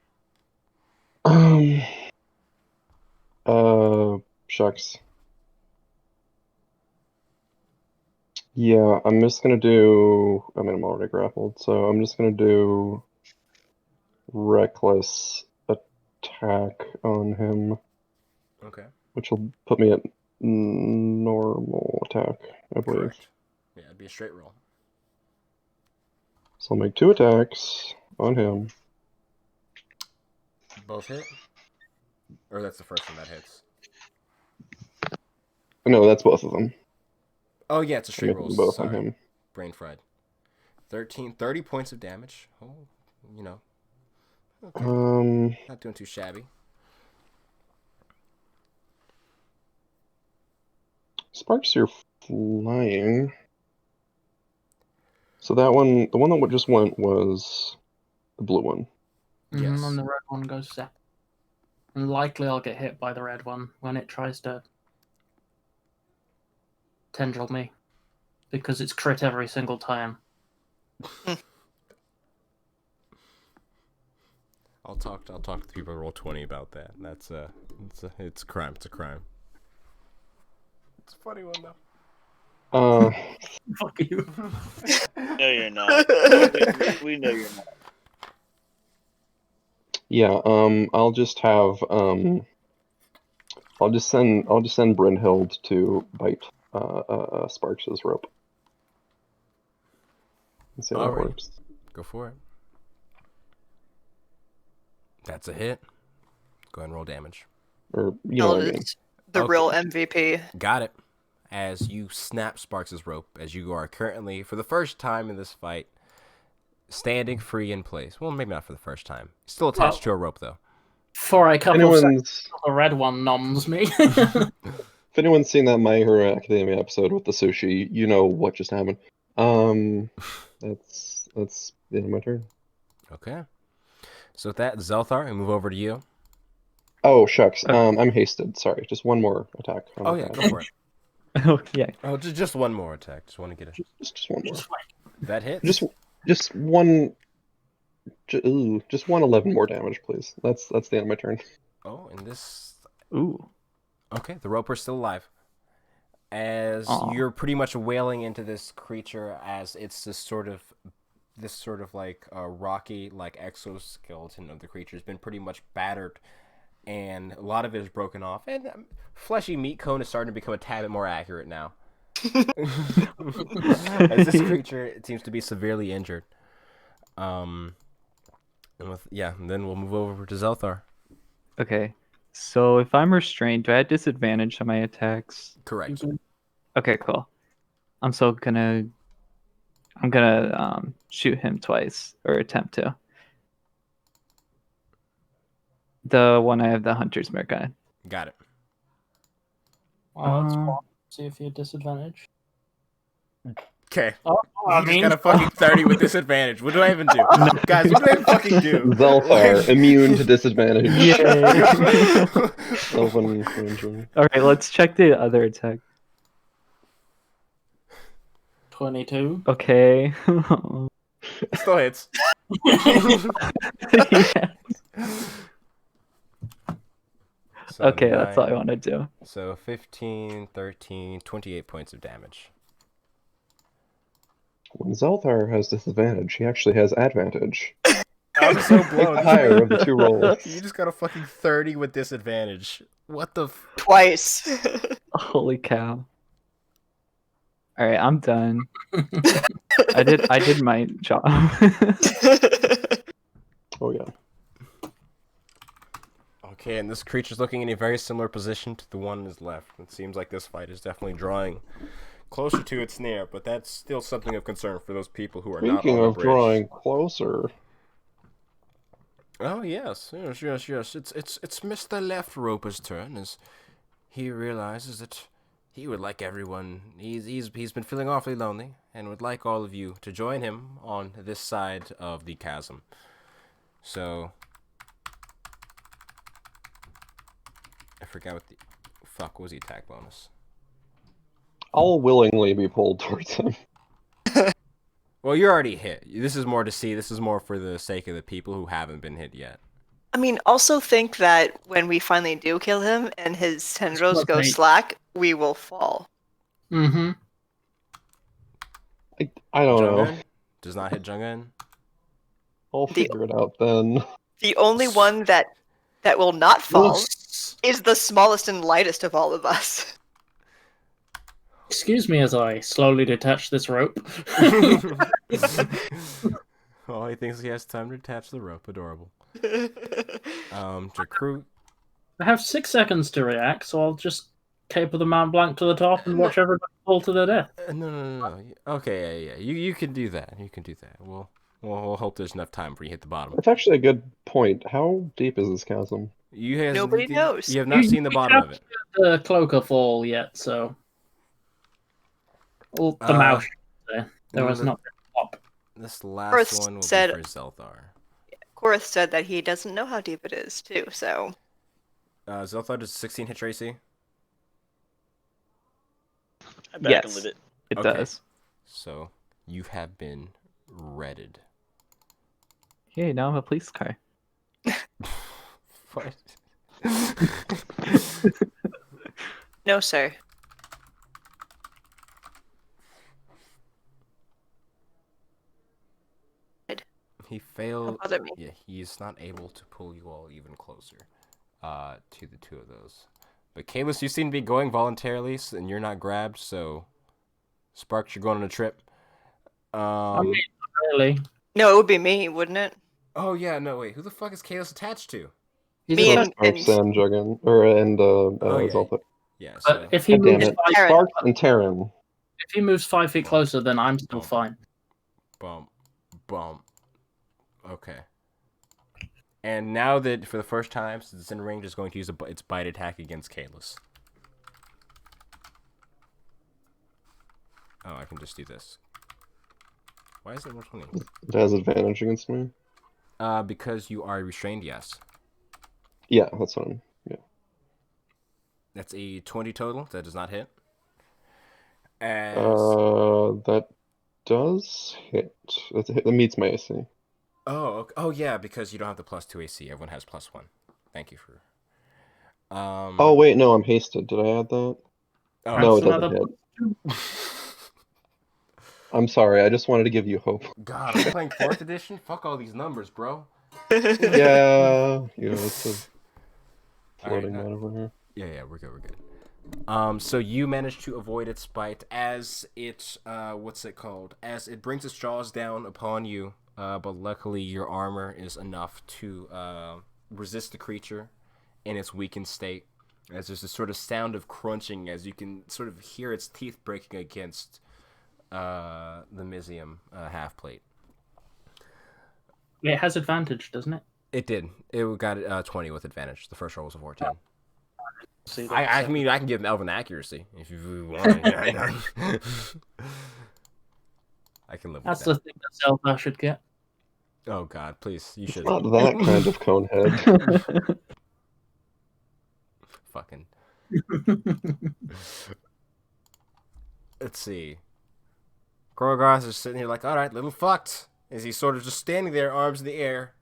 Shucks. Yeah, I'm just gonna do. I mean, I'm already grappled, so I'm just gonna do reckless attack on him. Okay. Which will put me at normal attack, I believe. Correct. Yeah, it'd be a straight roll. So I'll make 2 attacks on him. Both hit? Or that's the first one that hits? No, that's both of them. Oh, yeah, it's a straight I'm roll. making both Sorry. on him. Brain fried. 30 points of damage. Oh, Okay. Not doing too shabby. Sparks, you're flying. So that one, the one that just went was the blue one. Yes. And the red one goes zap. And likely I'll get hit by the red one when it tries to tendril me. because it's crit every single time. I'll talk to the people who roll 20 about that. It's a crime. It's a crime. It's a funny one though. Fuck you. No, you're not. We know you're not. Yeah, I'll just send Brynhild to bite Sparks' rope. And see how that Alright. works. Go for it. That's a hit. Go ahead and roll damage. Or you know what I mean. Is the Okay. real MVP. Got it. As you snap Sparks' rope, as you are currently, for the first time in this fight, standing free in place. Well, maybe not for the first time. Still attached to a rope, though. For a couple of seconds, Anyone's the red one noms me. If anyone's seen that My Hero Academia episode with the sushi, you know what just happened. That's the end of my turn. Okay. So with that, Zelthar, we move over to you. Oh shucks, I'm hasted. Sorry, just one more attack. How Oh, about yeah, that? go for it. Oh yeah. Oh, just one more attack. Just want to get it. Just one more. That hits. Just one. Just 11 more damage, please. That's the end of my turn. Oh, and this... Ooh. Okay, the roper's still alive. As Aw. you're pretty much wailing into this creature as it's this sort of like rocky like exoskeleton of the creature has been pretty much battered, and a lot of it is broken off, and fleshy meat cone is starting to become a tad bit more accurate now. As this creature, it seems to be severely injured. And then we'll move over to Zelthar. Okay. So if I'm restrained, do I have disadvantage on my attacks? Correct. Okay, cool. I'm gonna shoot him twice, or attempt to. The one I have the hunter's mark on. Got it. See if you have disadvantage. Okay. Oh, You just got a fucking 30 with disadvantage. What do I even do? Guys, what do I even fucking do? Zelthar, immune to disadvantage. Yay! Open range. All right, let's check the other attack. 22. Okay. Still hits. Yeah. So Okay, that's all I 9, want to do. So 15, 13, 28 points of damage. When Zelthar has disadvantage, he actually has advantage. I'm so Pick blown. the higher of the two rolls. You just got a fucking 30 with disadvantage. What the Twice. Holy cow. All right, I'm done. I did my job. Oh yeah. Okay, and this creature's looking in a very similar position to the one that's left. It seems like this fight is definitely drawing closer to its near, but that's still something of concern for those people who are not Speaking on the of bridge. drawing closer, Oh yes. It's Mr. Left Roper's turn as he realizes that he would like everyone. He's been feeling awfully lonely and would like all of you to join him on this side of the chasm. So I forgot what the fuck was the attack bonus. I'll willingly be pulled towards him. Well, you're already hit. This is more to see. This is more for the sake of the people who haven't been hit yet. I mean, also think that when we finally do kill him and his tendrils go Right. slack, we will fall. Mm-hmm. I don't know. Jungan does not hit Jungan. I'll figure it out then. The only one that will not fall is the smallest and lightest of all of us. Excuse me as I slowly detach this rope. Oh, he thinks he has time to attach the rope. Adorable. Recruit. I have 6 seconds to react, so I'll just caper the Mount Blanc to the top and watch everybody fall to their death. No. Okay, yeah. You can do that. You can do that. We'll hope there's enough time for you to hit the bottom. That's actually a good point. How deep is this chasm? Nobody knows. You have not seen the bottom of it. The cloaker fall yet, so. Well, the mouse. There was not the top. This last First one will said- be for Zelthar. Korath said that he doesn't know how deep it is, too, so. Zelthar does 16 hit Tracy. I bet I can Yes. live it. It Okay. does. So you have been redded. Hey, now I'm a police car. What? No, sir. He failed. Don't bother me. Yeah, he is not able to pull you all even closer to the two of those. But Kalis, you seem to be going voluntarily, and you're not grabbed, so Sparks, you're going on a trip. I mean, not really. No, it would be me, wouldn't it? Oh yeah, no wait, who the fuck is Kalis attached to? He's Me above- and Sparks and Juggin, or and yeah. Zolta. Yeah, But so if he God damn moves it, 5 Terran. Sparks and Terran. if he moves 5 feet closer, then I'm still fine. bump, bump. Okay. And now that for the first time since it's in range, is going to use its bite attack against Kalis. Oh, I can just do this. Why is it 120? It has advantage against me. Because you are restrained, yes. Yeah, that's what I'm. Yeah. That's a 20 total. That does not hit. As That does hit. That meets my AC. oh yeah, because you don't have the +2 AC. Everyone has +1. Thank you for. Oh wait, no, I'm hasted. Did I add that? Oh, No, That's it doesn't another- hit. I'm sorry. I just wanted to give you hope. God, I'm playing 4th edition. Fuck all these numbers, bro. Yeah, it's a floating Alright, metaphor here. Yeah, we're good. So you manage to avoid its bite as it, what's it called? As it brings its jaws down upon you, but luckily your armor is enough to, resist the creature in its weakened state. As there's this sort of sound of crunching as you can sort of hear its teeth breaking against, the Mysium, half plate. It has advantage, doesn't it? It did. It got 20 with advantage. The first roll was a 14. See, I mean, I can give him Elven accuracy if you want. I can live with That's that. the thing that Zelda should get. Oh God, please, you It's should. not that kind of conehead. Fucking. Let's see. Gorgoth is sitting here like, all right, little fucked. As he's sort of just standing there, arms in the air.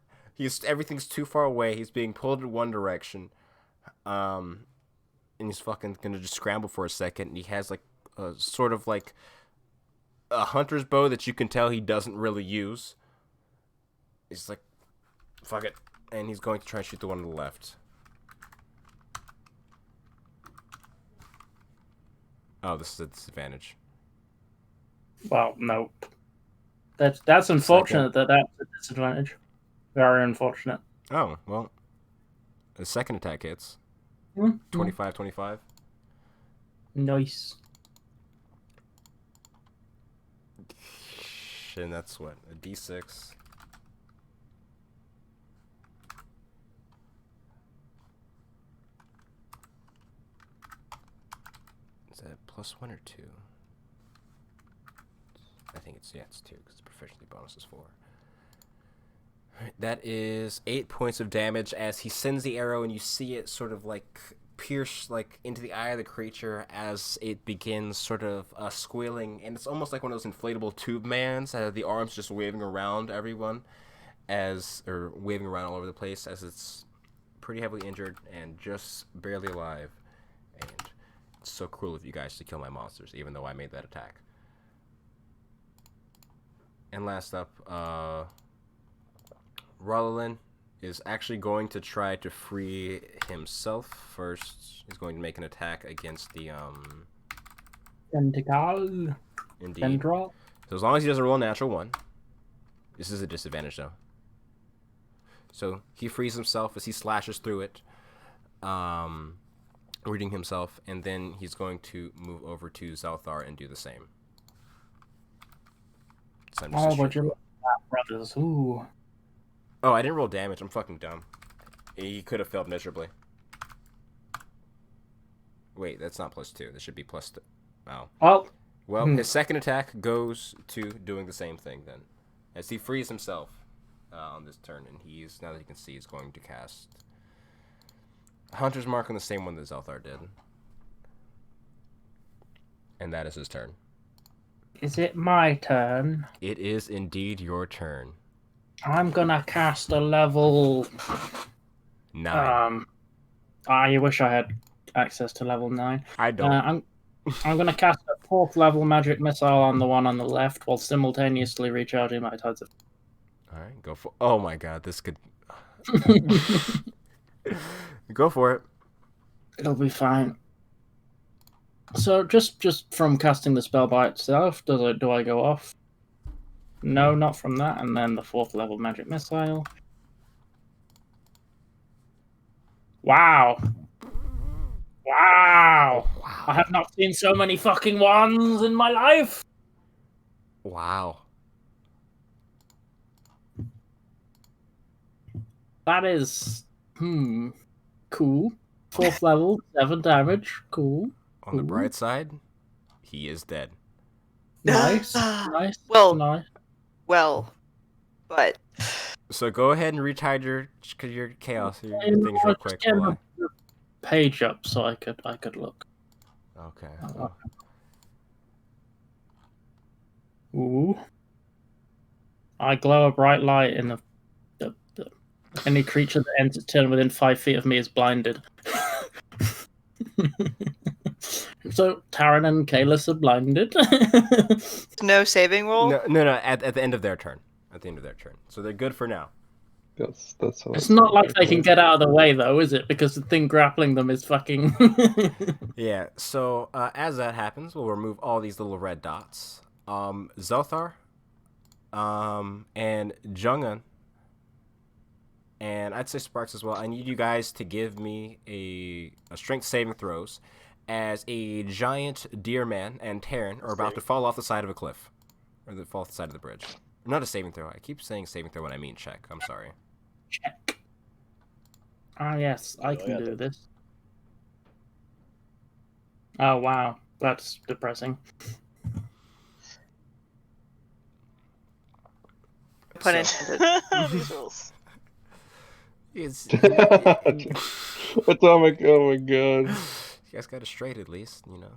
Everything's too far away. He's being pulled in one direction. And he's fucking gonna just scramble for a second. And he has like a sort of like a hunter's bow that you can tell he doesn't really use. He's like, fuck it. And he's going to try and shoot the one on the left. Oh, this is a disadvantage. Well, no. That's unfortunate that's a disadvantage. Very unfortunate. Oh, well. The second attack hits. Mm-hmm. 25. Nice. And that's what? A d6. Is that +1 or 2? I think it's 2 because the proficiency bonus is 4. Alright, that is 8 points of damage as he sends the arrow and you see it sort of like pierce like into the eye of the creature as it begins sort of squealing, and it's almost like one of those inflatable tube mans, the arms just waving around everyone or waving around all over the place as it's pretty heavily injured and just barely alive. And it's so cruel of you guys to kill my monsters, even though I made that attack. And last up, Rollin is actually going to try to free himself first. He's going to make an attack against the, Tentacle. Indeed. Tendril. So as long as he doesn't roll a natural 1. This is a disadvantage, though. So he frees himself as he slashes through it, reading himself, and then he's going to move over to Zalthar and do the same. So I'm just Oh, a but straight you're roll. brothers. Ooh. Oh, I didn't roll damage. I'm fucking dumb. He could have failed miserably. Wait, that's not +2. This should be +2. Oh. Well, his second attack goes to doing the same thing then. As he frees himself on this turn, and now that you can see, he's going to cast Hunter's Mark on the same one that Zelthar did. And that is his turn. Is it my turn? It is indeed your turn. I'm gonna cast a level. 9. I wish I had access to level 9. I don't. I'm gonna cast a 4th level magic missile on the one on the left while simultaneously recharging my tides of. All right, go for. Oh my god, this could. Go for it. It'll be fine. So just from casting the spell by itself, do I go off? No, not from that. And then the 4th level magic missile. Wow. Wow. Wow. I have not seen so many fucking ones in my life. Wow. That is cool. 4th level, 7 damage. Cool. On the bright side, he is dead. Nice. Nice. Well, nice. Well, but So go ahead and retide your chaos your You know things real what, quick. just get while the page up so I could look. Okay. Ooh. I glow a bright light in the any creature that ends its turn within 5 feet of me is blinded. So Taran and Kalis are blinded. no saving roll. No. At the end of their turn. At the end of their turn. So they're good for now. That's how It's not like they can get out of the way, though, is it? Because the thing grappling them is fucking. Yeah. So as that happens, we'll remove all these little red dots. Zelthar, and Jungan, and I'd say Sparks as well. I need you guys to give me a strength saving throws, as a giant deer man and Terran are about to fall off the side of a cliff, or fall off the side of the bridge. Not a saving throw. I keep saying saving throw when I mean check. I'm sorry. Check. Ah, yes, I can do this. Oh, wow. That's depressing. Pun intended. These rules. It's Atomic. Oh my god. you guys got it straight at least. You know,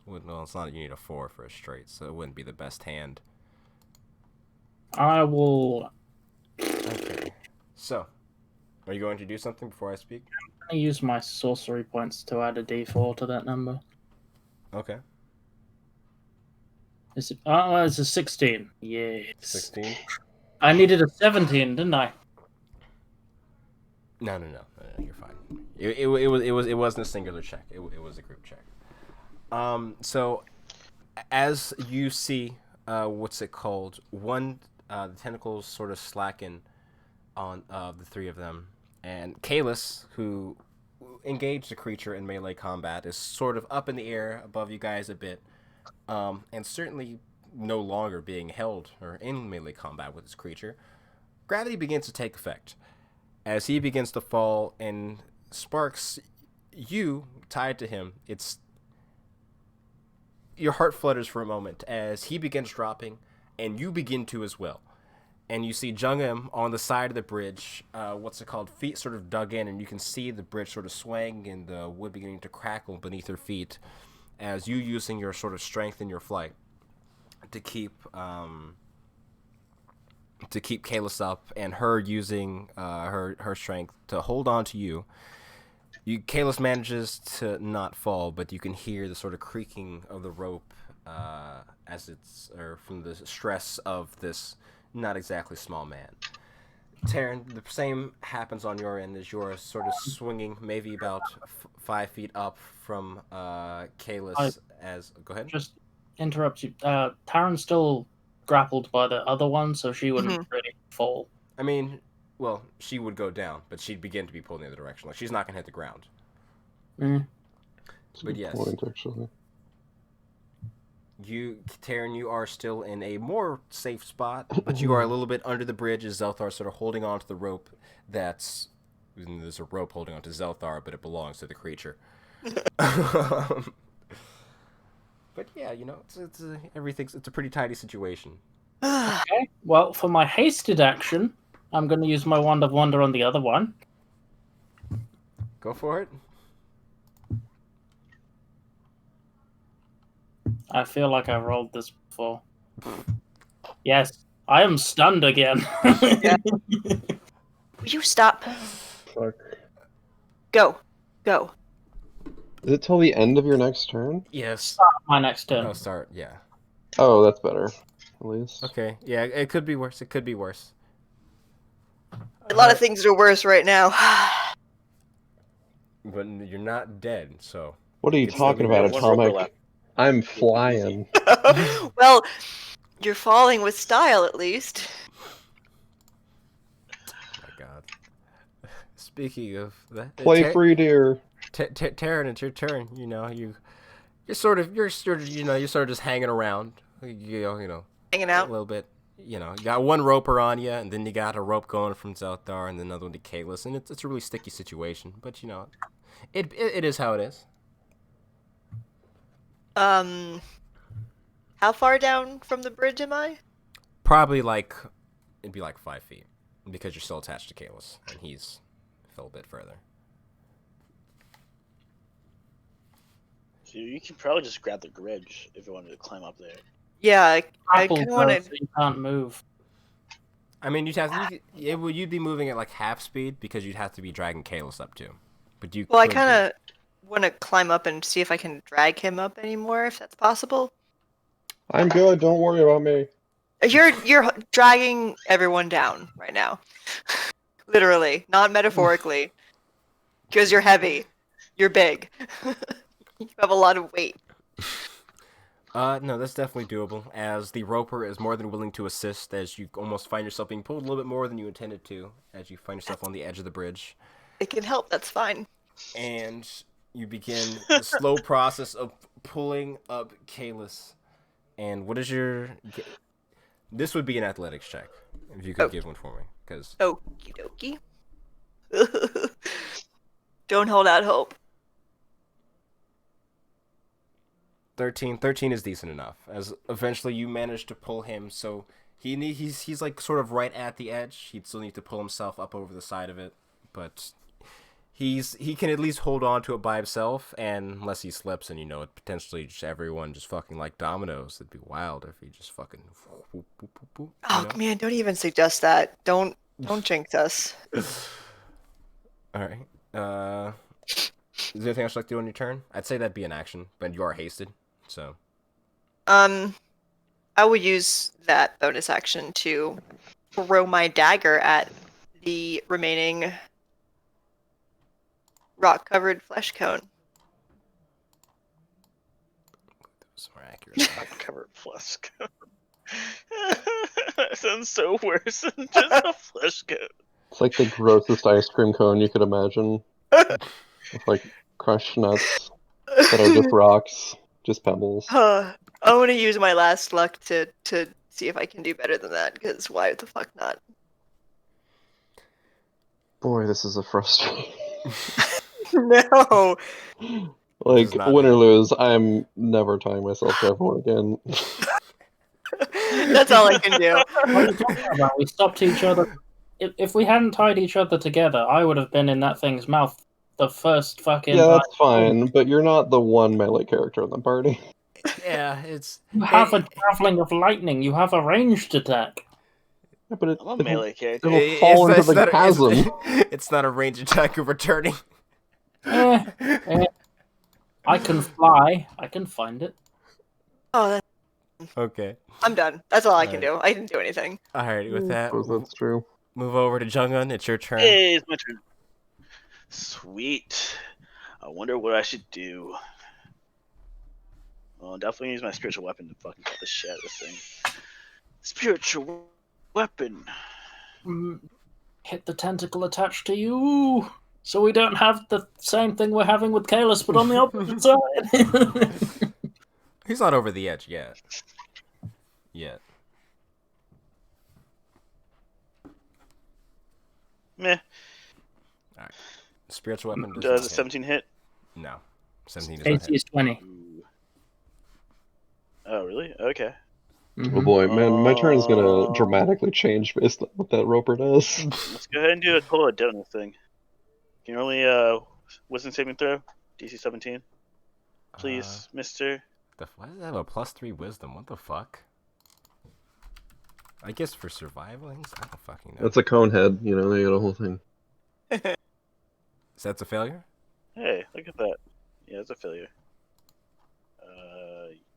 well, it's not. You need a 4 for a straight, so it wouldn't be the best hand. I will. Okay. So, are you going to do something before I speak? I'm going to use my sorcery points to add a d4 to that number. Okay. Is it? Oh, it's a 16. Yes. 16. I needed a 17, didn't I? No, you're fine. It wasn't a singular check. It was a group check. So as you see, what's it called? One, the tentacles sort of slacken on the 3 of them, and Kalis, who engaged the creature in melee combat, is sort of up in the air above you guys a bit, and certainly no longer being held or in melee combat with this creature. Gravity begins to take effect as he begins to fall, and Sparks, you tied to him. Your heart flutters for a moment as he begins dropping, and you begin to as well. And you see Jungam on the side of the bridge, feet sort of dug in, and you can see the bridge sort of swaying and the wood beginning to crackle beneath her feet, as you using your sort of strength in your flight to keep Kalis up, and her using her strength to hold on to you. Kalis manages to not fall, but you can hear the sort of creaking of the rope from the stress of this not exactly small man. Terran, the same happens on your end as you're sort of swinging maybe about 5 feet up from Kalis. Go ahead. Just interrupt you. Taran's still grappled by the other one, so she wouldn't really fall. I mean, well, she would go down, but she'd begin to be pulled in the other direction. Like, she's not going to hit the ground. But yes. Point, actually. Terran, you are still in a more safe spot, but you are a little bit under the bridge as Zelthar sort of holding onto the rope there's a rope holding onto Zelthar, but it belongs to the creature. But yeah, it's a pretty tidy situation. Okay. Well, for my hasted action, I'm going to use my Wand of Wonder on the other one. Go for it. I feel like I rolled this before. Yes, I am stunned again. Yeah. Will you stop? Fuck. Go. Go. Is it till the end of your next turn? Yes. My next turn. Oh, start. Yeah. Oh, that's better. At least. Okay. Yeah, it could be worse. It could be worse. A lot of things are worse right now. But you're not dead, so. What are you It's still talking gonna about, be one roper Atomic? left. I'm Easy. flying. Well, you're falling with style, at least. Oh my god. Speaking of that, Play free, dear. Taryn, it's your turn. You know, you're sort of you're sort of just hanging around. You know, Hanging a out. little bit. You know, you got one roper on you, and then you got a rope going from Zelthar, and then another one to Kalis, and it's a really sticky situation. But you know, it is how it is. How far down from the bridge am I? Probably it'd be like 5 feet because you're still attached to Kalis, and he's a little bit further. So you can probably just grab the bridge if you wanted to climb up there. Yeah, I Grapple kind of want does, to. so you can't move. I mean, you'd be moving at like half speed because you'd have to be dragging Kalis up too. But you. Well, I could kind of want to climb up and see if I can drag him up anymore, if that's possible. I'm good. Don't worry about me. You're dragging everyone down right now, literally, not metaphorically, because you're heavy, you're big, you have a lot of weight. No, that's definitely doable, as the roper is more than willing to assist as you almost find yourself being pulled a little bit more than you intended to, as you find yourself on the edge of the bridge. It can help. That's fine. And you begin the slow process of pulling up Kalis. And what is your... This would be an athletics check, if you could give one for me, because... Okie dokie. Don't hold out hope. 13 is decent enough, as eventually you manage to pull him, so he's like sort of right at the edge. He'd still need to pull himself up over the side of it, but he can at least hold on to it by himself, and unless he slips and it potentially just everyone just fucking like dominoes. It'd be wild if he just fucking Oh man, don't even suggest that. Don't jinx us. Alright. Is there anything else you'd like to do on your turn? I'd say that'd be an action, but you are hasted. So, I would use that bonus action to throw my dagger at the remaining rock-covered flesh cone. that's more accurate. Covered flesh cone. That sounds so worse than just a flesh cone. It's like the grossest ice cream cone you could imagine. With like crushed nuts that are just rocks, just pebbles. I want to use my last luck to see if I can do better than that, because why the fuck not? Boy, this is a frustrating. No! Like, Does not win or help. lose, I'm never tying myself to everyone again. That's all I can do. What are you talking about? We stopped each other. If we hadn't tied each other together, I would have been in that thing's mouth the first fucking Yeah, time. that's fine, but you're not the one melee character in the party. Yeah, it's... You have a traveling of lightning. You have a ranged attack. Yeah, but I'm a melee character. it'll fall into the chasm. It's not a range attack of returning. I can fly. I can find it. Oh, Okay. I'm done. That's all I can Alright. do. I didn't do anything. Alright, with that, Suppose that's true. move over to Jungun. It's your turn. Hey, it's my turn. Sweet. I wonder what I should do. Well, I'll definitely use my spiritual weapon to fucking cut the shit out of this thing. Spiritual weapon. Hit the tentacle attached to you, so we don't have the same thing we're having with Kalis, but on the opposite side. He's not over the edge yet. Meh. Alright. Spiritual weapon does Does a not 17 hit? hit. No. 17 does not AC hit. is 20. Ooh. Oh, really? Okay. Oh boy, man, my turn is gonna dramatically change based on what that roper does. Let's go ahead and do a total donut thing. Can you only wisdom saving throw? DC 17. Please, mister. Why does it have a +3 wisdom? What the fuck? I guess for survivals? I don't fucking know. That's a cone head, you know, they got a whole thing. So that's a failure? Hey, look at that. Yeah, it's a failure.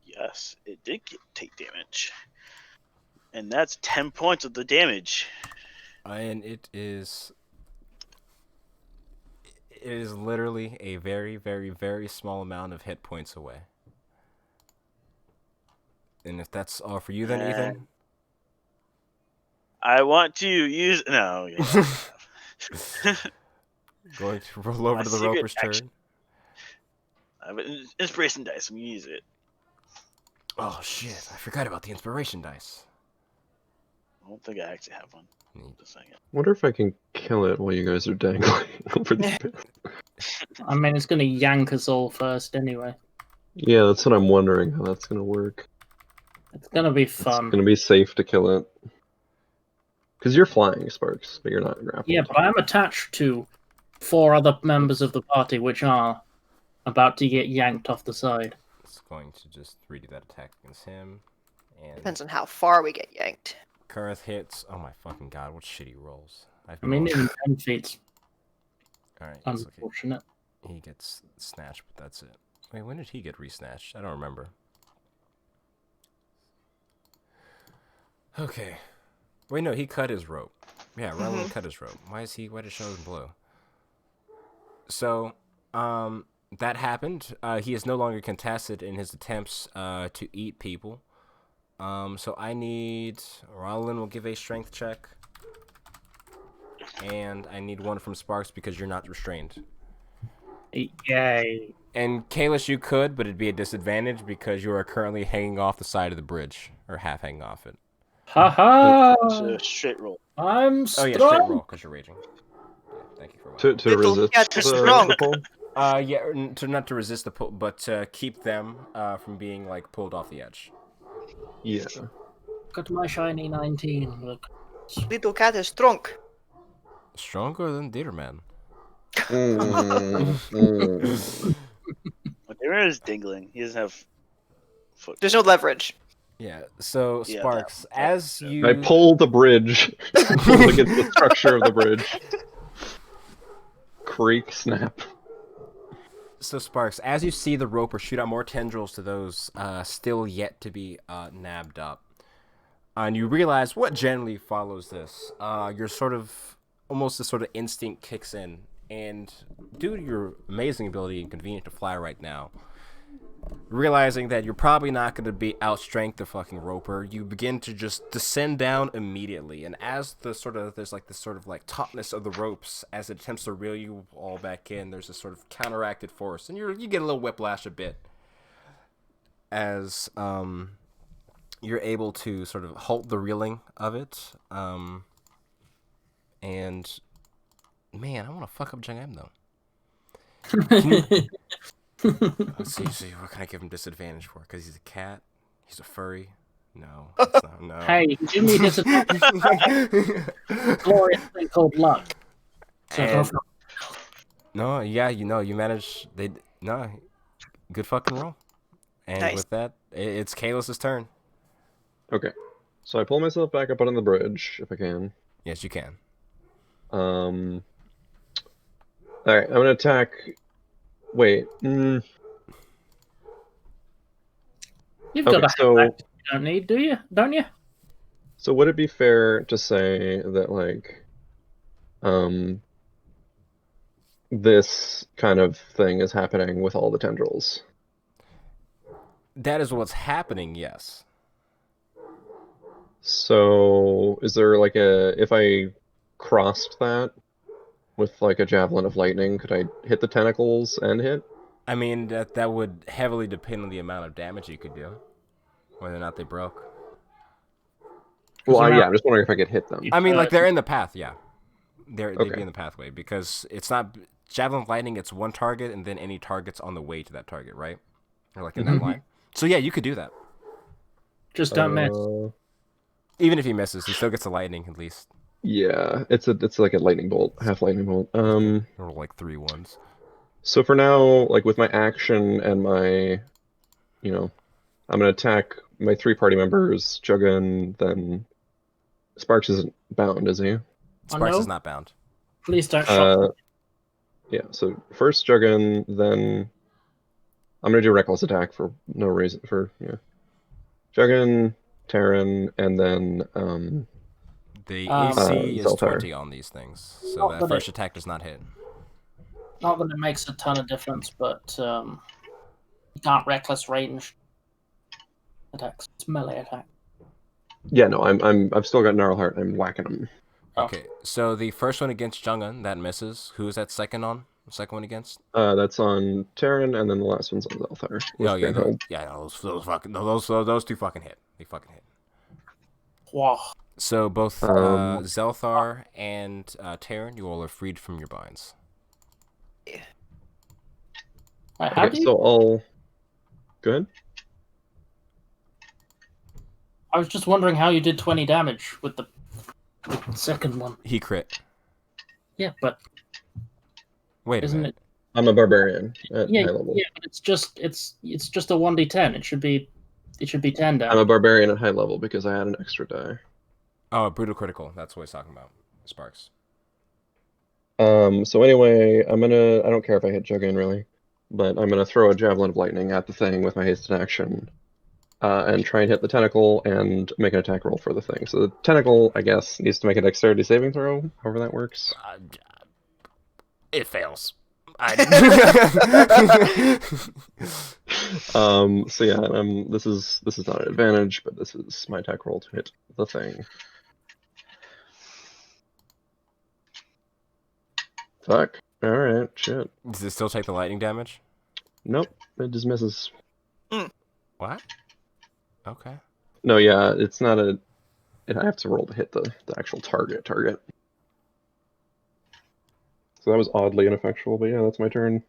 Yes, it did take damage. And that's 10 points of the damage. And it is literally a very, very, very small amount of hit points away. And if that's all for you then, Ethan? I want to use... No, yeah. Going to roll over My to the secret Roper's action. turn. I have an inspiration dice. I'm going to use it. Oh shit, I forgot about the inspiration dice. I don't think I actually have one. Neat. Just a second. Wonder if I can kill it while you guys are dangling over the pit. I mean, it's going to yank us all first anyway. Yeah, that's what I'm wondering, how that's gonna work. It's going to be It's fun. gonna be safe to kill it. Because you're flying, Sparks, but you're not grappled. Yeah, but I'm attached to 4 other members of the party, which are about to get yanked off the side. It's going to just redo that attack against him. And Depends on how far we get yanked. Karth hits. Oh my fucking god, what shitty rolls. I mean, even 10 feet's Alright, it's okay. unfortunate. He gets snatched, but that's it. Wait, when did he get resnatched? I don't remember. Okay. Wait, no, he cut his rope. Yeah, Rylan cut his rope. Why did it show in blue? So, that happened. He is no longer contested in his attempts to eat people. So I need... Rylan will give a strength check. And I need one from Sparks because you're not restrained. Yay. And Kalish, you could, but it'd be a disadvantage because you are currently hanging off the side of the bridge. Or half hanging off it. Haha! It's a straight roll. I'm Oh strong! yeah, straight roll, because you're raging. Yeah, thank you for To Little resist cat is the strong. pull? not to resist the pull, but to keep them from being, like, pulled off the edge. Yeah. Look at my shiny 19. Look. Little cat is strong. Stronger than Deerman. Whatever is dingling. He doesn't have foot. There's no leverage. Yeah, so, Yeah, Sparks, that- as you... I pull the bridge. Pull against the structure of the bridge. Creak, snap. So, Sparks, as you see the roper shoot out more tendrils to those still yet to be nabbed up, and you realize what generally follows this, your sort of, almost a sort of instinct kicks in, and due to your amazing ability and convenient to fly right now, realizing that you're probably not going to be outstrength the fucking roper, you begin to just descend down immediately. And as there's like this sort of like tautness of the ropes as it attempts to reel you all back in, there's this sort of counteracted force, and you get a little whiplash a bit as you're able to sort of halt the reeling of it. And man, I want to fuck up Jung though. Let's see, what can I give him disadvantage for? Because he's a cat? He's a furry? No. That's not, no. Hey, give me disadvantage. Glorious thing called luck. So And- No, yeah, you managed. Good fucking roll. And Nice. with that, it's Kalis' turn. Okay. So I pull myself back up on the bridge, if I can. Yes, you can. Alright, I'm gonna attack... Wait. You've Okay, got a so- handbag you don't need, do you? Don't you? So would it be fair to say that, like, this kind of thing is happening with all the tendrils? That is what's happening, yes. So is there like if I crossed that with like a javelin of lightning, could I hit the tentacles and hit? I mean, that would heavily depend on the amount of damage you could do. Whether or not they broke. Well, you're yeah, not- I'm just wondering if I could hit them. I mean, like, they're in the path, yeah. They'd Okay. be in the pathway, because it's not... Javelin of Lightning, it's one target, and then any targets on the way to that target, right? Or like in that line. So yeah, you could do that. Just don't miss. Even if he misses, he still gets a lightning, at least. Yeah, it's like a lightning bolt, half lightning bolt. Or like 3 ones. So for now, like with my action and my, I'm gonna attack my 3 party members, Juggin, then Sparks isn't bound, is he? Sparks is no. not bound. Please don't shock. Yeah, so first Juggin, then I'm gonna do reckless attack for no reason. Juggin, Terran, and then The Um, AC is Zeltar. 20 on these things, so Not that that first it- attack does not hit. Not that it makes a ton of difference, but you can't reckless range attacks. It's melee attack. Yeah, no, I've still got Gnarl Heart. I'm whacking him. Oh. Okay, so the first one against Jungun, that misses. Who is that second on? The second one against? That's on Terran, and then the last one's on Zelthar. Oh yeah, Strandhold. those two fucking hit. They fucking hit. Wow. So both Zelthar and Terran, you all are freed from your binds. Wait, how Okay, do you... so I'll go ahead. I was just wondering how you did 20 damage with the second one. He crit. Yeah, but Wait a isn't minute. it? I'm a barbarian at Yeah, high level. yeah, but it's just a 1d10. It should be 10 damage. I'm a barbarian at high level because I had an extra die. Oh, brutal critical. That's what he's talking about. Sparks. So anyway, I don't care if I hit Juggin really, but I'm gonna throw a Javelin of Lightning at the thing with my hasted action, and try and hit the tentacle and make an attack roll for the thing. So the tentacle, I guess, needs to make a dexterity saving throw, however that works. It fails. So yeah, this is not an advantage, but this is my attack roll to hit the thing. Fuck. Alright, shit. Does it still take the lightning damage? Nope, it just misses. What? Okay. No, yeah, it's not a... I have to roll to hit the actual target. So that was oddly ineffectual, but yeah, that's my turn.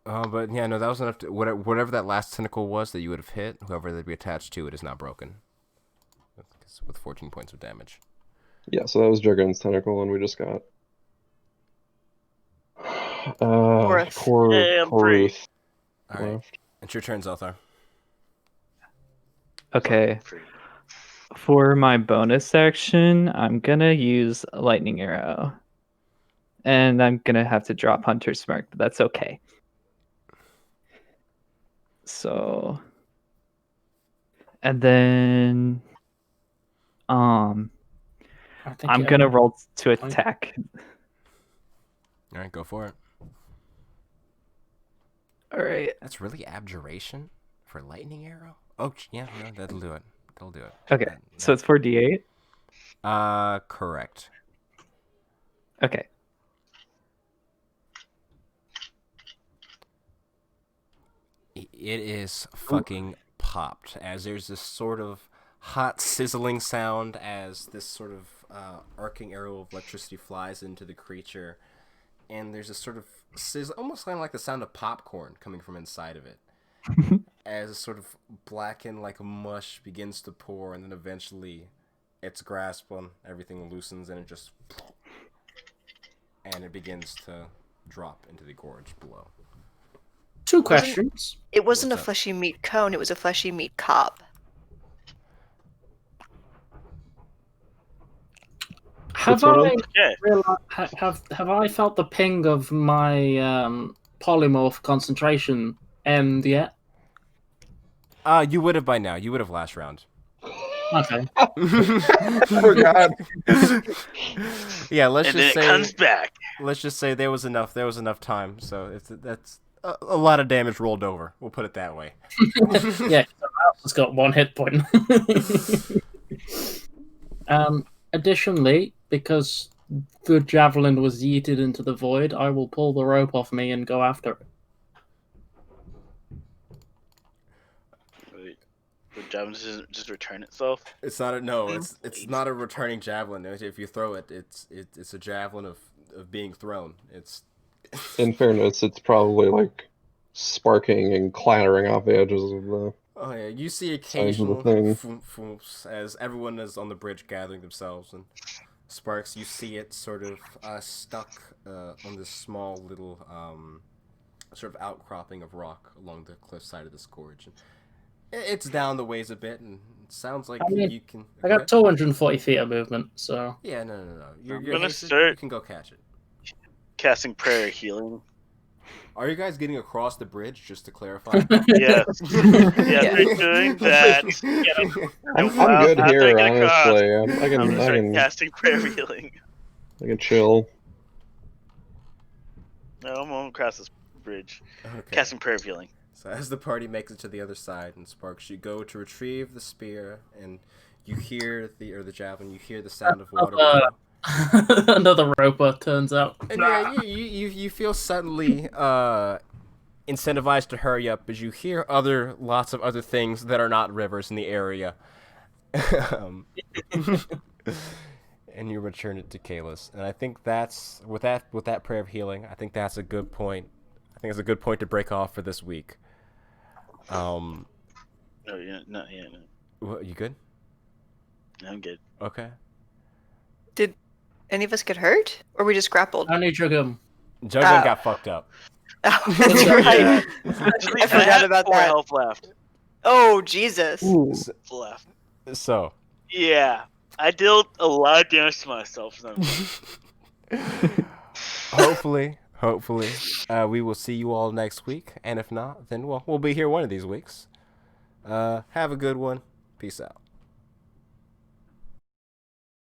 But yeah, no, that was enough to... Whatever that last tentacle was that you would have hit, whoever they'd be attached to, it is not broken. With 14 points of damage. Yeah, so that was Juggin's tentacle, and we just got... Korath. Hey, I'm free. Korath Alright. left. It's your turn, Zelthar. Okay. Free. For my bonus action, I'm gonna use Lightning Arrow. And I'm gonna have to drop Hunter's Mark, but that's okay. So... And then... I think I'm you gonna have- roll to attack. Alright, go for it. Alright. That's really abjuration for lightning arrow? Oh, yeah, no, that'll do it. That'll do it. Okay, so it's 4d8? Correct. Okay. It is fucking popped as there's this sort of hot sizzling sound as this sort of arcing arrow of electricity flies into the creature, and there's this sort of sizzle, almost kind of like the sound of popcorn coming from inside of it, as a sort of blackened like mush begins to pour, and then eventually its grasp on everything loosens, and it begins to drop into the gorge below. 2 questions. It wasn't a What's up? fleshy meat cone, it was a fleshy meat cob. Have What's I going have I felt the ping of my polymorph concentration end yet? You would have by now. You would have last round. Okay. Oh god. Yeah, let's And then just it say comes back. let's just say there was enough time. So that's a lot of damage rolled over. We'll put it that way. Yeah, the mouse has got 1 hit point. Additionally, because the javelin was yeeted into the void, I will pull the rope off me and go after it. Wait, the javelin doesn't just return itself? It's not a no. It's not a returning javelin. If you throw it, it's a javelin of being thrown. It's In fairness, it's probably like sparking and clattering off the edges of the... Oh yeah, you see Size of the occasional thing. foomps as everyone is on the bridge gathering themselves, and Sparks, you see it sort of stuck on this small little sort of outcropping of rock along the cliff side of this gorge. And It's down the ways a bit, and it sounds like I mean, you can. I got 240 feet of movement, so Yeah, no. You're I'm gonna hasted, start- You can go catch it. Casting prayer healing. Are you guys getting across the bridge? Just to clarify. Yes. Yes, Yeah. we're doing that. I'm Wow, good after I here, get across, honestly. I I'm gonna can start casting prayer healing. chill. No, I'm gonna cross this bridge. Okay. Casting prayer healing. So as the party makes it to the other side, and Sparks, you go to retrieve the spear, and you hear the javelin. You hear the sound of water below. another roper turns out. And yeah, you feel suddenly incentivized to hurry up as you hear lots of other things that are not rivers in the area. And you return it to Kalis. And I think that's with that prayer of healing, I think that's a good point. I think it's a good point to break off for this week. Oh yeah, no. You good? I'm good. Okay. Did any of us get hurt, or we just grappled? Only Jugum. Juggun Oh. got fucked up. Oh, that's right. Yeah. I forgot about 4 that. health left. Oh Jesus! Left. So, Yeah, I dealt a lot of damage to myself. hopefully, we will see you all next week. And if not, then we'll be here one of these weeks. Have a good one. Peace out.